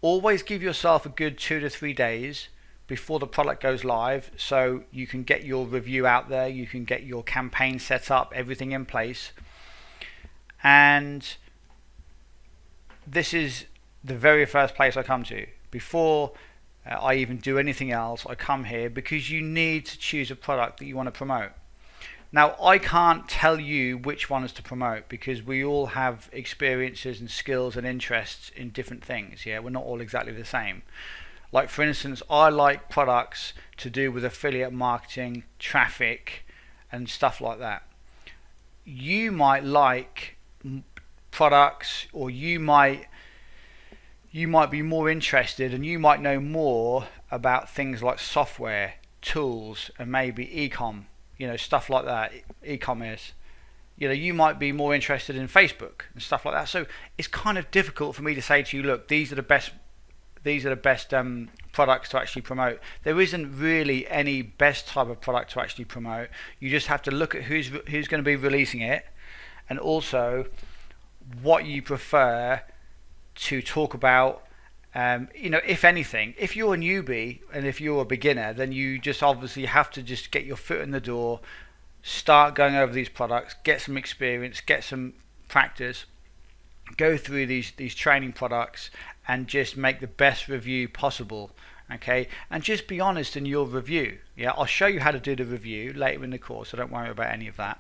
Always give yourself a good 2 to 3 days before the product goes live, so you can get your review out there, you can get your campaign set up, everything in place. And this is the very first place I come to. Before I even do anything else, I come here because you need to choose a product that you want to promote. Now, I can't tell you which ones to promote because we all have experiences and skills and interests in different things. Yeah, we're not all exactly the same. Like, for instance, I like products to do with affiliate marketing, traffic, and stuff like that. You might like products, or you might be more interested, and you might know more about things like software, tools, and maybe e-com, stuff like that, e-commerce. You might be more interested in Facebook and stuff like that. So it's kind of difficult for me to say to you, look, these are the best products to actually promote. There isn't really any best type of product to actually promote. You just have to look at who's going to be releasing it, and also what you prefer to talk about. If anything, if you're a newbie and if you're a beginner, then you just obviously have to just get your foot in the door, start going over these products, get some experience, get some practice, go through these training products, and just make the best review possible. Okay, and just be honest in your review. Yeah, I'll show you how to do the review later in the course, so don't worry about any of that.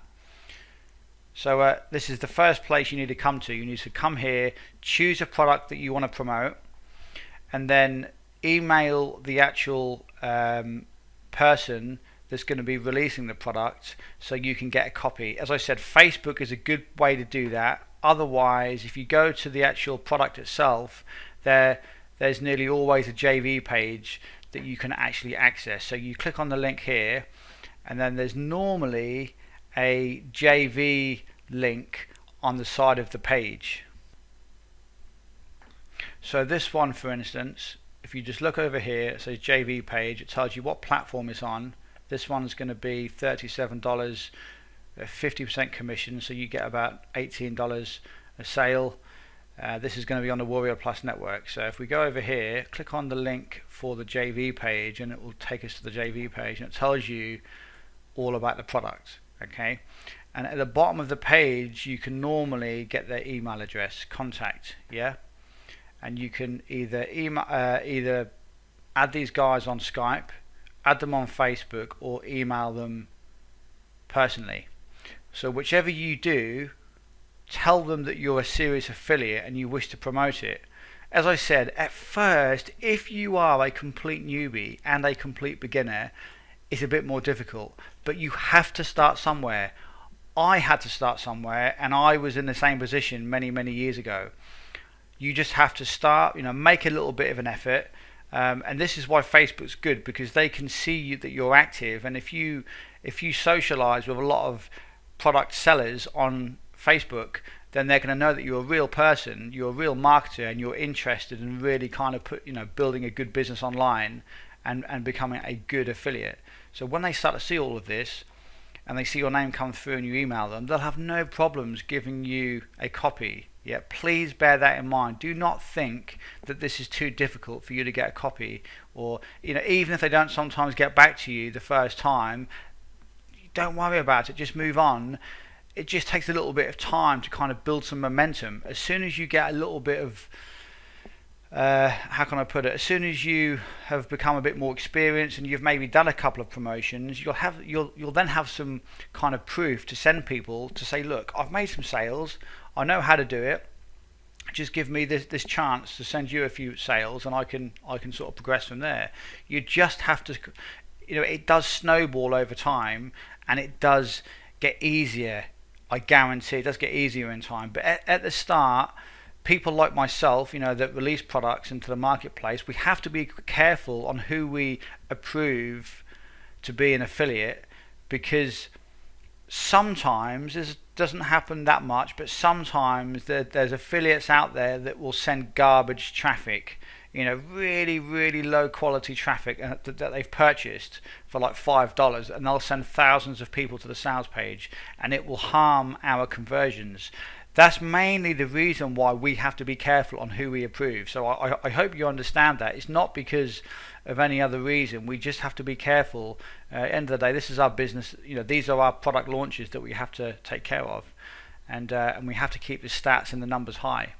So this is the first place you need to come to. You need to come here, choose a product that you want to promote, and then email the actual person that's going to be releasing the product so you can get a copy. As I said, Facebook is a good way to do that. Otherwise, if you go to the actual product itself, there's nearly always a JV page that you can actually access. So you click on the link here, and then there's normally a JV link on the side of the page. So this one, for instance, if you just look over here, it says JV page. It tells you what platform it's on. This one's going to be $37, 50% commission, so you get about $18 a sale. This is going to be on the Warrior Plus network. So if we go over here, click on the link for the JV page, and it will take us to the JV page, and it tells you all about the product. Okay, and at the bottom of the page you can normally get their email address, contact, yeah, and you can either either add these guys on Skype, add them on Facebook, or email them personally. So whichever you do, tell them that you're a serious affiliate and you wish to promote it. As I said, at first, if you are a complete newbie and a complete beginner, it's a bit more difficult, but you have to start somewhere. I had to start somewhere, and I was in the same position many years ago. You just have to start, make a little bit of an effort, and this is why Facebook's good, because they can see that you're active, and if you socialize with a lot of product sellers on Facebook, then they're going to know that you're a real person, you're a real marketer, and you're interested in really kind of building a good business online and becoming a good affiliate. So when they start to see all of this and they see your name come through and you email them, they'll have no problems giving you a copy. Yeah, please bear that in mind. Do not think that this is too difficult for you to get a copy, or even if they don't sometimes get back to you the first time, don't worry about it, just move on. It just takes a little bit of time to kind of build some momentum. As soon as you get a little bit of how can I put it? As soon as you have become a bit more experienced and you've maybe done a couple of promotions, you'll then have some kind of proof to send people to say, look, I've made some sales, I know how to do it. Just give me this chance to send you a few sales, and I can sort of progress from there. You just have to, it does snowball over time, and it does get easier. I guarantee it does get easier in time. But at the start, people like myself, that release products into the marketplace, we have to be careful on who we approve to be an affiliate, because sometimes this doesn't happen that much, but sometimes there's affiliates out there that will send garbage traffic, really low quality traffic that they've purchased for like $5, and they'll send thousands of people to the sales page, and it will harm our conversions. That's mainly the reason why we have to be careful on who we approve. So I hope you understand that. It's not because of any other reason. We just have to be careful. At the end of the day, this is our business. These are our product launches that we have to take care of, and we have to keep the stats and the numbers high.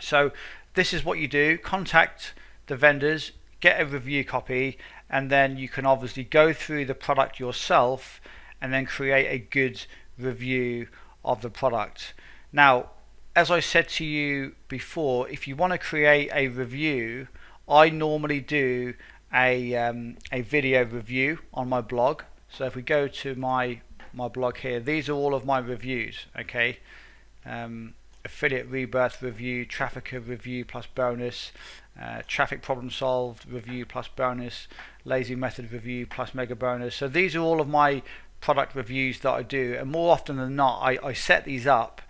So this is what you do: contact the vendors, get a review copy, and then you can obviously go through the product yourself and then create a good review of the product. Now, as I said to you before, if you want to create a review, I normally do a video review on my blog. So if we go to my blog here, these are all of my reviews. Okay, affiliate rebirth review, trafficker review plus bonus, traffic problem solved review plus bonus, lazy method review plus mega bonus. So these are all of my product reviews that I do, and more often than not I set these up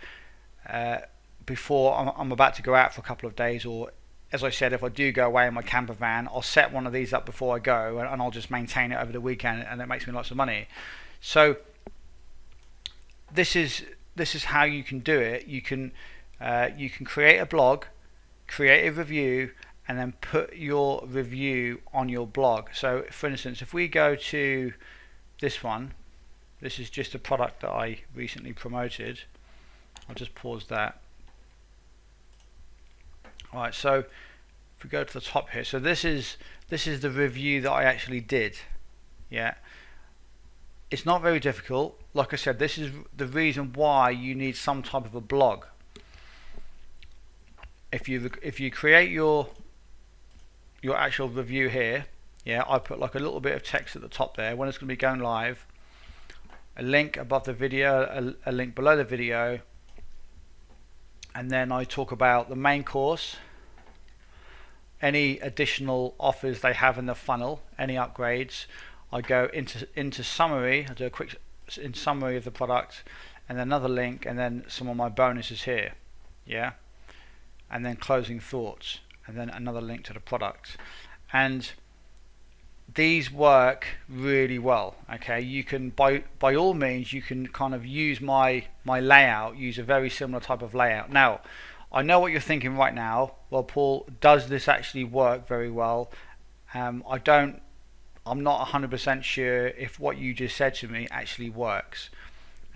before I'm about to go out for a couple of days, or as I said, if I do go away in my camper van, I'll set one of these up before I go, and I'll just maintain it over the weekend, and it makes me lots of money. So this is how you can do it. You can create a blog, create a review, and then put your review on your blog. So for instance, if we go to this one, this is just a product that I recently promoted. I'll just pause that. Alright, so if we go to the top here, so this is the review that I actually did. Yeah, it's not very difficult. Like I said, this is the reason why you need some type of a blog. If you create your actual review here, yeah, I put like a little bit of text at the top there when it's going to be going live, a link above the video, a link below the video, and then I talk about the main course, any additional offers they have in the funnel, any upgrades. I go into summary, I do a quick summary of the product, and then another link, and then some of my bonuses here, yeah, and then closing thoughts, and then another link to the product. And these work really well. Okay, you can by all means you can kind of use my layout, use a very similar type of layout. Now I know what you're thinking right now. Well, Paul, does this actually work very well? I'm not 100% sure if what you just said to me actually works.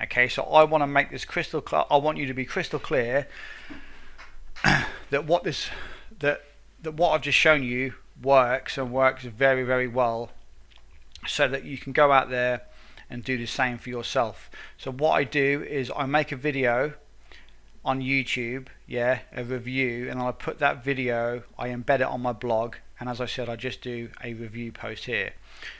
Okay, so I want to make this crystal clear. I want you to be crystal clear that what I've just shown you works, and works very, very well, so that you can go out there and do the same for yourself. So what I do is I make a video on YouTube, a review, and I put that video, I embed it on my blog, and as I said, I just do a review post here.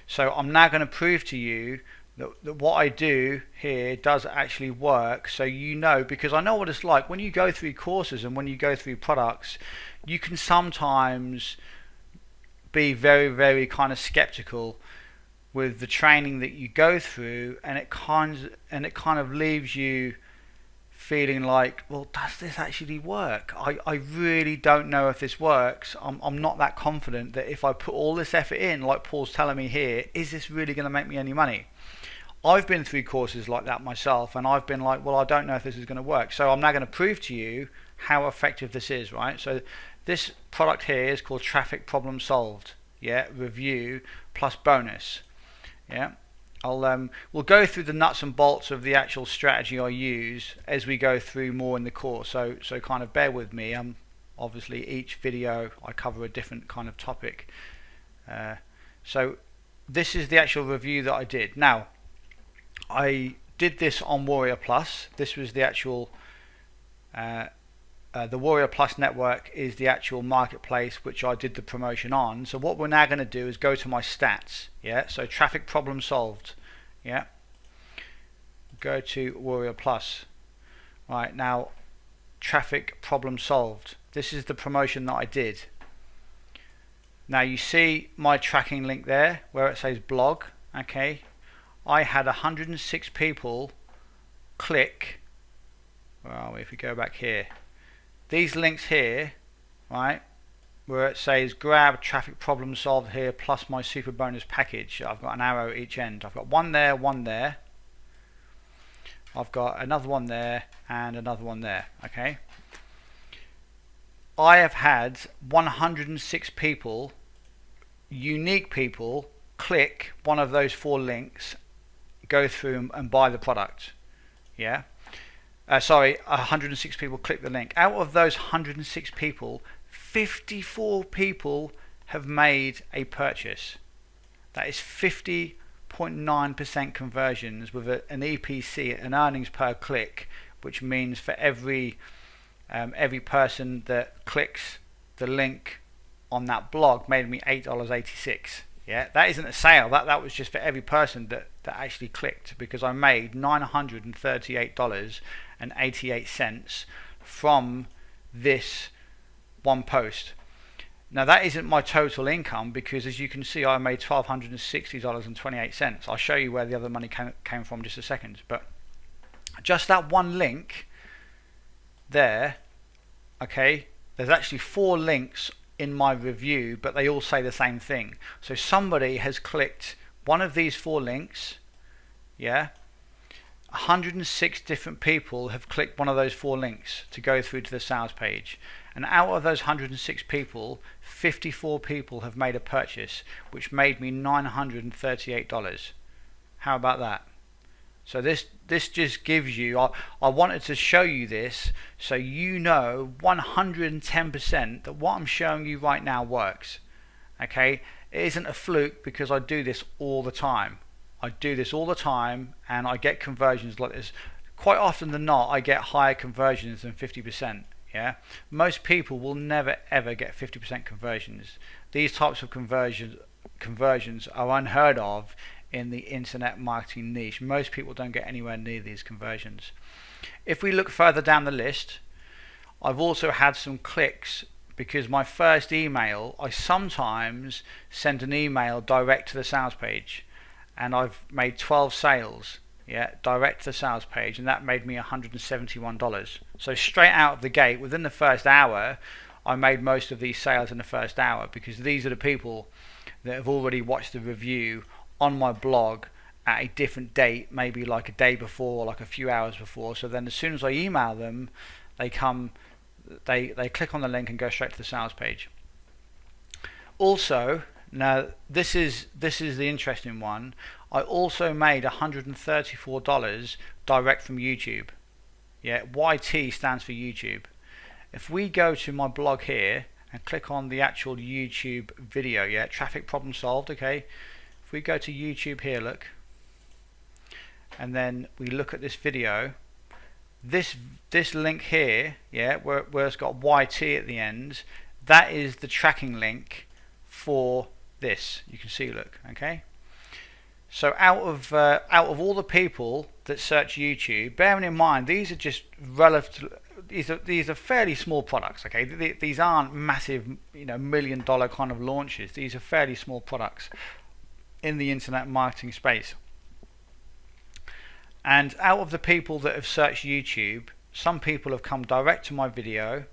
So I'm now going to prove to you that what I do here does actually work, so you know, because I know what it's like when you go through courses and when you go through products, you can sometimes be very, very kind of skeptical with the training that you go through, and it kind of leaves you feeling like, well, does this actually work? I really don't know if this works. I'm not that confident that if I put all this effort in, like Paul's telling me here, is this really going to make me any money? I've been through courses like that myself, and I've been like, well, I don't know if this is going to work. So I'm now going to prove to you how effective this is, right? So this product here is called Traffic Problem Solved, review plus bonus. We'll go through the nuts and bolts of the actual strategy I use as we go through more in the course, so kind of bear with me. Obviously each video I cover a different kind of topic, so this is the actual review that I did. Now I did this on Warrior Plus. This was the actual the Warrior Plus network is the actual marketplace which I did the promotion on. So what we're now going to do is go to my stats. So Traffic Problem Solved. Go to Warrior Plus. Right, now Traffic Problem Solved. This is the promotion that I did. Now you see my tracking link there where it says blog. Okay, I had 106 people click. Where are we? If we go back here, these links here, right, where it says grab Traffic Problem Solved here plus my super bonus package. I've got an arrow at each end. I've got one there. I've got another one there and another one there. Okay, I have had 106 people, unique people, click one of those 4 links, go through and buy the product. 106 people click the link. Out of those 106 people, 54 people have made a purchase. That is 50.9% conversions with an EPC, an earnings per click, which means for every person that clicks the link on that blog made me $8.86. That isn't a sale. That was just for every person that actually clicked, because I made $938.88 from this one post. Now that isn't my total income, because as you can see I made $1,260.28. I'll show you where the other money came from in just a second, but just that one link there, okay, there's actually 4 links in my review, but they all say the same thing. So somebody has clicked one of these 4 links. 106 different people have clicked one of those 4 links to go through to the sales page, and out of those 106 people, 54 people have made a purchase, which made me $938. How about that? So this just gives you, I wanted to show you this so you know 110% that what I'm showing you right now works. Okay, it isn't a fluke, because I do this all the time. I do this all the time and I get conversions like this. Quite often than not, I get higher conversions than 50%. Most people will never ever get 50% conversions. These types of conversions are unheard of in the internet marketing niche. Most people don't get anywhere near these conversions. If we look further down the list, I've also had some clicks, because my first email, I sometimes send an email direct to the sales page, and I've made 12 sales direct to the sales page, and that made me $171. So straight out of the gate, within the first hour, I made most of these sales in the first hour, because these are the people that have already watched the review on my blog at a different date, maybe like a day before or like a few hours before. So then as soon as I email them, they click on the link and go straight to the sales page. Also, now this is the interesting one. I also made $134 direct from YouTube. Yeah, YT stands for YouTube. If we go to my blog here and click on the actual YouTube video, yeah, traffic problem solved, okay. If we go to YouTube here, look, and then we look at this video, this link here, yeah, where it's got YT at the end, that is the tracking link for this. You can see, look, okay. So out of all the people that search YouTube, bearing in mind these are just relative, these are fairly small products, okay. These aren't massive, you know, $1 million kind of launches. These are fairly small products in the internet marketing space. And out of the people that have searched YouTube, some people have come direct to my video.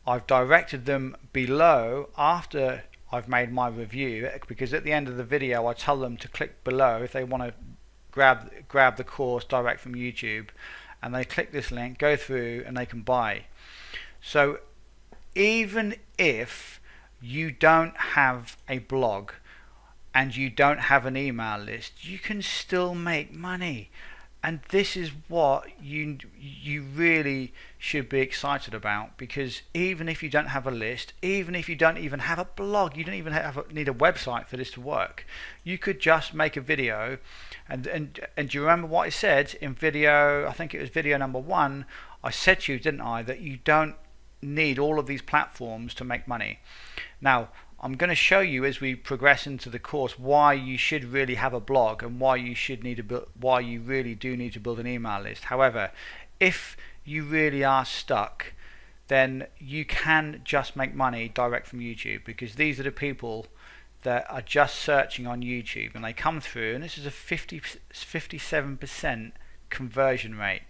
I've directed them below after I've made my review, because at the end of the video I tell them to click below if they want to grab the course direct from YouTube, and they click this link, go through, and they can buy. So even if you don't have a blog and you don't have an email list, you can still make money. And this is what you really should be excited about, because even if you don't have a list, even if you don't even have a blog, you don't even need a website for this to work. You could just make a video, and do you remember what I said in video? I think it was video number 1. I said to you, didn't I, that you don't need all of these platforms to make money. Now, I'm going to show you as we progress into the course why you should really have a blog and why you really do need to build an email list. However, if you really are stuck, then you can just make money direct from YouTube, because these are the people that are just searching on YouTube, and they come through, and this is a 57% conversion rate.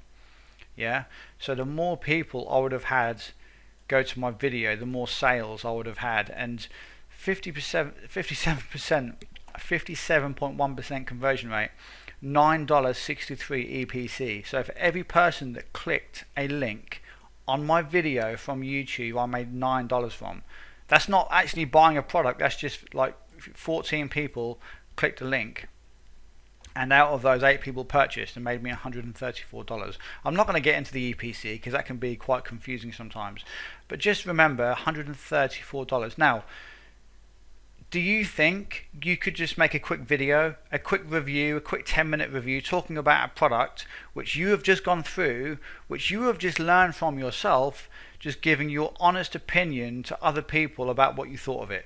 Yeah, so the more people I would have had go to my video, the more sales I would have had. And 57.1% conversion rate, $9.63 EPC. So for every person that clicked a link on my video from YouTube, I made $9 from. That's not actually buying a product, that's just like 14 people clicked a link, and out of those 8 people purchased and made me $134. I'm not going to get into the EPC because that can be quite confusing sometimes, but just remember $134. Now, do you think you could just make a quick video, a quick review, a quick 10-minute review talking about a product which you have just gone through, which you have just learned from yourself, just giving your honest opinion to other people about what you thought of it?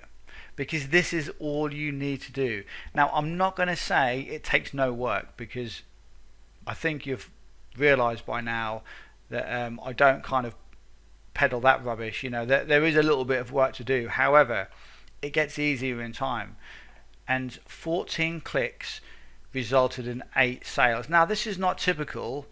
Because this is all you need to do. Now, I'm not going to say it takes no work, because I think you've realized by now that I don't kind of peddle that rubbish. You know, there is a little bit of work to do. However, it gets easier in time, and 14 clicks resulted in 8 sales. Now, this is not typical.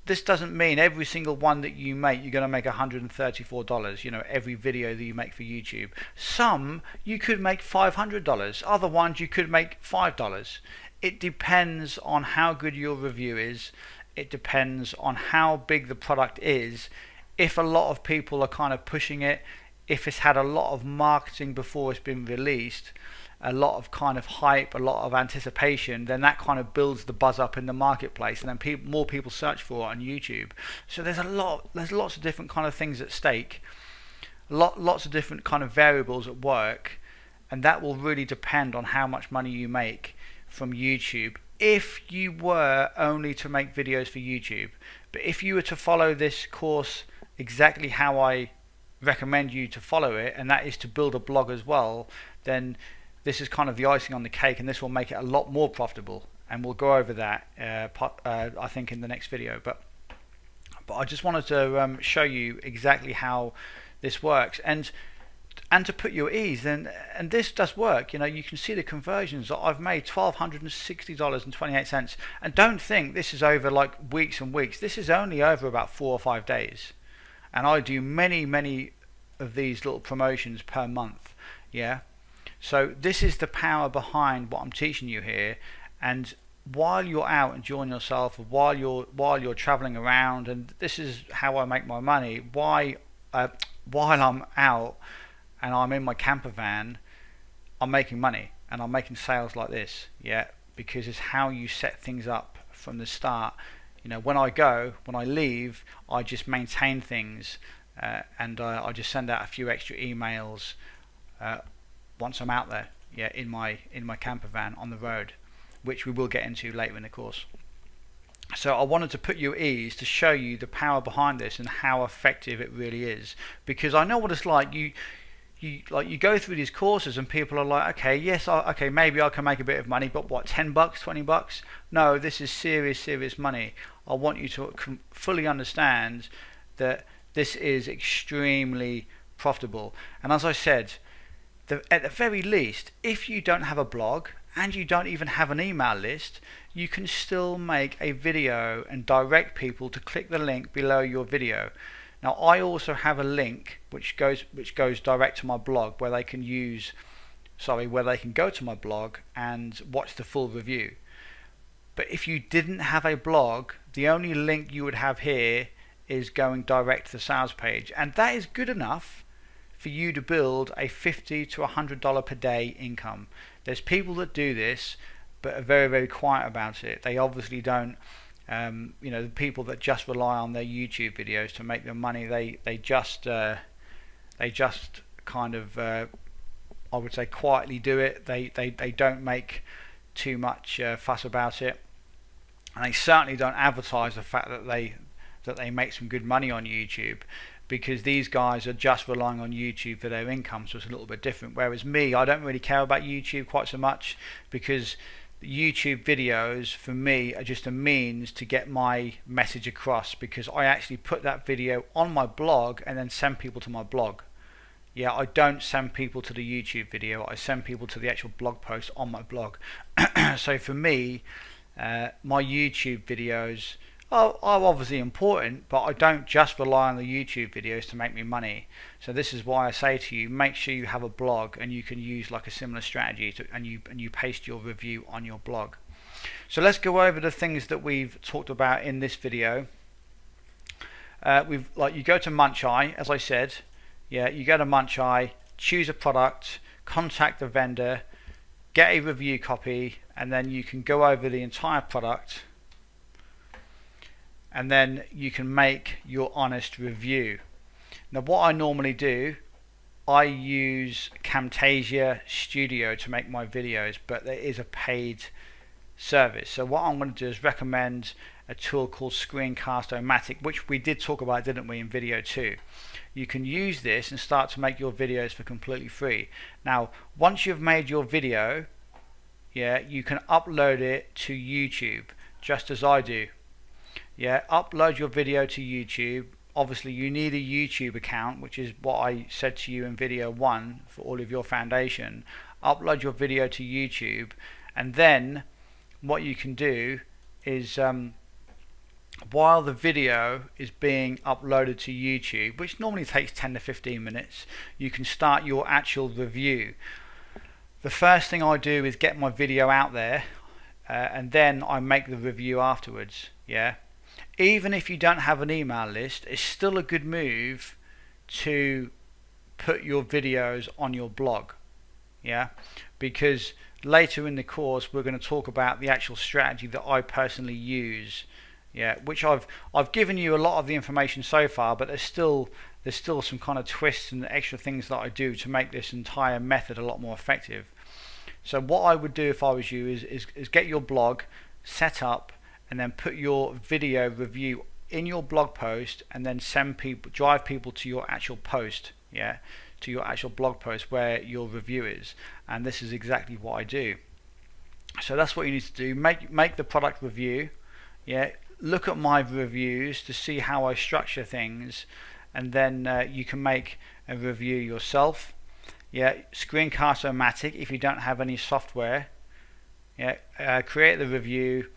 This doesn't mean every single one that you make you're going to make $134, you know, every video that you make for YouTube. Some you could make $500, other ones you could make $5. It depends on how good your review is. It depends on how big the product is. If a lot of people are kind of pushing it, if it's had a lot of marketing before it's been released, a lot of kind of hype, a lot of anticipation, then that kind of builds the buzz up in the marketplace, and then more people search for it on YouTube. So there's lots of different kind of things at stake, lots of different kind of variables at work, and that will really depend on how much money you make from YouTube if you were only to make videos for YouTube. But if you were to follow this course exactly how I recommend you to follow it, and that is to build a blog as well, then this is kind of the icing on the cake, and this will make it a lot more profitable, and we'll go over that I think in the next video. But I just wanted to show you exactly how this works, and to put you at ease, and this does work. You know, you can see the conversions that I've made, $1,260.28, and don't think this is over like weeks and weeks. This is only over about 4 or 5 days, and I do many of these little promotions per month. Yeah, so this is the power behind what I'm teaching you here. And while you're out enjoying yourself, or while you're traveling around, and this is how I make my money, while I'm out and I'm in my camper van, I'm making money and I'm making sales like this. Yeah, because it's how you set things up from the start. You know, when I leave, I just maintain things, and I just send out a few extra emails once I'm out there, yeah, in my camper van on the road, which we will get into later in the course. So I wanted to put you at ease to show you the power behind this and how effective it really is, because I know what it's like. You go through these courses and people are like, okay, yes, okay, maybe I can make a bit of money, but what, $10, $20? No, this is serious money. I want you to fully understand that this is extremely profitable. And as I said, at the very least, if you don't have a blog and you don't even have an email list, you can still make a video and direct people to click the link below your video. Now, I also have a link which goes direct to my blog, where they can go to my blog and watch the full review. But if you didn't have a blog, the only link you would have here is going direct to the sales page, and that is good enough for you to build a $50 to $100 per day income. There's people that do this but are very quiet about it. They obviously don't. The people that just rely on their YouTube videos to make their money, they just kind of I would say quietly do it. They don't make too much fuss about it, and they certainly don't advertise the fact that they make some good money on YouTube, because these guys are just relying on YouTube for their income, so it's a little bit different. Whereas me, I don't really care about YouTube quite so much, because YouTube videos for me are just a means to get my message across, because I actually put that video on my blog and then send people to my blog. Yeah, I don't send people to the YouTube video, I send people to the actual blog post on my blog. So for me, my YouTube videos are obviously important, but I don't just rely on the YouTube videos to make me money. So this is why I say to you, make sure you have a blog, and you can use like a similar strategy and you paste your review on your blog. So let's go over the things that we've talked about in this video. You go to Muncheye, as I said. Yeah, you go to Muncheye, choose a product, contact the vendor, get a review copy, and then you can go over the entire product, and then you can make your honest review. Now, what I normally do, I use Camtasia Studio to make my videos, but there is a paid service. So what I'm going to do is recommend a tool called Screencast-O-Matic, which we did talk about, didn't we, in video 2. You can use this and start to make your videos for completely free. Now, once you've made your video, yeah, you can upload it to YouTube, just as I do. Yeah, upload your video to YouTube. Obviously you need a YouTube account, which is what I said to you in video 1 for all of your foundation. Upload your video to YouTube, and then what you can do is while the video is being uploaded to YouTube, which normally takes 10 to 15 minutes, you can start your actual review. The first thing I do is get my video out there, and then I make the review afterwards. Yeah. Even if you don't have an email list, it's still a good move to put your videos on your blog. Yeah, because later in the course we're going to talk about the actual strategy that I personally use. Yeah, which I've given you a lot of the information so far, but there's still some kind of twists and extra things that I do to make this entire method a lot more effective. So what I would do if I was you is get your blog set up, and then put your video review in your blog post, and then drive people to your actual post, yeah, to your actual blog post where your review is. And this is exactly what I do. So that's what you need to do. Make the product review, yeah. Look at my reviews to see how I structure things, and then you can make a review yourself. Yeah, Screencast-O-Matic if you don't have any software. Yeah, create the review.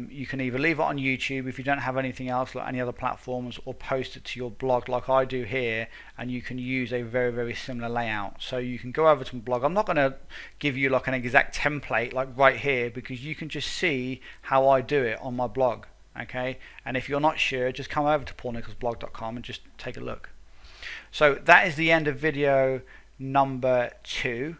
You can either leave it on YouTube if you don't have anything else like any other platforms, or post it to your blog like I do here, and you can use a very similar layout. So you can go over to my blog. I'm not going to give you like an exact template like right here, because you can just see how I do it on my blog. Okay, and if you're not sure, just come over to paulnicholsblog.com and just take a look. So that is the end of video number 2.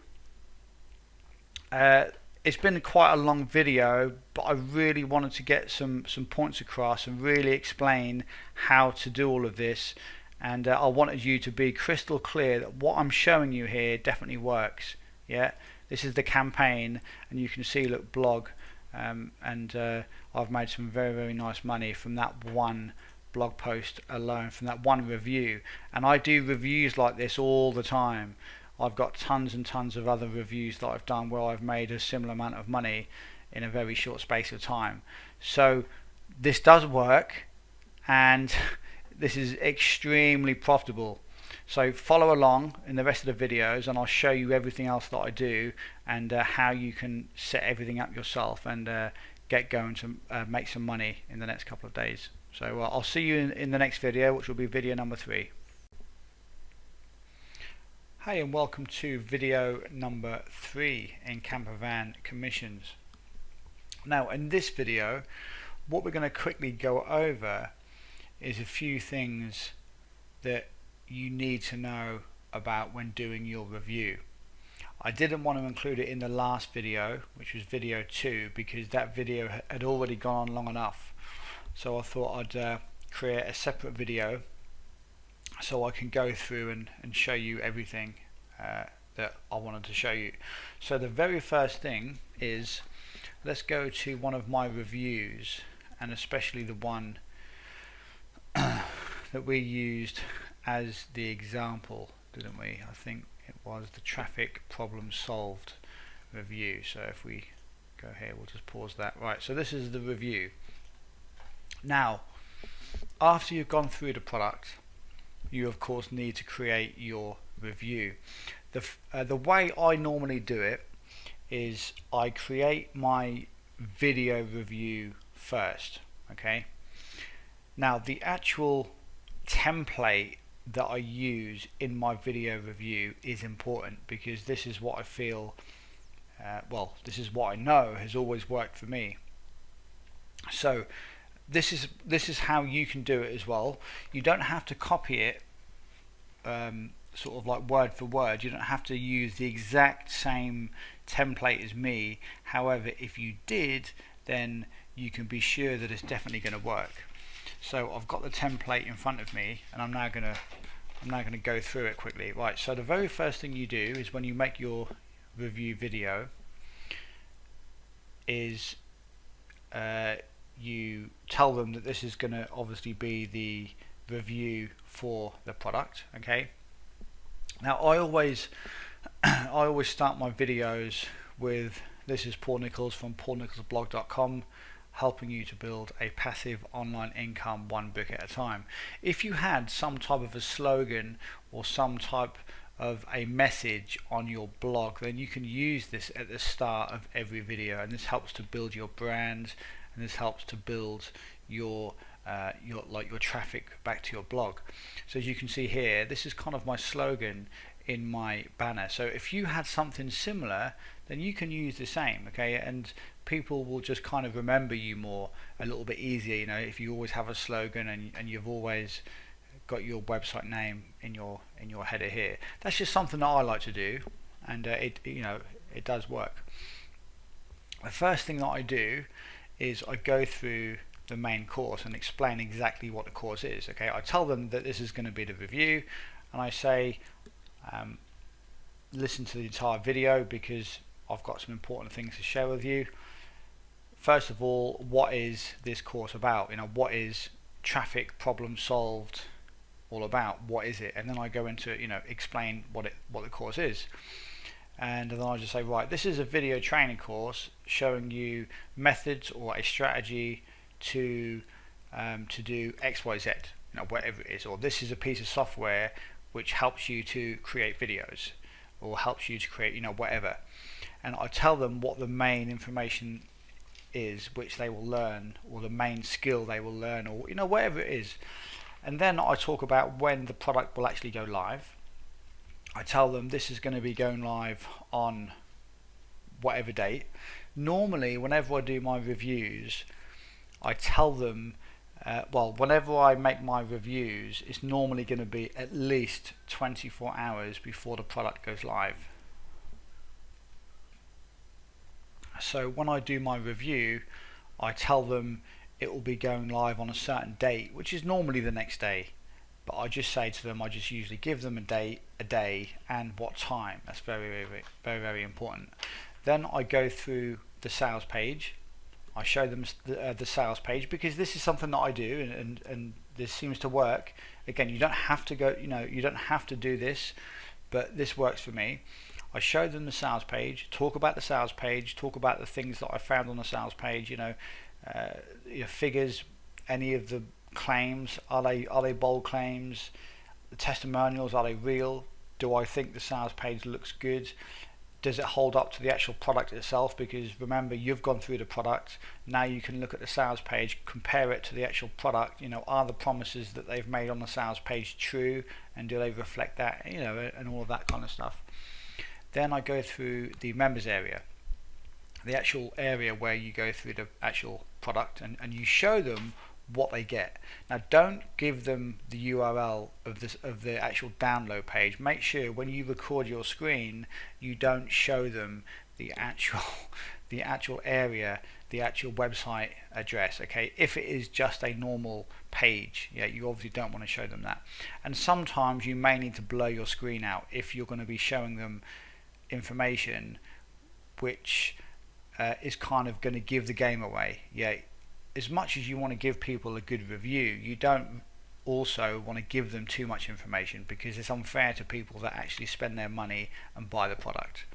it's been quite a long video, but I really wanted to get some points across and really explain how to do all of this. And I wanted you to be crystal clear that what I'm showing you here definitely works. Yeah, this is the campaign, and you can see, look, blog, and I've made some very nice money from that one blog post alone, from that one review. And I do reviews like this all the time. I've got tons and tons of other reviews that I've done where I've made a similar amount of money in a very short space of time. So this does work, and this is extremely profitable. So follow along in the rest of the videos, and I'll show you everything else that I do, and how you can set everything up yourself and get going to make some money in the next couple of days. So I'll see you in the next video, which will be video number 3. Hi, and welcome to video number 3 in Campervan Commissions. Now, in this video, what we're going to quickly go over is a few things that you need to know about when doing your review. I didn't want to include it in the last video, which was video 2, because that video had already gone on long enough. So I thought I'd create a separate video so I can go through and show you everything that I wanted to show you. So the very first thing is, let's go to one of my reviews, and especially the one that we used as the example, didn't we? I think it was the traffic problem solved review. So if we go here, we'll just pause that. Right, so this is the review. Now, after you've gone through the product, you of course need to create your review. The way I normally do it is I create my video review first. Okay. Now, the actual template that I use in my video review is important, because this is what I feel, well, this is what I know has always worked for me. So this is how you can do it as well. You don't have to copy it sort of like word for word. You don't have to use the exact same template as me. However, if you did, then you can be sure that it's definitely going to work. So I've got the template in front of me, and I'm now going to go through it quickly. Right, so the very first thing you do is, when you make your review video, is you tell them that this is going to obviously be the review for the product. Okay. Now, I always start my videos with, this is Paul Nichols from paulnicholsblog.com, helping you to build a passive online income one book at a time. If you had some type of a slogan or some type of a message on your blog, then you can use this at the start of every video, and this helps to build your brand, and this helps to build your traffic back to your blog. So as you can see here, this is kind of my slogan in my banner. So if you had something similar, then you can use the same. Okay, and people will just kind of remember you more, a little bit easier, you know, if you always have a slogan and you've always got your website name in your header here. That's just something that I like to do, and it does work. The first thing that I do is I go through the main course and explain exactly what the course is. Okay, I tell them that this is going to be the review, and I say listen to the entire video, because I've got some important things to share with you. First of all, what is this course about? You know, what is traffic problem solved all about? What is it? And then I go into, explain what the course is. And then I just say, right, this is a video training course showing you methods or a strategy to do XYZ, whatever it is. Or this is a piece of software which helps you to create videos, or helps you to create, whatever. And I tell them what the main information is which they will learn, or the main skill they will learn, or whatever it is. And then I talk about when the product will actually go live. I tell them this is going to be going live on whatever date. Normally, whenever I do my reviews, I tell them, whenever I make my reviews, it's normally going to be at least 24 hours before the product goes live. So when I do my review, I tell them it will be going live on a certain date, which is normally the next day. But I just say to them, I just usually give them a day, and what time. That's very important. Then I go through the sales page. I show them the sales page, because this is something that I do, and this seems to work. Again, you don't have to go, you don't have to do this, but this works for me. I show them the sales page, talk about the sales page, talk about the things that I found on the sales page, your figures, any of the claims, are they bold claims, the testimonials, are they real, do I think the sales page looks good, does it hold up to the actual product itself, because remember, you've gone through the product, now you can look at the sales page, compare it to the actual product, are the promises that they've made on the sales page true, and do they reflect that, and all of that kind of stuff. Then I go through the members area, the actual area where you go through the actual product, and you show them what they get. Now, don't give them the URL of the actual download page. Make sure when you record your screen, you don't show them the actual area, the actual website address. Okay, if it is just a normal page, you obviously don't want to show them that. And sometimes you may need to blur your screen out if you're going to be showing them information which is kind of going to give the game away. As much as you want to give people a good review, you don't also want to give them too much information, because it's unfair to people that actually spend their money and buy the product.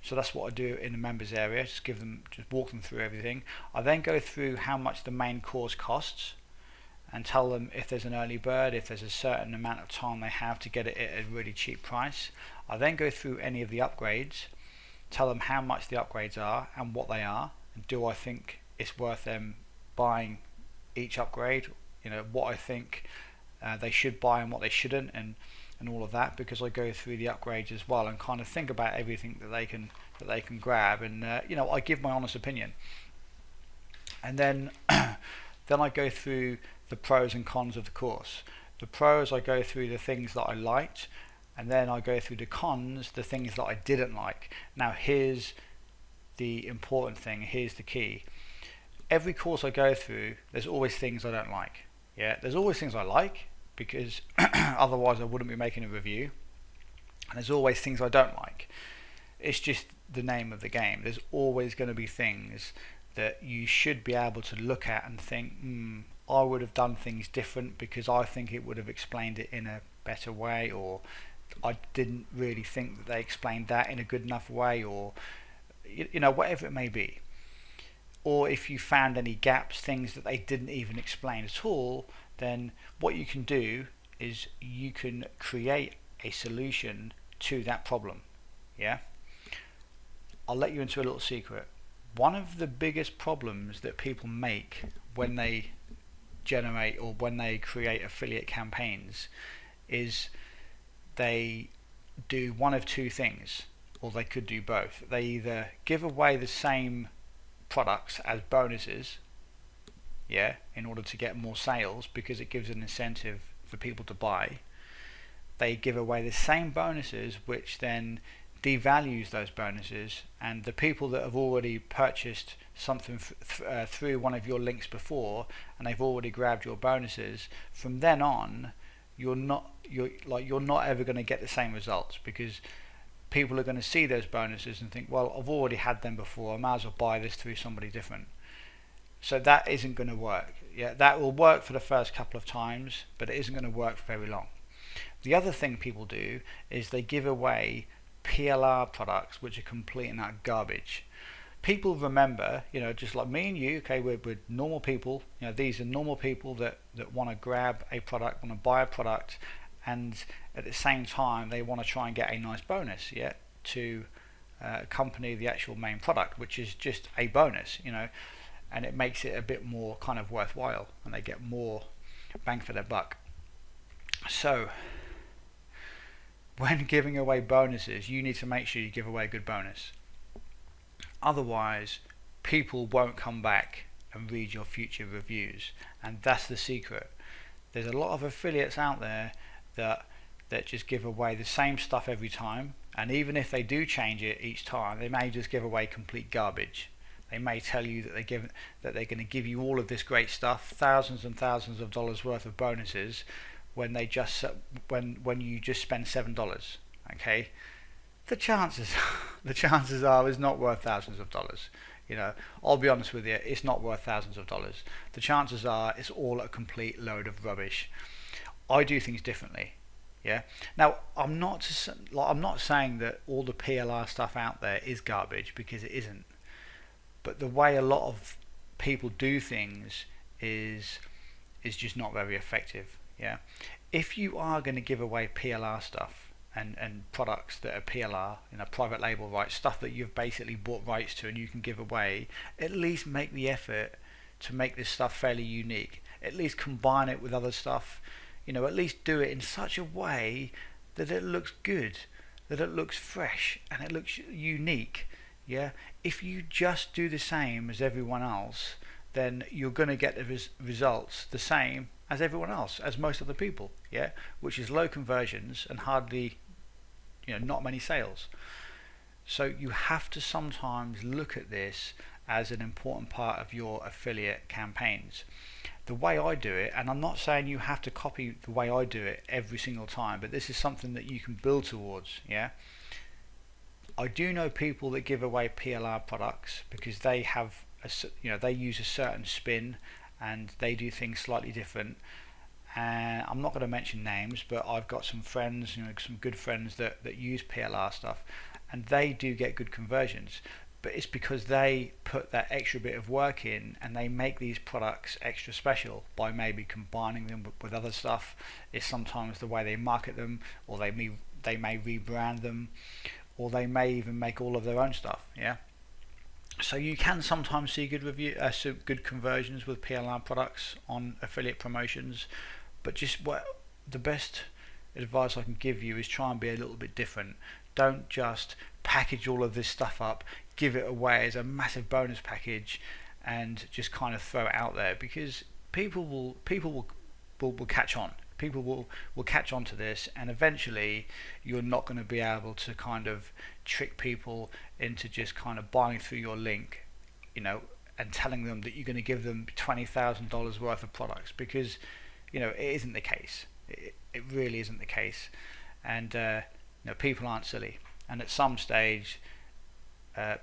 So that's what I do in the members area, just walk them through everything. I then go through how much the main course costs, and tell them if there's an early bird, if there's a certain amount of time they have to get it at a really cheap price. I then go through any of the upgrades, tell them how much the upgrades are and what they are, and do I think it's worth them buying each upgrade, what I think they should buy and what they shouldn't, and all of that, because I go through the upgrades as well and kind of think about everything that they can grab, and I give my honest opinion. And then then I go through the pros and cons of the course. The pros, I go through the things that I liked, and then I go through the cons, the things that I didn't like. Now here's the important thing, here's the key. Every course I go through, there's always things I don't like. There's always things I like, because otherwise I wouldn't be making a review. And there's always things I don't like. It's just the name of the game. There's always going to be things that you should be able to look at and think, I would have done things different, because I think it would have explained it in a better way, or I didn't really think that they explained that in a good enough way, or whatever it may be. Or if you found any gaps, things that they didn't even explain at all, then what you can do is you can create a solution to that problem. I'll let you into a little secret. One of the biggest problems that people make when they generate or when they create affiliate campaigns is they do one of two things, or they could do both. They either give away the same products as bonuses, in order to get more sales, because it gives an incentive for people to buy. They give away the same bonuses, which then devalues those bonuses, and the people that have already purchased something through one of your links before, and they've already grabbed your bonuses, from then on you're not ever going to get the same results, because people are going to see those bonuses and think, well, I've already had them before, I might as well buy this through somebody different. So that isn't going to work. That will work for the first couple of times, but it isn't going to work for very long. The other thing people do is they give away PLR products, which are complete and utter garbage. People remember, just like me and you, okay, we're normal people. These are normal people that want to grab a product, want to buy a product, and at the same time they want to try and get a nice bonus, to accompany the actual main product, which is just a bonus, and it makes it a bit more kind of worthwhile, and they get more bang for their buck. So when giving away bonuses, you need to make sure you give away a good bonus. Otherwise, people won't come back and read your future reviews, and that's the secret. There's a lot of affiliates out there that just give away the same stuff every time, And even if they do change it each time, they may just give away complete garbage. They may tell you that they're going to give you all of this great stuff, thousands and thousands of dollars worth of bonuses, when you just spend $7. Okay, the chances are it's not worth thousands of dollars. I'll be honest with you, it's not worth thousands of dollars. The chances are it's all a complete load of rubbish. I do things differently. Yeah. Now, I'm not saying that all the PLR stuff out there is garbage, because it isn't. But the way a lot of people do things is just not very effective. Yeah. If you are going to give away PLR stuff and products that are PLR, private label rights, stuff that you've basically bought rights to and you can give away, at least make the effort to make this stuff fairly unique. At least combine it with other stuff. At least do it in such a way that it looks good, that it looks fresh, and it looks unique. Yeah. If you just do the same as everyone else, then you're going to get the results the same as everyone else, as most other people. Yeah. Which is low conversions and hardly, not many sales. So you have to sometimes look at this as an important part of your affiliate campaigns. The way I do it, and I'm not saying you have to copy the way I do it every single time, but this is something that you can build towards. Yeah. I do know people that give away PLR products because they have they use a certain spin and they do things slightly different. And I'm not going to mention names, but I've got some friends, some good friends that use PLR stuff, and they do get good conversions. But it's because they put that extra bit of work in, and they make these products extra special by maybe combining them with other stuff. It's sometimes the way they market them, or they may rebrand them, or they may even make all of their own stuff. Yeah. So you can sometimes see good conversions with PLR products on affiliate promotions, but the best advice I can give you is try and be a little bit different. Don't just package all of this stuff up, give it away as a massive bonus package, and just kind of throw it out there, because people will catch on. People will catch on to this, and eventually you're not going to be able to kind of trick people into just kind of buying through your link, and telling them that you're going to give them $20,000 worth of products, because it isn't the case. It really isn't the case, and people aren't silly, and at some stage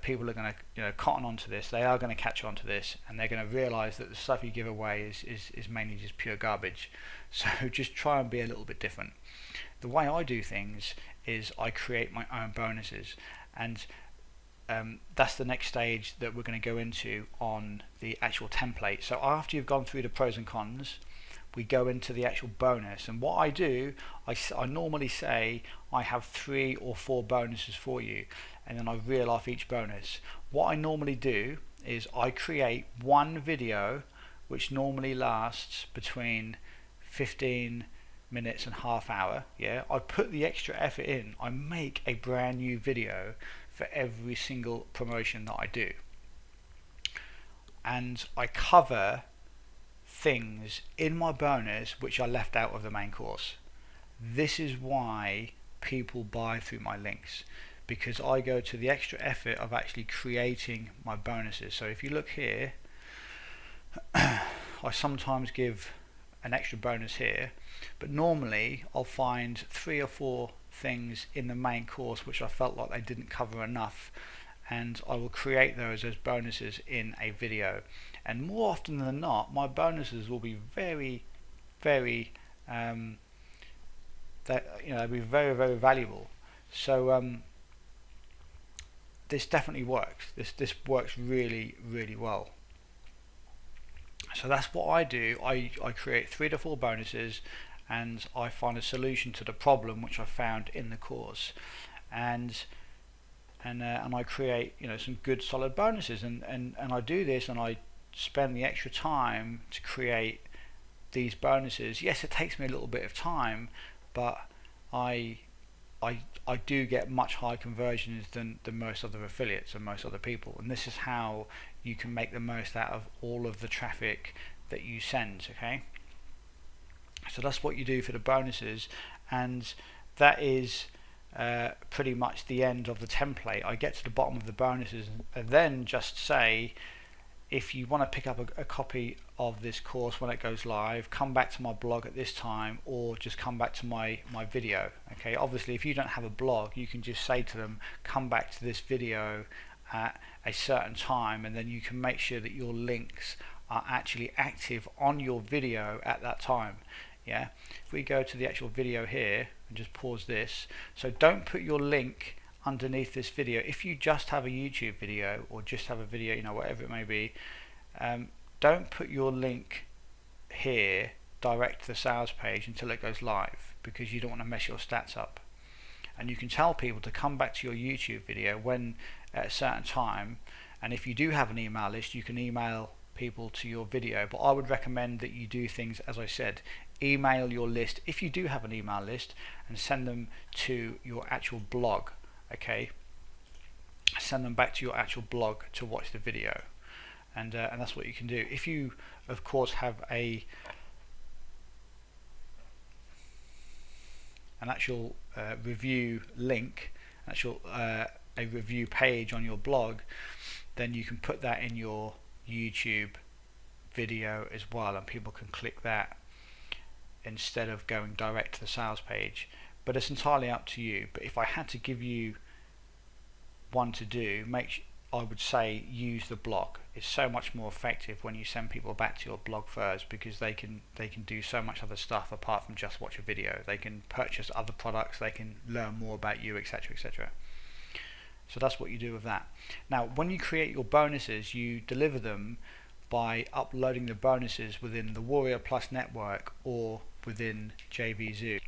people are going to cotton onto this. They are going to catch on to this, and they're going to realize that the stuff you give away is mainly just pure garbage. So just try and be a little bit different. The way I do things is I create my own bonuses, and that's the next stage that we're going to go into on the actual template. So after you've gone through the pros and cons, we go into the actual bonus. And what I do, I normally say I have 3 or 4 bonuses for you, and then I reel off each bonus. What I normally do is I create one video which normally lasts between 15 minutes and half hour. Yeah, I put the extra effort in. I make a brand new video for every single promotion that I do, and I cover things in my bonus which are left out of the main course. This is why people buy through my links, because I go to the extra effort of actually creating my bonuses. So if you look here, I sometimes give an extra bonus here, but normally I'll find 3 or 4 things in the main course which I felt like they didn't cover enough, and I will create those as bonuses in a video. And more often than not, my bonuses will be very, very they'll be very, very valuable. So this definitely works. This works really, really well. So that's what I do. I create 3 to 4 bonuses, and I find a solution to the problem which I found in the course, and I create some good solid bonuses, and I do this, and I spend the extra time to create these bonuses. Yes, it takes me a little bit of time, but I do get much higher conversions than most other affiliates and most other people, and this is how you can make the most out of all of the traffic that you send. Okay, so that's what you do for the bonuses, and that is pretty much the end of the template. I get to the bottom of the bonuses and then just say, if you want to pick up a copy of this course when it goes live, come back to my blog at this time, or just come back to my video. Okay, obviously if you don't have a blog, you can just say to them, come back to this video at a certain time, and then you can make sure that your links are actually active on your video at that time. Yeah, if we go to the actual video here and just pause this, so don't put your link underneath this video. If you just have a YouTube video or just have a video, you know, whatever it may be, don't put your link here direct to the sales page until it goes live, because you don't want to mess your stats up. And you can tell people to come back to your YouTube video when at a certain time, and if you do have an email list, you can email people to your video. But I would recommend that you do things, as I said, email your list if you do have an email list, and send them to your actual blog. Okay, send them back to your actual blog to watch the video, and that's what you can do. If you of course have an actual review link, a review page on your blog, then you can put that in your YouTube video as well, and people can click that instead of going direct to the sales page. But it's entirely up to you. But if I had to give you one to do, I would say use the blog. It's so much more effective when you send people back to your blog first, because they can do so much other stuff apart from just watch a video. They can purchase other products, they can learn more about you, etc., etc. So that's what you do with that. Now, when you create your bonuses, you deliver them by uploading the bonuses within the Warrior Plus network or within JVZoo.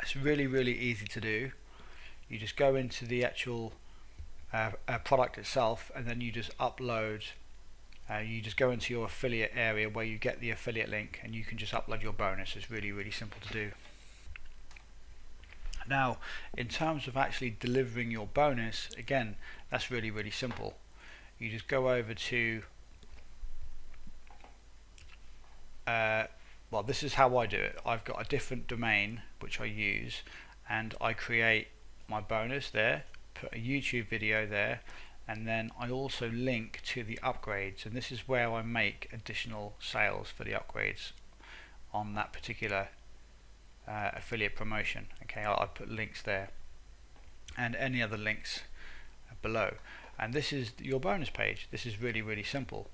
It's really, really easy to do. You just go into the actual product itself, and then you just upload. You just go into your affiliate area where you get the affiliate link, and you can just upload your bonus. It's really, really simple to do. Now, in terms of actually delivering your bonus, again, that's really, really simple. You just go over to well, this is how I do it. I've got a different domain which I use, and I create my bonus there, put a YouTube video there, and then I also link to the upgrades, and this is where I make additional sales for the upgrades on that particular affiliate promotion. Okay, I put links there and any other links below, and this is your bonus page. This is really, really simple.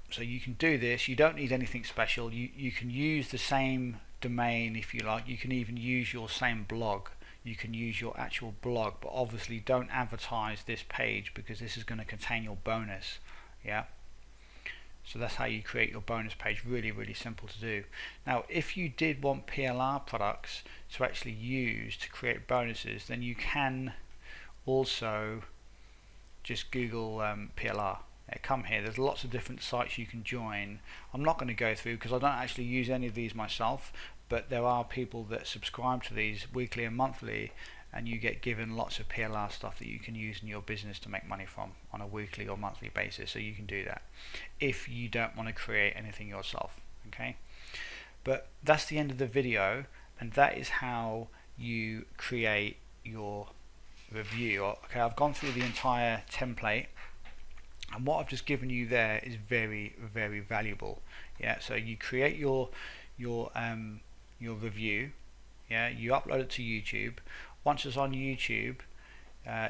So you can do this. You don't need anything special. You can use the same domain if you like. You can even use your same blog. You can use your actual blog, but obviously don't advertise this page, because this is going to contain your bonus. Yeah. So that's how you create your bonus page. Really, really simple to do. Now, if you did want PLR products to actually use to create bonuses, then you can also just Google PLR. Come here, there's lots of different sites you can join. I'm not going to go through because I don't actually use any of these myself, but there are people that subscribe to these weekly and monthly, and you get given lots of PLR stuff that you can use in your business to make money from on a weekly or monthly basis. So you can do that if you don't want to create anything yourself. Okay, but that's the end of the video, and that is how you create your review. Okay, I've gone through the entire template, and what I've just given you there is very, very valuable. Yeah, so you create your review. Yeah, you upload it to YouTube. Once it's on YouTube,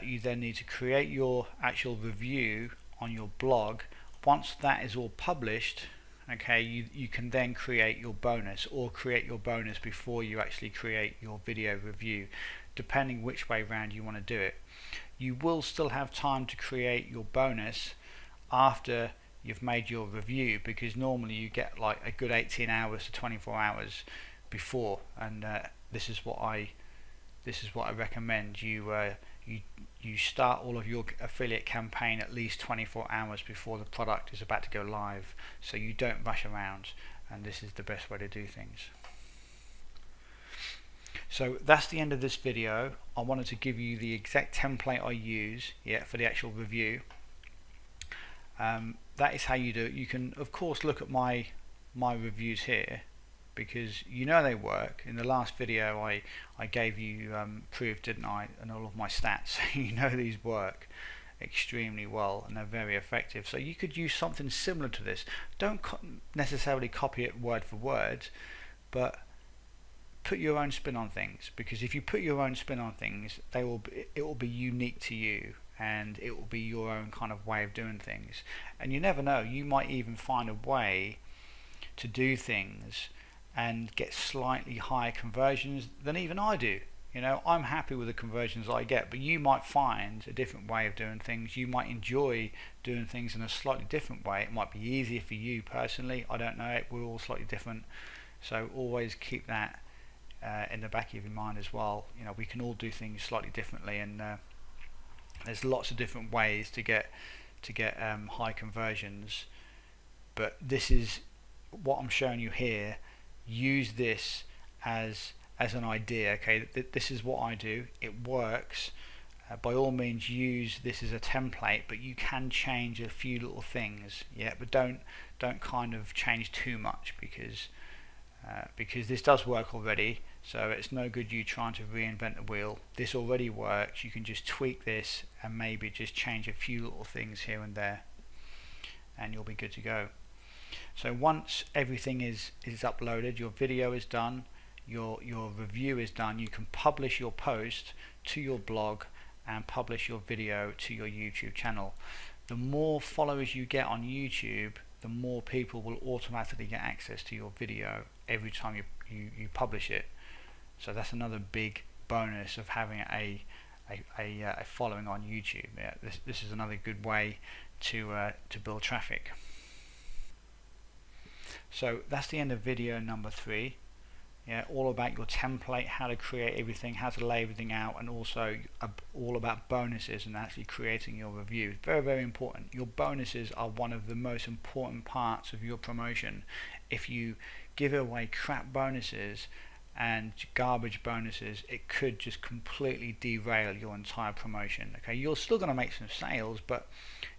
you then need to create your actual review on your blog. Once that is all published, okay, you can then create your bonus, or create your bonus before you actually create your video review, depending which way round you want to do it. You will still have time to create your bonus after you've made your review, because normally you get like a good 18 hours to 24 hours before, and this is what I recommend. You start all of your affiliate campaign at least 24 hours before the product is about to go live, so you don't rush around, and this is the best way to do things. So that's the end of this video. I wanted to give you the exact template I use for the actual review. That is how you do it. You can of course look at my reviews here. because you know they work. In the last video I gave you proof, didn't I, and all of my stats. You know these work extremely well and they're very effective. So you could use something similar to this. Don't necessarily copy it word for word, but put your own spin on things, because if you put your own spin on things, it will be unique to you, and it will be your own kind of way of doing things. And you never know, you might even find a way to do things and get slightly higher conversions than even I do. You know, I'm happy with the conversions I get, but you might find a different way of doing things. You might enjoy doing things in a slightly different way. It might be easier for you personally, I don't know, we're all slightly different. So always keep that in the back of your mind as well. You know, we can all do things slightly differently, and there's lots of different ways to get high conversions. But this is what I'm showing you here. Use this as an idea. Okay, this is what I do. It works. By all means, use this as a template, but you can change a few little things. Yeah, but don't kind of change too much, because this does work already. So it's no good you trying to reinvent the wheel. This already works. You can just tweak this and maybe just change a few little things here and there, and you'll be good to go. So once everything is uploaded, your video is done, your review is done, you can publish your post to your blog and publish your video to your YouTube channel. The more followers you get on YouTube, the more people will automatically get access to your video every time you publish it. So that's another big bonus of having a following on YouTube. Yeah, this is another good way to build traffic. So that's the end of video number 3. Yeah, all about your template, how to create everything, how to lay everything out, and also all about bonuses and actually creating your review. Very, very important. Your bonuses are one of the most important parts of your promotion. If you give away crap bonuses and garbage bonuses, it could just completely derail your entire promotion. Okay, you're still going to make some sales, but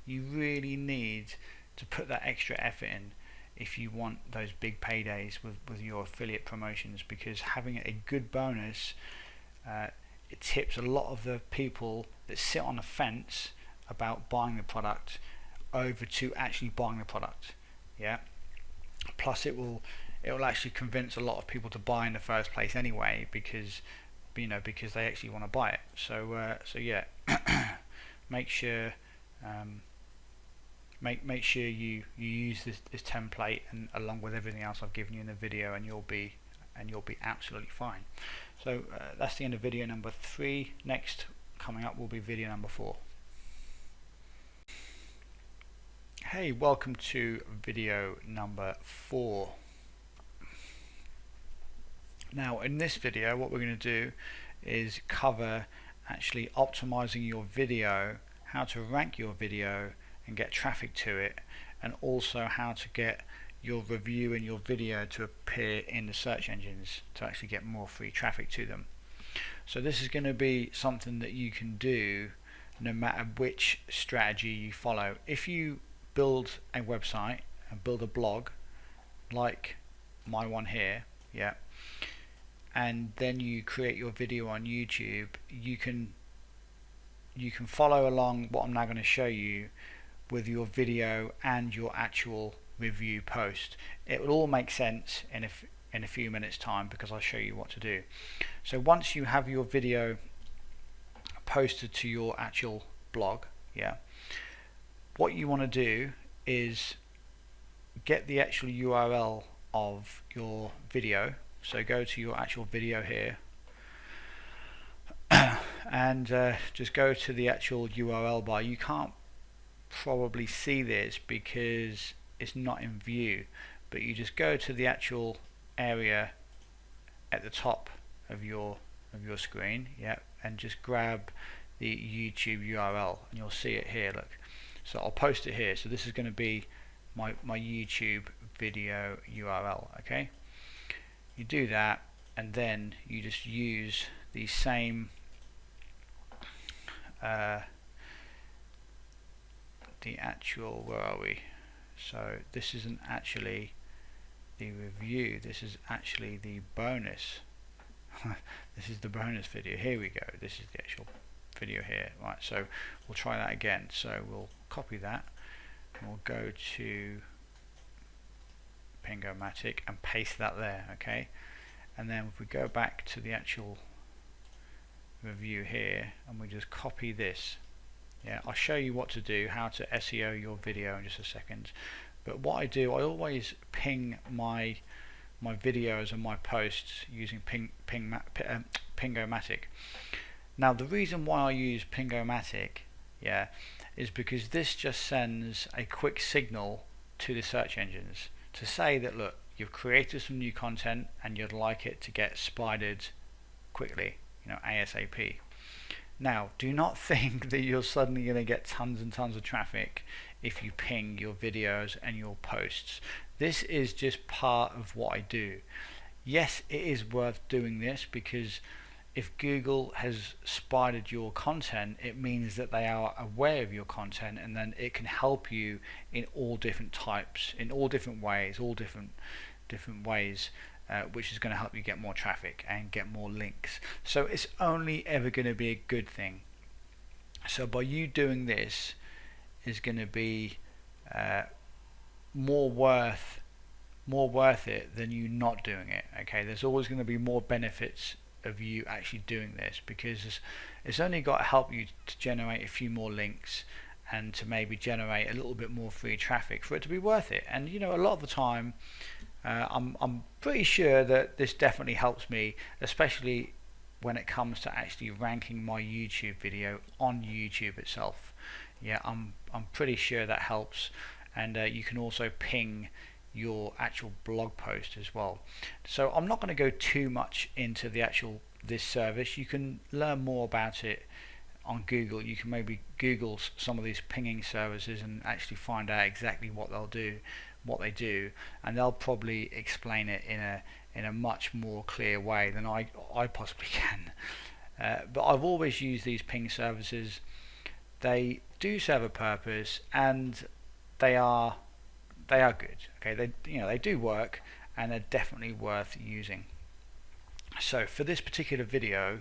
you really need to put that extra effort in if you want those big paydays with your affiliate promotions, because having a good bonus it tips a lot of the people that sit on the fence about buying the product over to actually buying the product. Yeah, plus it will actually convince a lot of people to buy in the first place anyway, because because they actually want to buy it. So yeah, make sure make sure you use this template, and along with everything else I've given you in the video, and you'll be absolutely fine. So that's the end of video number 3. Next coming up will be video number 4. Hey, welcome to video number 4. Now in this video what we're going to do is cover actually optimizing your video, how to rank your video and get traffic to it, and also how to get your review and your video to appear in the search engines to actually get more free traffic to them. So this is going to be something that you can do no matter which strategy you follow. If you build a website and build a blog like my one here, yeah, and then you create your video on YouTube, you can follow along what I'm now going to show you with your video and your actual review post. It will all make sense in a few minutes time, because I'll show you what to do. So once you have your video posted to your actual blog, yeah, what you want to do is get the actual URL of your video. So go to your actual video here and just go to the actual URL bar. You can't probably see this because it's not in view, but you just go to the actual area at the top of your screen, yeah, and just grab the YouTube URL, and you'll see it here. Look, so I'll post it here. So this is going to be my YouTube video URL. Okay, you do that, and then you just use the same the actual, where are we? So this isn't actually the review. This is actually the bonus. This is the bonus video. Here we go. This is the actual video here. Right, so we'll try that again. So we'll copy that and we'll go to Pingomatic and paste that there. Okay, and then if we go back to the actual review here and we just copy this, yeah, I'll show you what to do, how to SEO your video in just a second. But what I do, I always ping my videos and my posts using Pingomatic. Now the reason why I use Pingomatic, yeah, is because this just sends a quick signal to the search engines to say that, look, you've created some new content and you'd like it to get spidered quickly, you know, ASAP. Now, do not think that you're suddenly going to get tons and tons of traffic if you ping your videos and your posts. This is just part of what I do. Yes, it is worth doing this because if Google has spidered your content, it means that they are aware of your content, and then it can help you in all different types, in all different ways, which is going to help you get more traffic and get more links. So it's only ever going to be a good thing. So by you doing this is going to be more worth it than you not doing it. Okay, there's always going to be more benefits of you actually doing this, because it's only got to help you to generate a few more links and to maybe generate a little bit more free traffic for it to be worth it. And you know, a lot of the time I'm pretty sure that this definitely helps me, especially when it comes to actually ranking my YouTube video on YouTube itself. Yeah, I'm pretty sure that helps. And you can also ping your actual blog post as well. So I'm not going to go too much into this service. You can learn more about it on Google. You can maybe Google some of these pinging services and actually find out exactly what they do, and they'll probably explain it in a much more clear way than I possibly can. But I've always used these ping services. They do serve a purpose, and they are good. Okay, they do work, and they're definitely worth using. So for this particular video,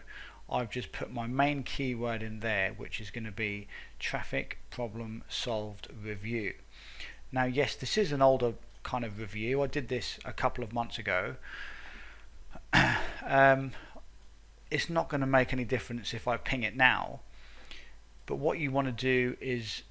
I've just put my main keyword in there, which is going to be traffic problem solved review. Now, yes, this is an older kind of review. I did this a couple of months ago. It's not going to make any difference if I ping it now. But what you want to do is,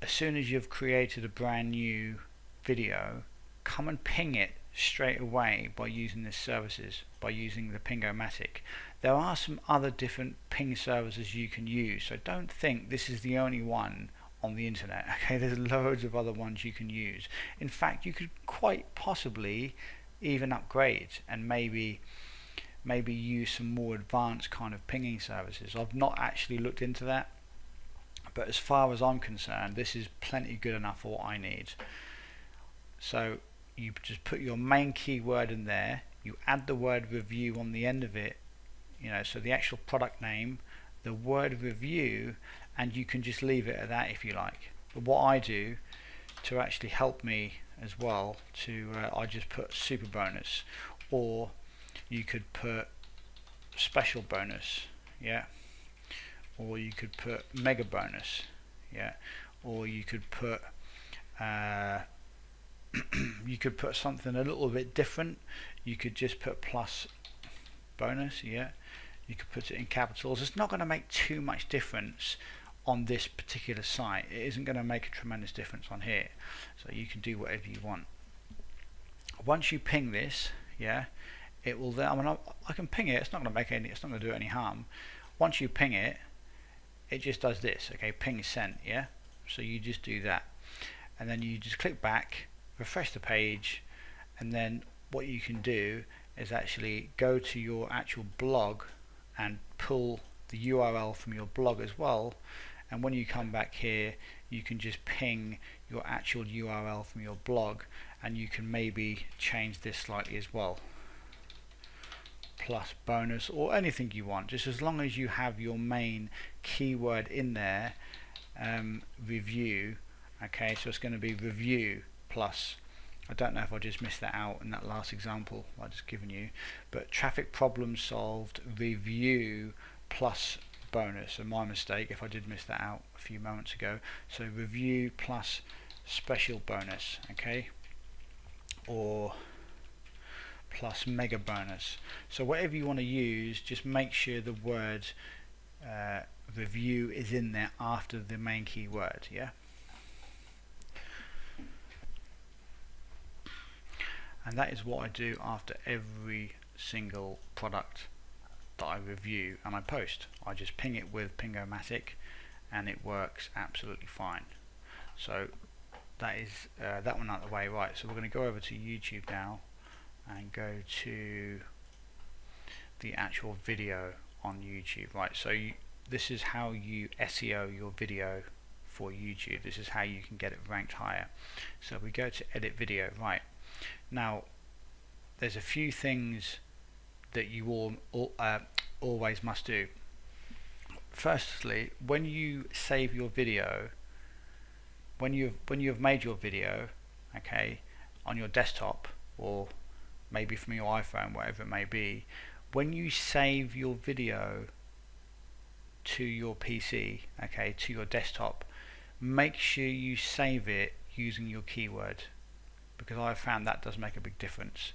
as soon as you've created a brand new video, come and ping it straight away by using this services, by using the Pingomatic. There are some other different ping services you can use, so don't think this is the only one on the internet. Okay, there's loads of other ones you can use. In fact, you could quite possibly even upgrade and maybe use some more advanced kind of pinging services. I've not actually looked into that, but as far as I'm concerned, this is plenty good enough for what I need. So you just put your main keyword in there, you add the word review on the end of it, you know, so the actual product name, the word review, and you can just leave it at that if you like. But what I do to actually help me as well, I just put super bonus, or you could put special bonus, yeah, or you could put mega bonus, yeah, or you could put you could put something a little bit different. You could just put plus bonus, yeah. You could put it in capitals. It's not going to make too much difference on this particular site. It isn't going to make a tremendous difference on here, so you can do whatever you want. Once you ping this, yeah, it will then, I mean, I can ping it. It's not going to make any, it's not going to do any harm. Once you ping it, it just does this. Okay, ping sent, yeah. So you just do that, and then you just click back, refresh the page, and then what you can do is actually go to your actual blog and pull the URL from your blog as well. And when you come back here, you can just ping your actual URL from your blog, and you can maybe change this slightly as well, plus bonus or anything you want, just as long as you have your main keyword in there. Review, okay, so it's going to be review plus I don't know if I just missed that out in that last example I just given you, but traffic problem solved review plus bonus. So my mistake if I did miss that out a few moments ago. So review plus special bonus, okay, or plus mega bonus. So whatever you want to use, just make sure the word review is in there after the main keyword, yeah. And that is what I do after every single product that I review and I post. I just ping it with Pingomatic and it works absolutely fine. So that is that one out of the way. Right, so we're going to go over to YouTube now and go to the actual video on YouTube. Right, so this is how you SEO your video for YouTube. This is how you can get it ranked higher. So we go to edit video. Right, now there's a few things that you always must do. Firstly, when you save your video, when you've made your video, okay, on your desktop or maybe from your iPhone, whatever it may be, when you save your video to your PC, okay, to your desktop, make sure you save it using your keyword, because I've found that does make a big difference.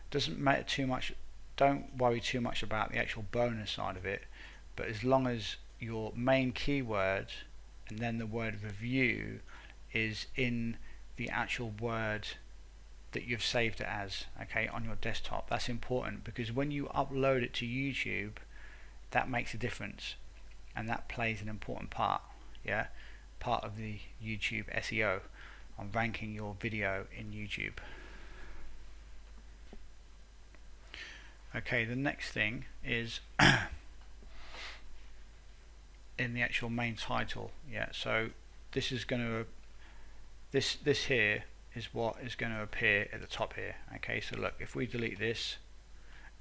Doesn't matter too much, don't worry too much about the actual bonus side of it, but as long as your main keyword and then the word review is in the actual word that you've saved it as, okay, on your desktop, that's important, because when you upload it to YouTube, that makes a difference and that plays an important part, yeah, part of the YouTube SEO on ranking your video in YouTube. Okay, the next thing is in the actual main title, yeah. So this is going to this here is what is going to appear at the top here. Okay, so look, if we delete this,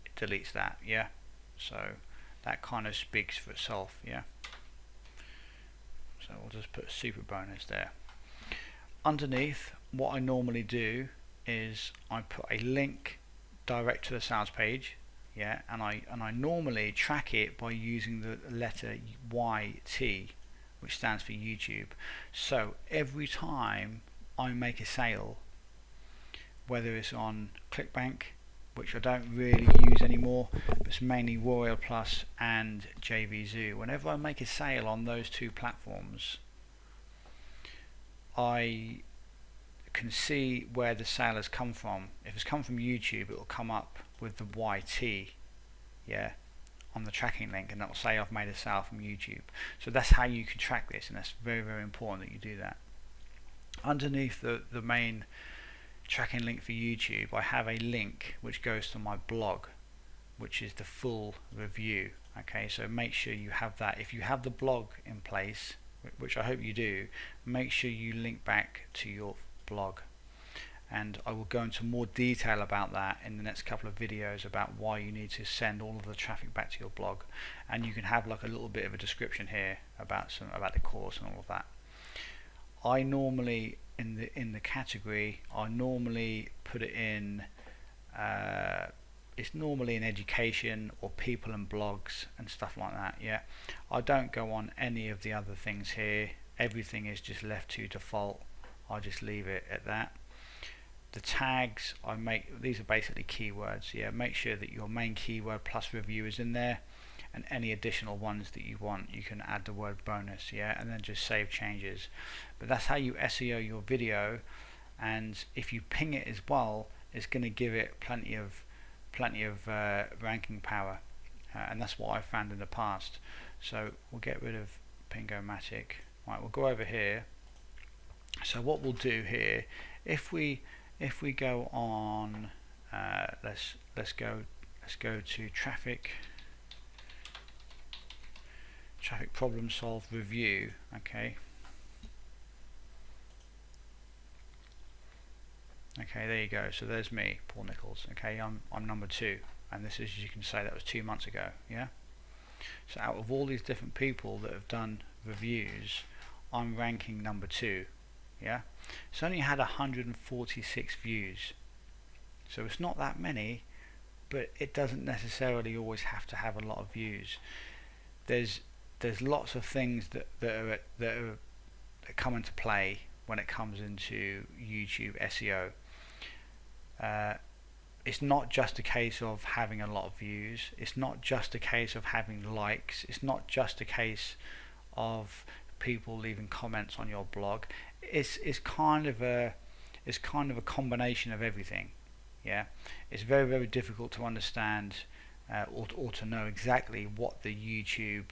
it deletes that, yeah. So that kind of speaks for itself, yeah. So we'll just put a super bonus there. Underneath, what I normally do is I put a link direct to the sales page, yeah, and I normally track it by using the letter YT, which stands for YouTube. So every time I make a sale, whether it's on ClickBank, which I don't really use anymore, but it's mainly Royal Plus and JVZoo, whenever I make a sale on those two platforms, I can see where the sale has come from. If it's come from YouTube, it will come up with the YT, yeah, on the tracking link, and that will say I've made a sale from YouTube. So that's how you can track this, and that's very, very important that you do that. Underneath the main tracking link for YouTube, I have a link which goes to my blog, which is the full review. Okay, so make sure you have that. If you have the blog in place, which I hope you do, make sure you link back to your blog, and I will go into more detail about that in the next couple of videos about why you need to send all of the traffic back to your blog, and you can have like a little bit of a description here about the course and all of that. I normally in the category, I normally put it in it's normally in education or people and blogs and stuff like that, yeah. I don't go on any of the other things here. Everything is just left to default. I just leave it at that. The tags I make, these are basically keywords, yeah. Make sure that your main keyword plus review is in there, and any additional ones that you want, you can add the word bonus, yeah, and then just save changes. But that's how you SEO your video, and if you ping it as well, it's going to give it plenty of ranking power, and that's what I've found in the past. So we'll get rid of Pingomatic. Right, we'll go over here. So what we'll do here, if we go on, let's go to traffic problem solve review. Okay, there you go. So there's me, Paul Nichols. Okay, I'm number 2, and this is, as you can say, that was 2 months ago. Yeah. So out of all these different people that have done reviews, I'm ranking number 2. Yeah, it's only had 146 views, so it's not that many, but it doesn't necessarily always have to have a lot of views. There's lots of things that come into play when it comes into YouTube SEO. It's not just a case of having a lot of views. It's not just a case of having likes. It's not just a case of people leaving comments on your blog. It's kind of a combination of everything. Yeah, it's very difficult to understand or to know exactly what the YouTube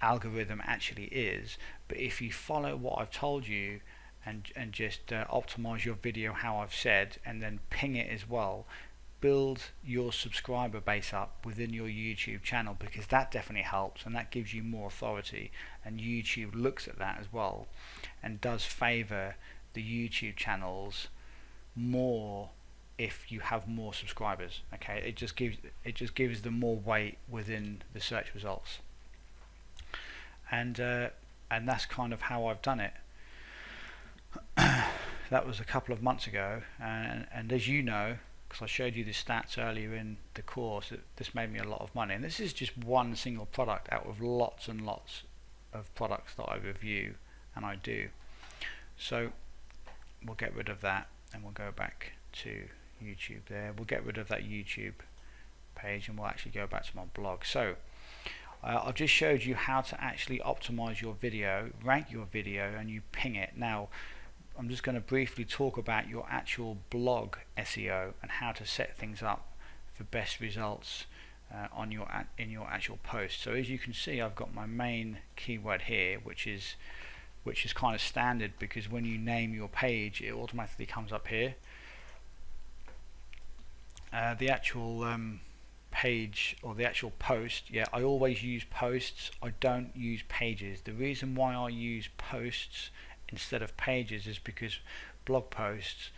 algorithm actually is. But if you follow what I've told you and just optimize your video how I've said, and then ping it as well, build your subscriber base up within your YouTube channel, because that definitely helps and that gives you more authority, and YouTube looks at that as well and does favor the YouTube channels more if you have more subscribers. Okay, it just gives them more weight within the search results, and that's kind of how I've done it. That was a couple of months ago, and as you know, because I showed you the stats earlier in the course, this made me a lot of money, and this is just one single product out of lots and lots of products that I review and I do. So we'll get rid of that and we'll go back to YouTube there. We'll get rid of that YouTube page and we'll actually go back to my blog. So I've just showed you how to actually optimize your video, rank your video, and you ping it. Now I'm just going to briefly talk about your actual blog SEO and how to set things up for best results in your actual post. So as you can see, I've got my main keyword here, which is kind of standard, because when you name your page, it automatically comes up here. The actual page or the actual post, yeah, I always use posts. I don't use pages. The reason why I use posts instead of pages is because blog posts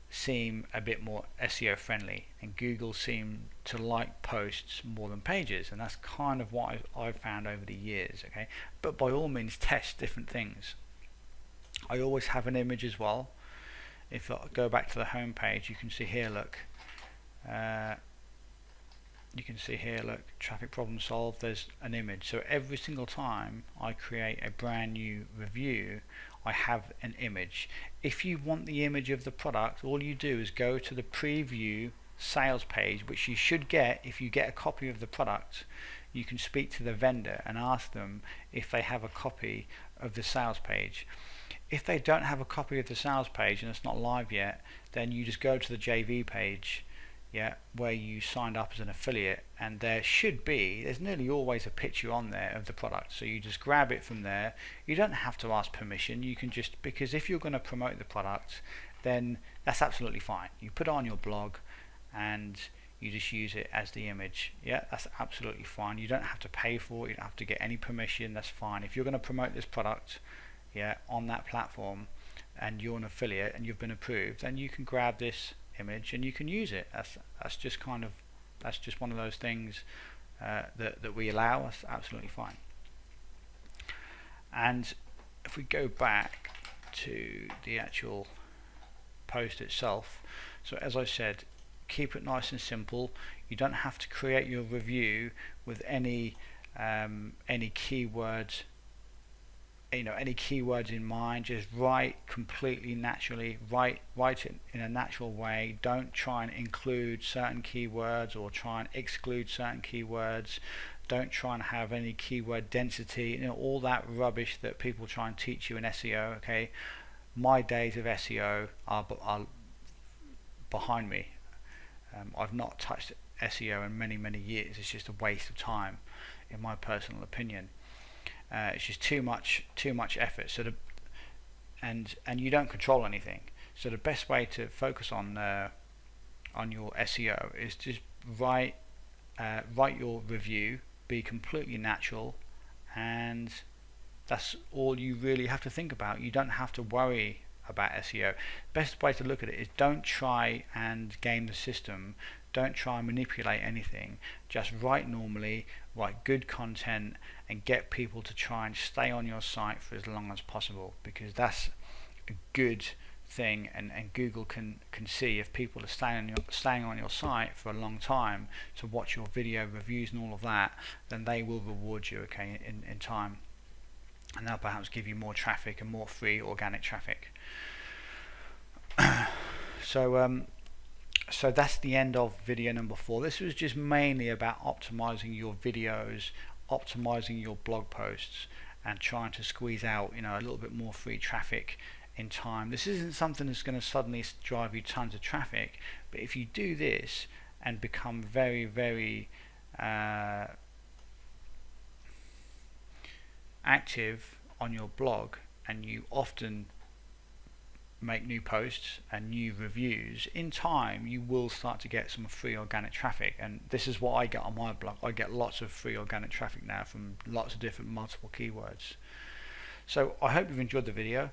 seem a bit more SEO friendly, and Google seem to like posts more than pages, and that's kind of what I've found over the years. Okay, but by all means test different things. I always have an image as well. If I go back to the home page, you can see here, look, traffic problem solved. There's an image. So every single time I create a brand new review, I have an image. If you want the image of the product, all you do is go to the preview sales page, which you should get if you get a copy of the product. You can speak to the vendor and ask them if they have a copy of the sales page. If they don't have a copy of the sales page and it's not live yet, then you just go to the JV page, yeah, where you signed up as an affiliate, and there's nearly always a picture on there of the product, so you just grab it from there. You don't have to ask permission. You can just, because if you're going to promote the product, then that's absolutely fine. You put it on your blog and you just use it as the image. Yeah, that's absolutely fine. You don't have to pay for it. You don't have to get any permission. That's fine. If you're going to promote this product, yeah, on that platform, and you're an affiliate and you've been approved, then you can grab this image and you can use it. That's just one of those things that we allow. That's absolutely fine. And if we go back to the actual post itself, so as I said, keep it nice and simple. You don't have to create your review with any keywords, any keywords in mind. Just write completely naturally, write it in a natural way. Don't try and include certain keywords or try and exclude certain keywords. Don't try and have any keyword density, all that rubbish that people try and teach you in SEO. Okay, my days of SEO are behind me. I've not touched SEO in many years. It's just a waste of time, in my personal opinion. It's just too much effort. So and you don't control anything. So the best way to focus on your SEO is just write your review, be completely natural, and that's all you really have to think about. You don't have to worry about SEO. Best way to look at it is don't try and game the system. Don't try and manipulate anything. Just write normally, write good content, and get people to try and stay on your site for as long as possible, because that's a good thing, and Google can see if people are staying on your site for a long time to watch your video reviews and all of that, then they will reward you, okay, in time, and they'll perhaps give you more traffic and more free organic traffic. So that's the end of video number 4. This was just mainly about optimizing your videos, optimizing your blog posts, and trying to squeeze out, you know, a little bit more free traffic in time. This isn't something that's going to suddenly drive you tons of traffic, but if you do this and become very active on your blog, and you often make new posts and new reviews, in time you will start to get some free organic traffic. And this is what I get on my blog. I get lots of free organic traffic now from lots of different multiple keywords. So I hope you've enjoyed the video.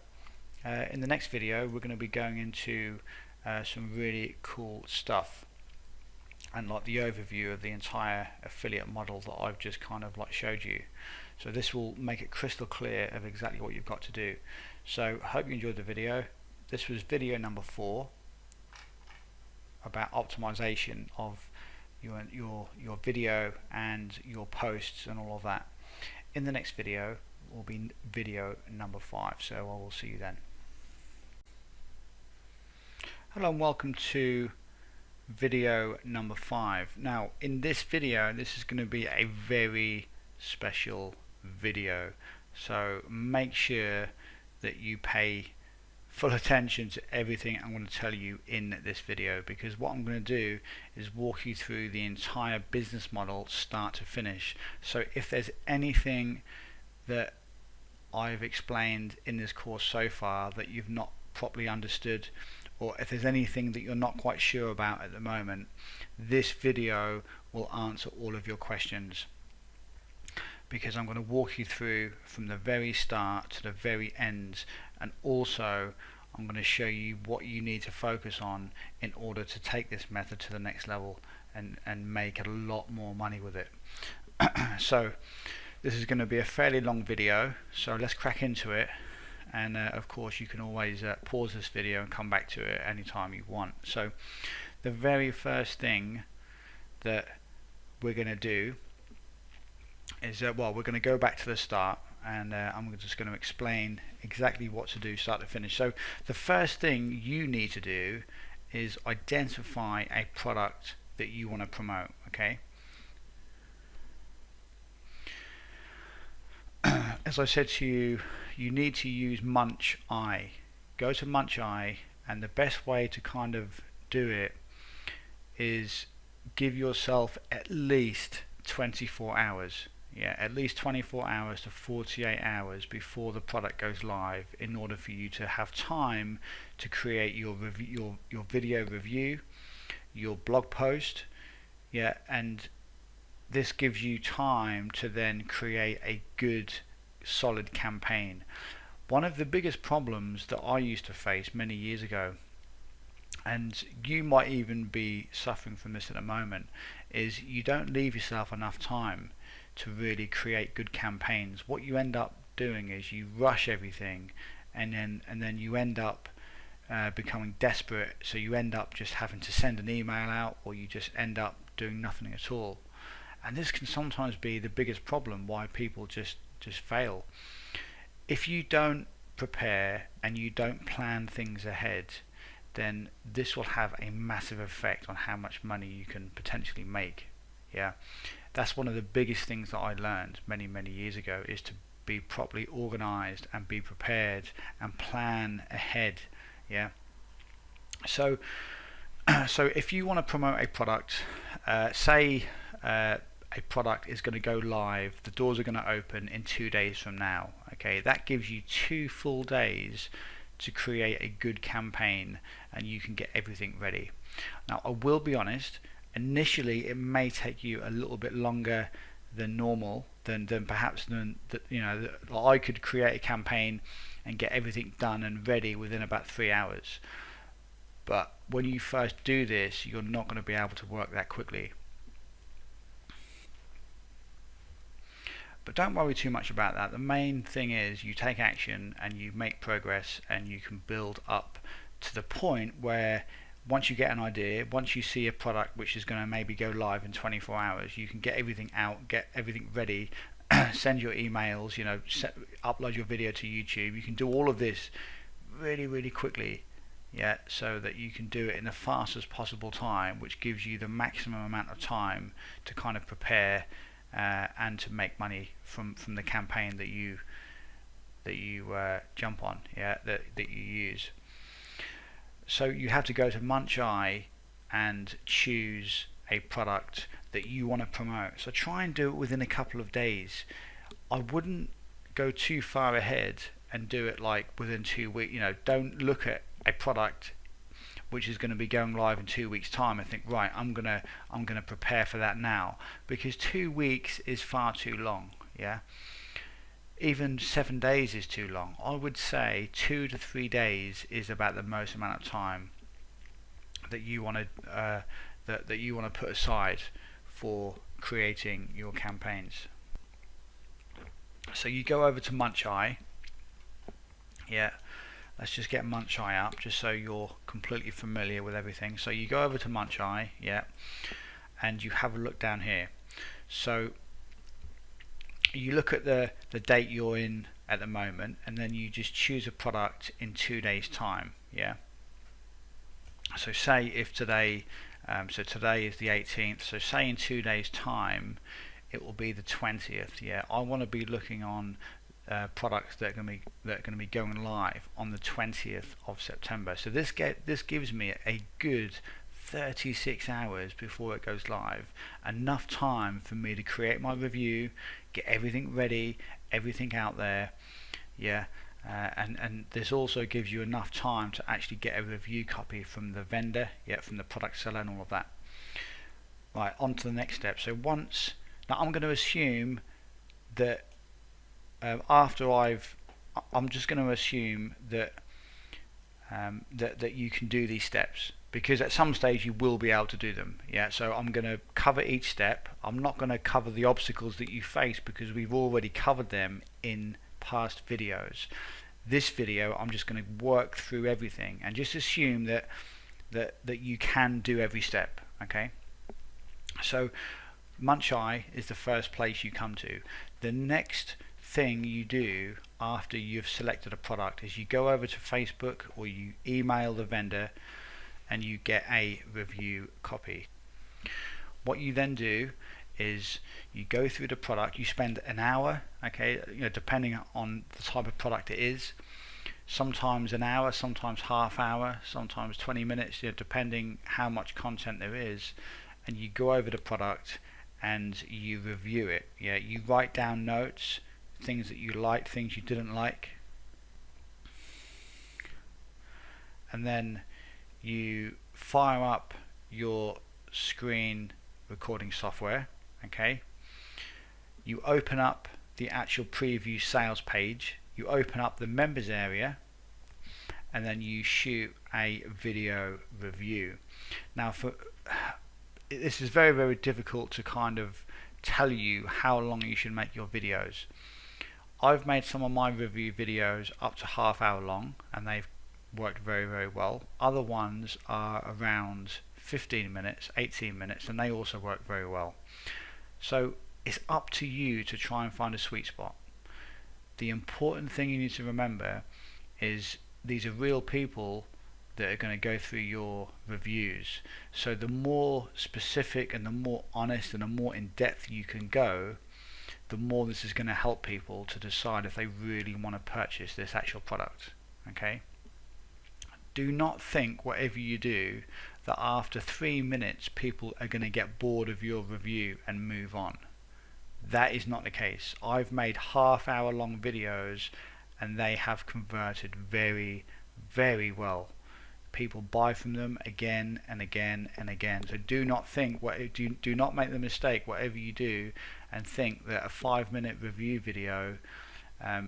In the next video we're going to be going into some really cool stuff, and like the overview of the entire affiliate model that I've just kind of like showed you. So this will make it crystal clear of exactly what you've got to do. So I hope you enjoyed the video. This was video number 4 about optimization of your video and your posts and all of that. In the next video will be video number 5, so I will see you then. Hello and welcome to video number 5. Now in this video, this is going to be a very special video, so make sure that you pay full attention to everything I'm going to tell you in this video, because what I'm going to do is walk you through the entire business model start to finish. So if there's anything that I've explained in this course so far that you've not properly understood, or if there's anything that you're not quite sure about at the moment, this video will answer all of your questions, because I'm going to walk you through from the very start to the very end, and also I'm going to show you what you need to focus on in order to take this method to the next level and make a lot more money with it. So this is going to be a fairly long video, so let's crack into it. And of course you can always pause this video and come back to it anytime you want. So the very first thing that we're going to do is well, we're going to go back to the start, and I'm just going to explain exactly what to do start to finish. So the first thing you need to do is identify a product that you want to promote, okay? As I said to you, you need to use MunchEye. Go to MunchEye, and the best way to kind of do it is give yourself at least 24 hours. Yeah, at least 24 hours to 48 hours before the product goes live, in order for you to have time to create your video review, your blog post, yeah, and this gives you time to then create a good solid campaign. One of the biggest problems that I used to face many years ago, and you might even be suffering from this at the moment, is you don't leave yourself enough time to really create good campaigns. What you end up doing is you rush everything, and then you end up becoming desperate, so you end up just having to send an email out, or you just end up doing nothing at all. And this can sometimes be the biggest problem why people just fail. If you don't prepare and you don't plan things ahead, then this will have a massive effect on how much money you can potentially make. Yeah, that's one of the biggest things that I learned many years ago, is to be properly organized and be prepared and plan ahead. Yeah, so if you want to promote a product, say a product is going to go live, the doors are going to open in 2 days from now, okay, that gives you 2 full days to create a good campaign, and you can get everything ready. Now I will be honest, initially it may take you a little bit longer than normal, than perhaps I could create a campaign and get everything done and ready within about 3 hours, but when you first do this, you're not going to be able to work that quickly. But don't worry too much about that. The main thing is you take action and you make progress, and you can build up to the point where once you get an idea, once you see a product which is going to maybe go live in 24 hours, you can get everything out, get everything ready, send your emails, upload your video to YouTube. You can do all of this really, really quickly, so that you can do it in the fastest possible time, which gives you the maximum amount of time to kind of prepare and to make money from the campaign that you jump on, that you use. So you have to go to Muncheye and choose a product that you want to promote. So try and do it within a couple of days. I wouldn't go too far ahead and do it like within 2 weeks. Don't look at a product which is going to be going live in 2 weeks time and think, right, I'm gonna prepare for that now, because 2 weeks is far too long. Even 7 days is too long. I would say 2 to 3 days is about the most amount of time that you want to put aside for creating your campaigns. So you go over to Muncheye. Let's just get Muncheye up just so you're completely familiar with everything. So you go over to Muncheye, and you have a look down here. So you look at the date you're in at the moment, and then you just choose a product in 2 days time. So say if today, so today is the 18th, so say in 2 days time it will be the 20th. I want to be looking on products that are going to be going live on the 20th of September. So this gives me a good 36 hours before it goes live, enough time for me to create my review, get everything ready, everything out there, and this also gives you enough time to actually get a review copy from the vendor, from the product seller, and all of that. Right, on to the next step. So now I'm going to assume that I'm just going to assume that that you can do these steps, because at some stage you will be able to do them. So I'm going to cover each step. I'm not going to cover the obstacles that you face, because we've already covered them in past videos. This video I'm just going to work through everything and just assume that you can do every step. Okay, so Muncheye is the first place you come to. The next thing you do after you've selected a product is you go over to Facebook, or you email the vendor, and you get a review copy. What you then do is you go through the product. You spend an hour, depending on the type of product it is. Sometimes an hour, sometimes half hour, sometimes 20 minutes, depending how much content there is. And you go over the product and you review it. You write down notes, things that you liked, things you didn't like, and then you fire up your screen recording software. You open up the actual preview sales page, you open up the members area, and then you shoot a video review. Now this is very, very difficult to kind of tell you how long you should make your videos. I've made some of my review videos up to half hour long, and they've worked very, very well. Other ones are around 15 minutes, 18 minutes, and they also work very well. So it's up to you to try and find a sweet spot. The important thing you need to remember is these are real people that are going to go through your reviews. So the more specific and the more honest and the more in depth you can go, the more this is going to help people to decide if they really want to purchase this actual product. Do not think, whatever you do, that after 3 minutes people are going to get bored of your review and move on. That is not the case. I've made half hour long videos and they have converted very, very well. People buy from them again and again and again. So do not think, do not make the mistake, whatever you do, and think that a 5-minute review video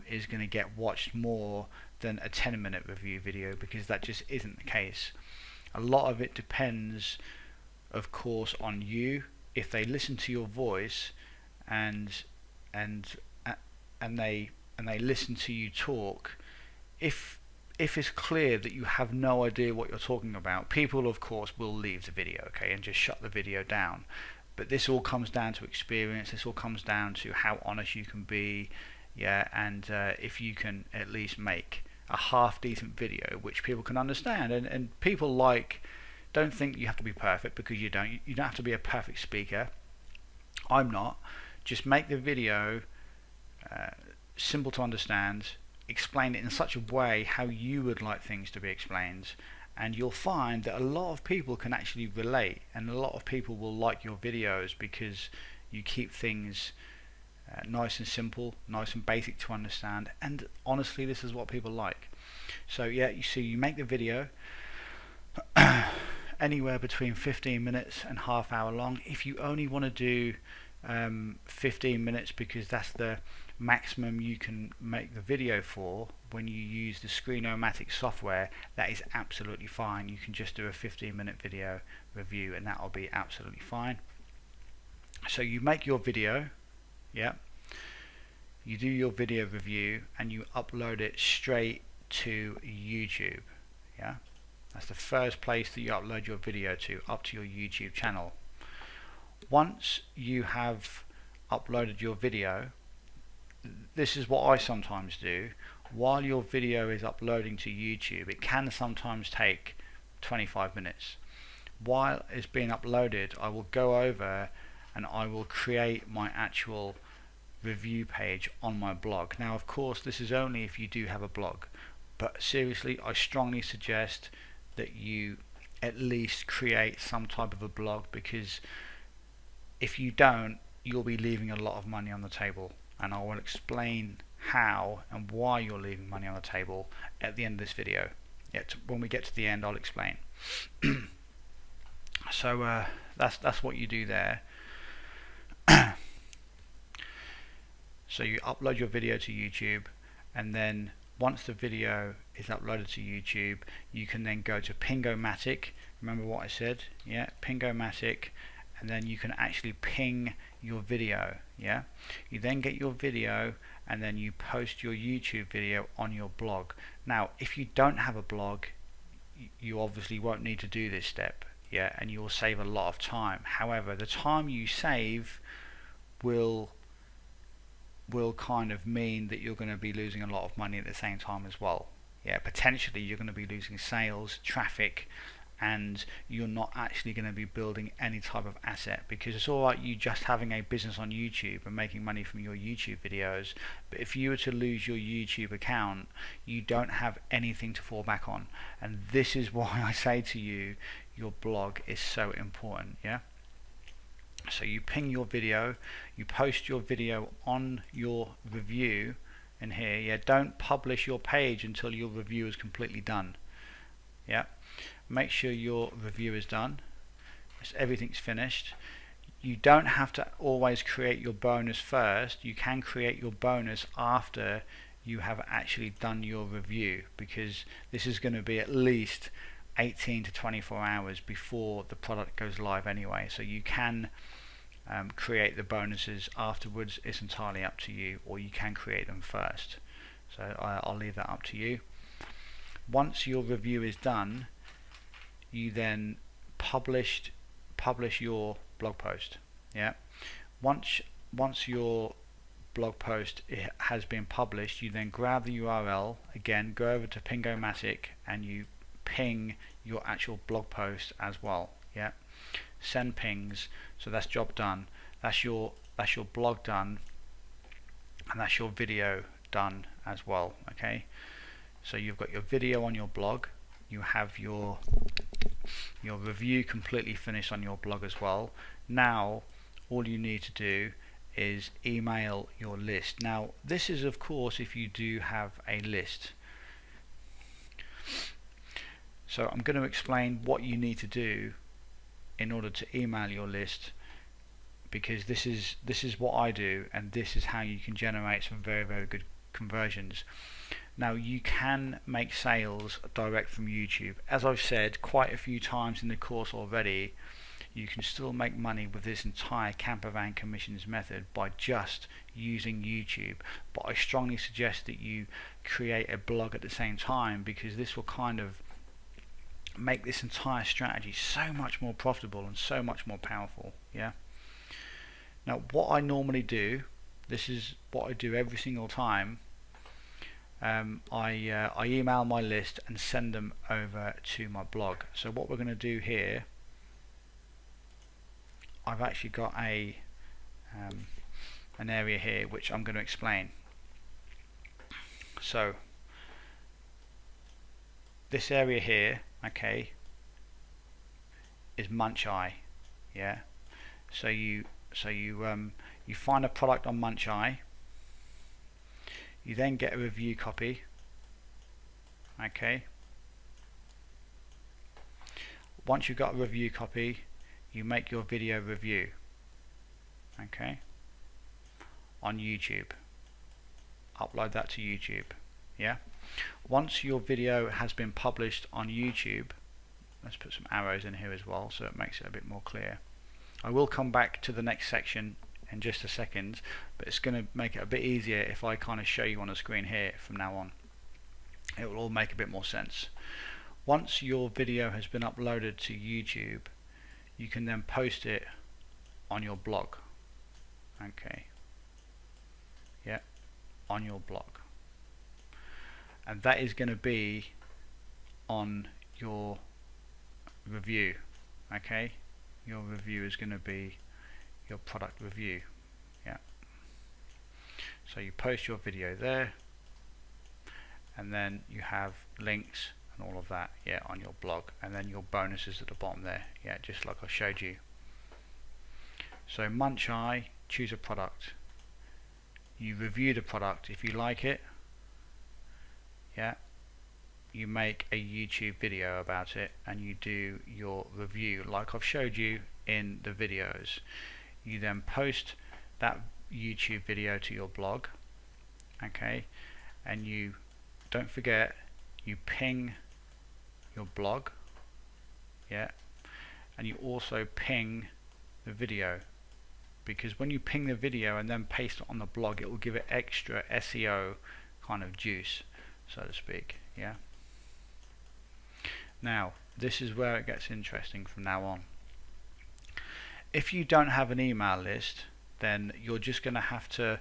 is going to get watched more than a 10-minute review video, because that just isn't the case. A lot of it depends, of course, on you. If they listen to your voice and and and they listen to you talk, if it's clear that you have no idea what you're talking about, people of course will leave the video, okay, and just shut the video down. But this all comes down to experience. This all comes down to how honest you can be, yeah, and if you can at least make a half decent video which people can understand. And people don't think you have to be perfect, because you don't have to be a perfect speaker. I'm not. Just make the video simple to understand, explain it in such a way how you would like things to be explained, and you'll find that a lot of people can actually relate, and a lot of people will like your videos because you keep things nice and simple, nice and basic to understand, and honestly this is what people like. So yeah, you see, you make the video anywhere between 15 minutes and half hour long. If you only want to do 15 minutes because that's the maximum you can make the video for when you use the Screeno-matic software, that is absolutely fine. You can just do a 15-minute video review and that will be absolutely fine. So you make your video, yeah, you do your video review and you upload it straight to YouTube, yeah. That's the first place that you upload your video to, up to your YouTube channel. Once you have uploaded your video, this is what I sometimes do. While your video is uploading to YouTube, it can sometimes take 25 minutes. While it's being uploaded, I will go over and I will create my actual review page on my blog. Now of course this is only if you do have a blog, but seriously I strongly suggest that you at least create some type of a blog, because if you don't, you'll be leaving a lot of money on the table, and I will explain how and why you're leaving money on the table at the end of this video. When we get to the end, I'll explain. So that's what you do there. So you upload your video to YouTube, and then once the video is uploaded to YouTube, you can then go to Pingo-matic. Remember what I said? Yeah, Pingo-matic, and then you can actually ping your video. Yeah, you then get your video and then you post your YouTube video on your blog. Now if you don't have a blog, you obviously won't need to do this step, yeah, and you will save a lot of time. However, the time you save will kind of mean that you're going to be losing a lot of money at the same time as well. Yeah, potentially you're going to be losing sales, traffic, and you're not actually going to be building any type of asset, because it's alright you just having a business on YouTube and making money from your YouTube videos, but if you were to lose your YouTube account, you don't have anything to fall back on. And this is why I say to you, your blog is so important, yeah. So you ping your video, you post your video on your review in here, yeah. Don't publish your page until your review is completely done, yeah. Make sure your review is done, everything's finished. You don't have to always create your bonus first. You can create your bonus after you have actually done your review, because this is going to be at least 18 to 24 hours before the product goes live anyway. So you can create the bonuses afterwards. It's entirely up to you, or you can create them first. So I'll leave that up to you. Once your review is done, you then publish your blog post, yeah. Once your blog post has been published, you then grab the URL again, go over to Pingo-matic, and you ping your actual blog post as well, yeah. Send pings. So that's job done. That's your blog done, and that's your video done as well, okay. So you've got your video on your blog, you have your review completely finished on your blog as well. Now all you need to do is email your list. Now this is of course if you do have a list. So I'm going to explain what you need to do in order to email your list, because this is what I do, and this is how you can generate some very, very good conversions. Now you can make sales direct from YouTube. As I've said quite a few times in the course already, you can still make money with this entire campervan commissions method by just using YouTube. But I strongly suggest that you create a blog at the same time, because this will kind of make this entire strategy so much more profitable and so much more powerful. Yeah. Now, what I normally do, this is what I do every single time. I email my list and send them over to my blog. So what we're going to do here, I've actually got an area here which I'm going to explain. So this area here, okay, is Muncheye. Yeah. So you find a product on Muncheye. You then get a review copy. Okay. Once you've got a review copy, you make your video review. Okay. On YouTube. Upload that to YouTube. Yeah. Once your video has been published on YouTube, let's put some arrows in here as well so it makes it a bit more clear. I will come back to the next section in just a second, but it's going to make it a bit easier if I kind of show you on the screen here from now on. It will all make a bit more sense. Once your video has been uploaded to YouTube, you can then post it on your blog. Okay. Yeah, on your blog. And that is going to be on your review. Okay. Your review is going to be your product review. Yeah. So you post your video there, and then you have links and all of that, yeah, on your blog, and then your bonuses at the bottom there, yeah, just like I showed you. So Muncheye, choose a product, you review the product. If you like it, yeah, you make a YouTube video about it and you do your review like I've showed you in the videos. You then post that YouTube video to your blog, okay, and you don't forget, you ping your blog, yeah, and you also ping the video, because when you ping the video and then paste it on the blog, it will give it extra SEO kind of juice, so to speak. Yeah. Now this is where it gets interesting from now on. If you don't have an email list, then you're just going to have to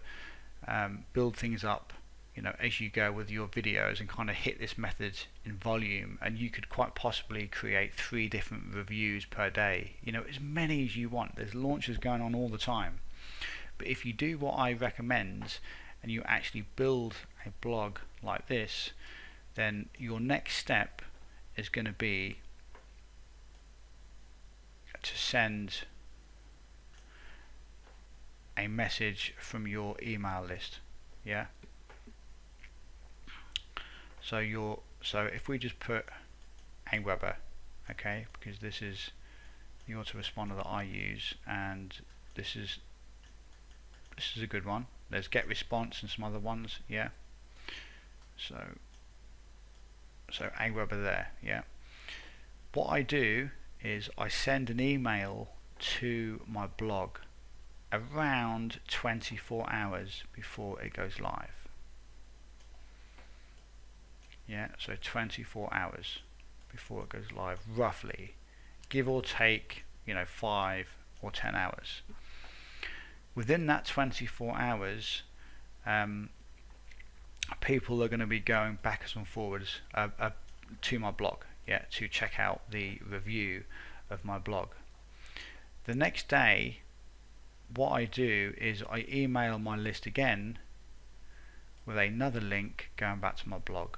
build things up, you know, as you go with your videos and kind of hit this method in volume, and you could quite possibly create 3 different reviews per day, you know, as many as you want. There's launches going on all the time. But if you do what I recommend and you actually build a blog like this, then your next step is going to be to send a message from your email list. Yeah. So if we just put Aweber, okay, because this is the autoresponder that I use, and this is a good one. There's GetResponse and some other ones, yeah. So Aweber there, yeah. What I do is I send an email to my blog around 24 hours before it goes live. Yeah, so 24 hours before it goes live, roughly, give or take, you know, 5 or 10 hours. Within that 24 hours, people are going to be going backwards and forwards to my blog, yeah, to check out the review of my blog. The next day, what I do is I email my list again with another link going back to my blog.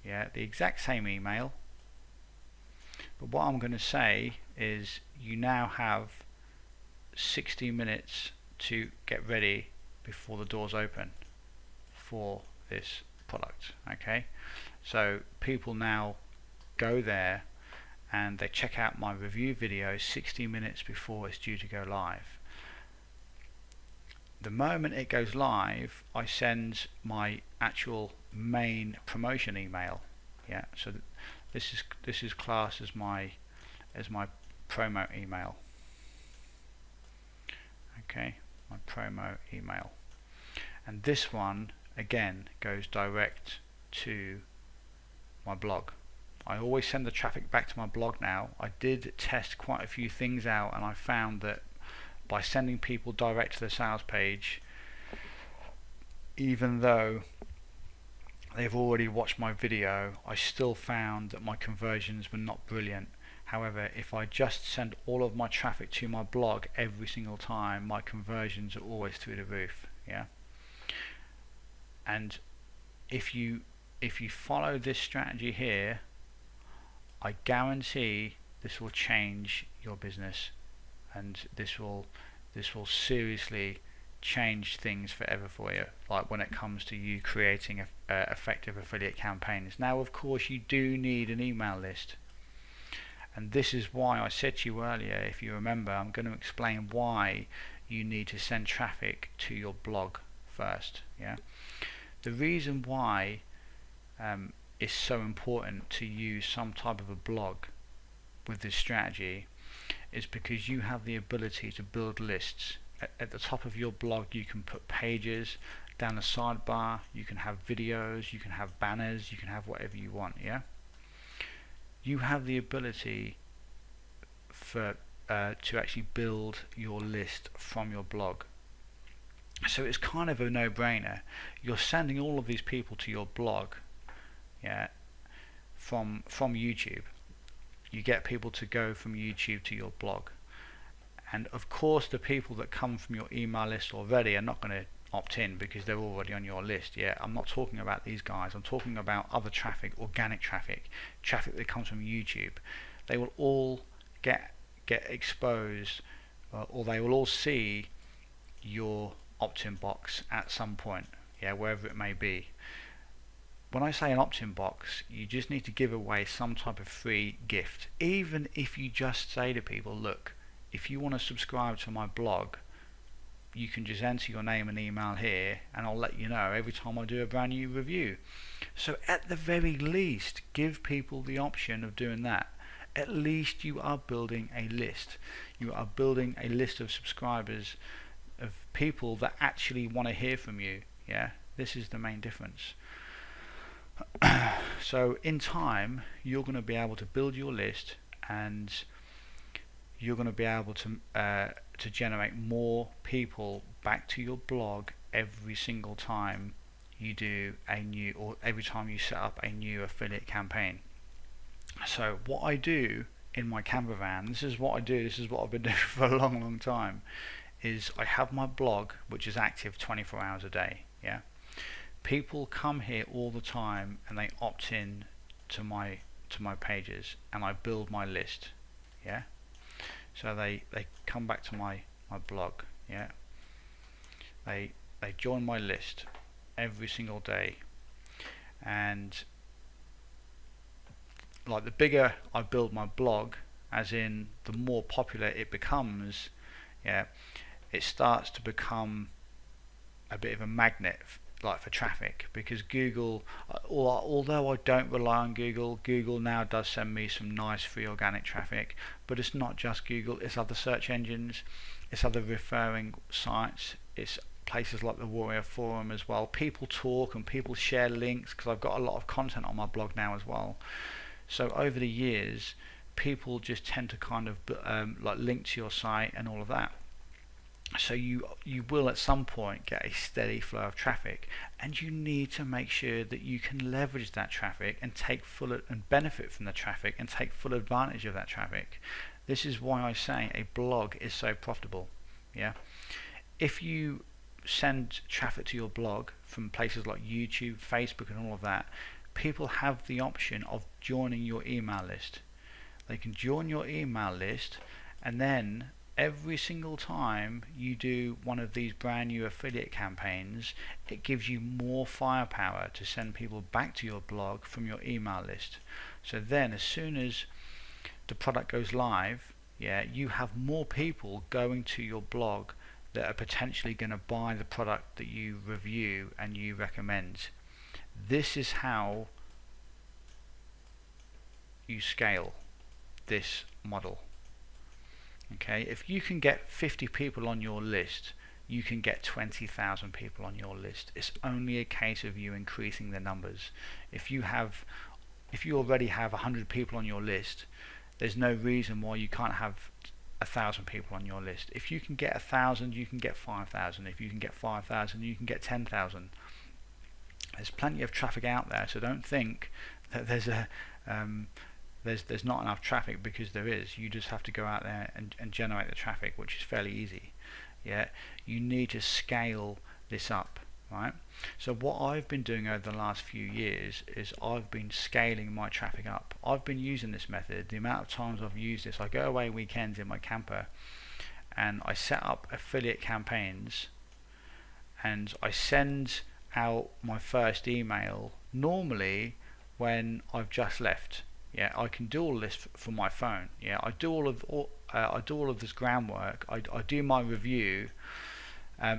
Yeah, the exact same email, but what I'm going to say is you now have 60 minutes to get ready before the doors open for this product. Okay, so people now go there and they check out my review video 60 minutes before it's due to go live. The moment it goes live, I send my actual main promotion email. Yeah, so this is classed as my promo email. Okay, my promo email. And this one again goes direct to my blog. I always send the traffic back to my blog now. I did test quite a few things out, and I found that by sending people direct to the sales page, even though they've already watched my video, I still found that my conversions were not brilliant. However, if I just send all of my traffic to my blog every single time, my conversions are always through the roof. Yeah. And if you follow this strategy here, I guarantee this will change your business, and this will seriously change things forever for you, like when it comes to you creating effective affiliate campaigns. Now of course you do need an email list, and this is why I said to you earlier, if you remember, I'm going to explain why you need to send traffic to your blog first. Yeah, the reason why it's so important to use some type of a blog with this strategy is because you have the ability to build lists. At the top of your blog you can put pages, down the sidebar you can have videos, you can have banners, you can have whatever you want. Yeah, you have the ability for to actually build your list from your blog. So it's kind of a no-brainer. You're sending all of these people to your blog, yeah, from YouTube. You get people to go from YouTube to your blog, and of course the people that come from your email list already are not going to opt in because they're already on your list. Yeah, I'm not talking about these guys. I'm talking about other traffic, organic traffic that comes from YouTube. They will all get exposed, or they will all see your opt-in box at some point. Yeah, wherever it may be. When I say an opt-in box, you just need to give away some type of free gift. Even if you just say to people, look, if you want to subscribe to my blog, you can just enter your name and email here, and I'll let you know every time I do a brand new review. So at the very least, give people the option of doing that. At least you are building a list. You are building a list of subscribers, of people that actually want to hear from you. Yeah, this is the main difference. So in time you're going to be able to build your list, and you're going to be able to generate more people back to your blog every single time you do a new, or every time you set up a new affiliate campaign. So what I do in my camper van, this is what I've been doing for a long time, is I have my blog which is active 24 hours a day. Yeah, people come here all the time and they opt in to my pages, and I build my list. Yeah, so they come back to my blog. Yeah, they join my list every single day, and like the bigger I build my blog, as in the more popular it becomes, yeah, it starts to become a bit of a magnet like for traffic, because Google, although I don't rely on Google now does send me some nice free organic traffic, but it's not just Google, it's other search engines, it's other referring sites, it's places like the Warrior Forum as well. People talk and people share links, because I've got a lot of content on my blog now as well. So over the years people just tend to kind of like link to your site and all of that. So you will at some point get a steady flow of traffic, and you need to make sure that you can leverage that traffic and take full and benefit from the traffic and take full advantage of that traffic. This is why I say a blog is so profitable. Yeah, if you send traffic to your blog from places like YouTube, Facebook and all of that, people have the option of joining your email list. They can join your email list, and then every single time you do one of these brand new affiliate campaigns, it gives you more firepower to send people back to your blog from your email list. So then as soon as the product goes live, yeah, you have more people going to your blog that are potentially going to buy the product that you review and you recommend. This is how you scale this model. Okay, if you can get 50 people on your list, you can get 20,000 people on your list. It's only a case of you increasing the numbers. If you already have 100 people on your list, there's no reason why you can't have 1,000 people on your list. If you can get 1,000, you can get 5,000. If you can get 5,000, you can get 10,000. There's plenty of traffic out there, so don't think that there's not enough traffic, because there is. You just have to go out there and generate the traffic, which is fairly easy. Yeah, you need to scale this up, right? So what I've been doing over the last few years is I've been scaling my traffic up. I've been using this method. The amount of times I've used this, I go away weekends in my camper and I set up affiliate campaigns and I send out my first email normally when I've just left. Yeah, I can do all this from my phone. Yeah, I do all of this groundwork. I do my review.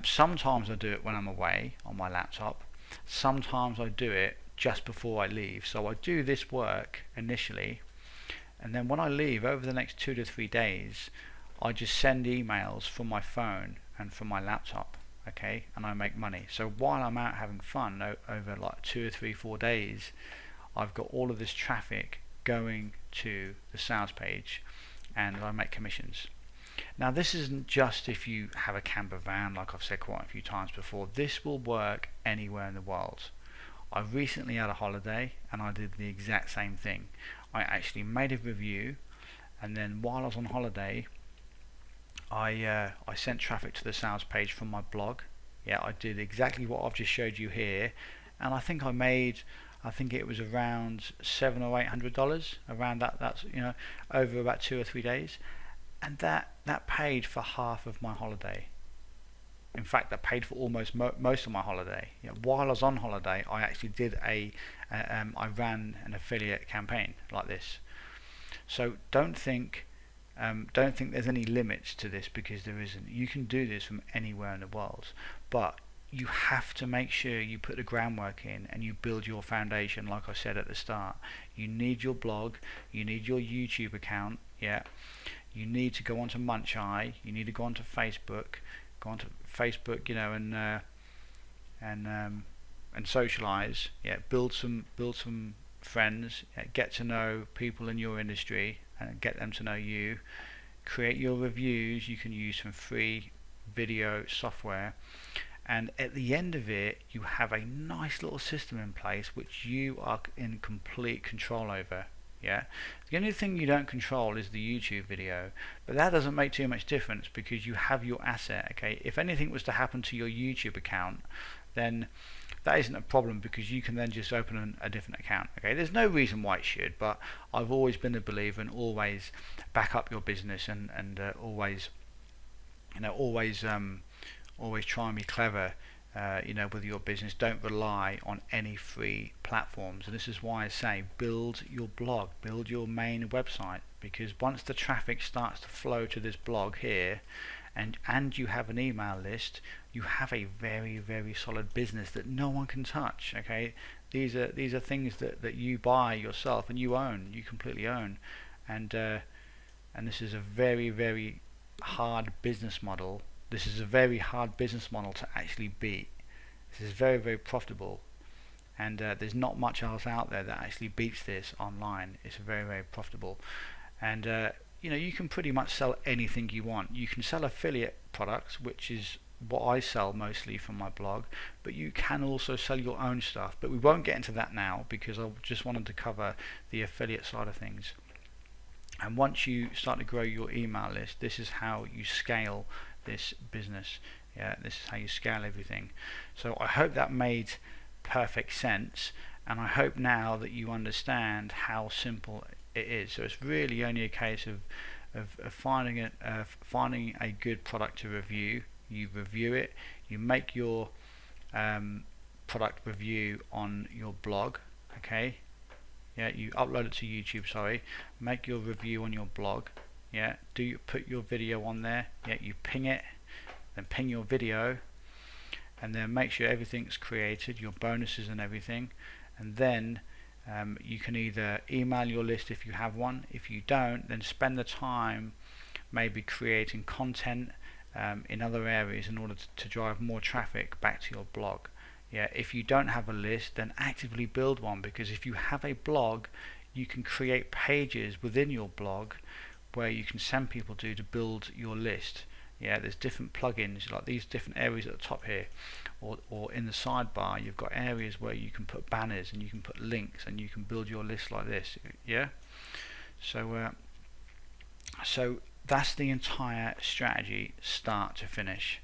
Sometimes I do it when I'm away on my laptop. Sometimes I do it just before I leave. So I do this work initially, and then when I leave, over the next 2 to 3 days, I just send emails from my phone and from my laptop. Okay, and I make money. So while I'm out having fun over like 2 or 3, 4 days, I've got all of this traffic going to the sales page and I make commissions. Now this isn't just if you have a camper van, like I've said quite a few times before. This will work anywhere in the world. I recently had a holiday and I did the exact same thing. I actually made a review, and then while I was on holiday I sent traffic to the sales page from my blog. Yeah, I did exactly what I've just showed you here, and I think it was around $700 or $800, around that. That's over about 2 or 3 days, and that paid for half of my holiday. In fact, that paid for almost most of my holiday. While I was on holiday, I actually did I ran an affiliate campaign like this. So don't think there's any limits to this, because there isn't. You can do this from anywhere in the world, but you have to make sure you put the groundwork in and you build your foundation. Like I said at the start, you need your blog, you need your YouTube account, yeah. You need to go onto Muncheye, you need to go onto Facebook, and socialize, yeah. Build some friends, yeah. Get to know people in your industry and get them to know you. Create your reviews. You can use some free video software, and at the end of it you have a nice little system in place which you are in complete control over. Yeah, the only thing you don't control is the YouTube video, but that doesn't make too much difference because you have your asset. Okay, if anything was to happen to your YouTube account, then that isn't a problem, because you can then just open a different account. Okay, there's no reason why it should, but I've always been a believer in always back up your business and always try and be clever with your business. Don't rely on any free platforms, and this is why I say build your blog, build your main website, because once the traffic starts to flow to this blog here, and you have an email list, you have a very, very solid business that no one can touch. Okay, these are things that you buy yourself and you completely own, and this is a very, very hard business model. This is a very hard business model to actually beat. This is very, very profitable, and there's not much else out there that actually beats this online. It's very, very profitable, and you can pretty much sell anything you want. You can sell affiliate products, which is what I sell mostly from my blog, but you can also sell your own stuff, but we won't get into that now because I just wanted to cover the affiliate side of things. And once you start to grow your email list, this is how you scale this business. Yeah, this is how you scale everything. So I hope that made perfect sense, and I hope now that you understand how simple it is. So it's really only a case of finding a good product to review. You review it, you make your product review on your blog. Okay, yeah, you upload it to YouTube, sorry, make your review on your blog. Yeah, put your video on there, yeah, you ping it, then ping your video, and then make sure everything's created, your bonuses and everything, and then you can either email your list if you have one. If you don't, then spend the time maybe creating content in other areas in order to drive more traffic back to your blog. Yeah, if you don't have a list, then actively build one, because if you have a blog, you can create pages within your blog where you can send people to build your list. Yeah, there's different plugins like these different areas at the top here, or in the sidebar you've got areas where you can put banners and you can put links and you can build your list like this. Yeah, so so that's the entire strategy, start to finish.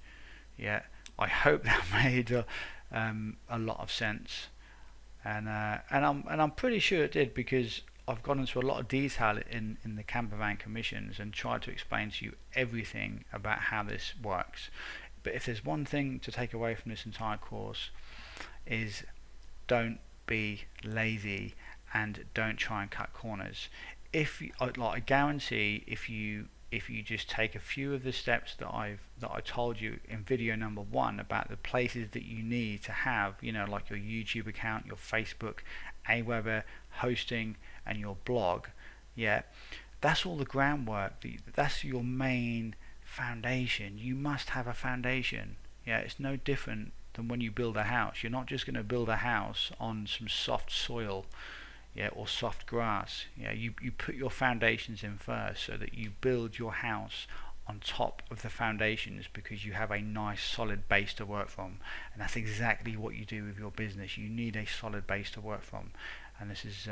Yeah, I hope that made a lot of sense, and I'm pretty sure it did, because I've gone into a lot of detail in the campervan commissions and tried to explain to you everything about how this works. But if there's one thing to take away from this entire course, is don't be lazy and don't try and cut corners. If you, like, I guarantee if you just take a few of the steps that I told you in video number 1 about the places that you need to have, you know, like your YouTube account, your Facebook, Aweber, hosting, and your blog, yeah, that's all the groundwork. That's your main foundation. You must have a foundation. Yeah, it's no different than when you build a house. You're not just going to build a house on some soft soil, yeah, or soft grass. Yeah, you put your foundations in first, so that you build your house on top of the foundations, because you have a nice solid base to work from. And that's exactly what you do with your business. You need a solid base to work from, and this is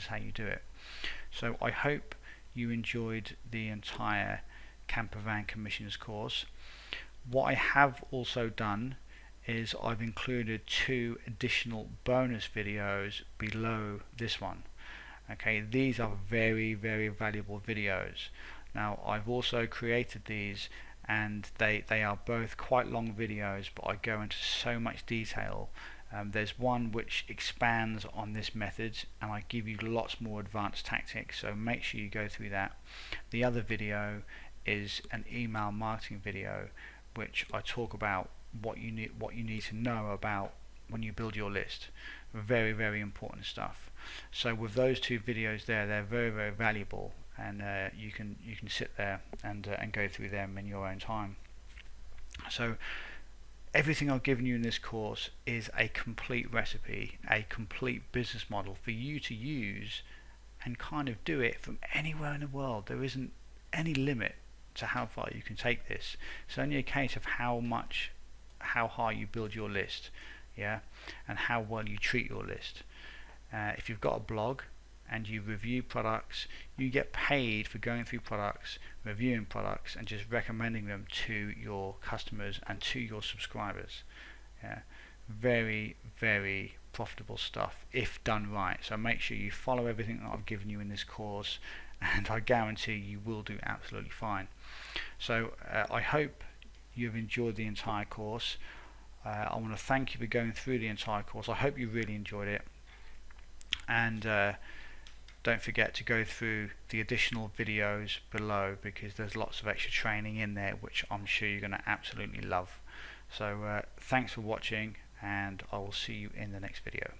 how you do it. So I hope you enjoyed the entire Campervan Commissions course. What I have also done is I've included 2 additional bonus videos below this one. Okay, these are very, very valuable videos. Now, I've also created these, and they are both quite long videos, but I go into so much detail. There's one which expands on this method, and I give you lots more advanced tactics, so make sure you go through that. The other video is an email marketing video, which I talk about what you need to know about when you build your list. Very, very important stuff. So with those 2 videos there, they're very, very valuable, and you can sit there and go through them in your own time. So everything I've given you in this course is a complete recipe, a complete business model for you to use and kind of do it from anywhere in the world. There isn't any limit to how far you can take this. It's only a case of how high you build your list, yeah, and how well you treat your list. If you've got a blog and you review products, you get paid for going through products, reviewing products, and just recommending them to your customers and to your subscribers. Yeah, very, very profitable stuff if done right. So make sure you follow everything that I've given you in this course, and I guarantee you will do absolutely fine. So I hope you've enjoyed the entire course. I want to thank you for going through the entire course. I hope you really enjoyed it, and don't forget to go through the additional videos below, because there's lots of extra training in there which I'm sure you're going to absolutely love. So thanks for watching, and I will see you in the next video.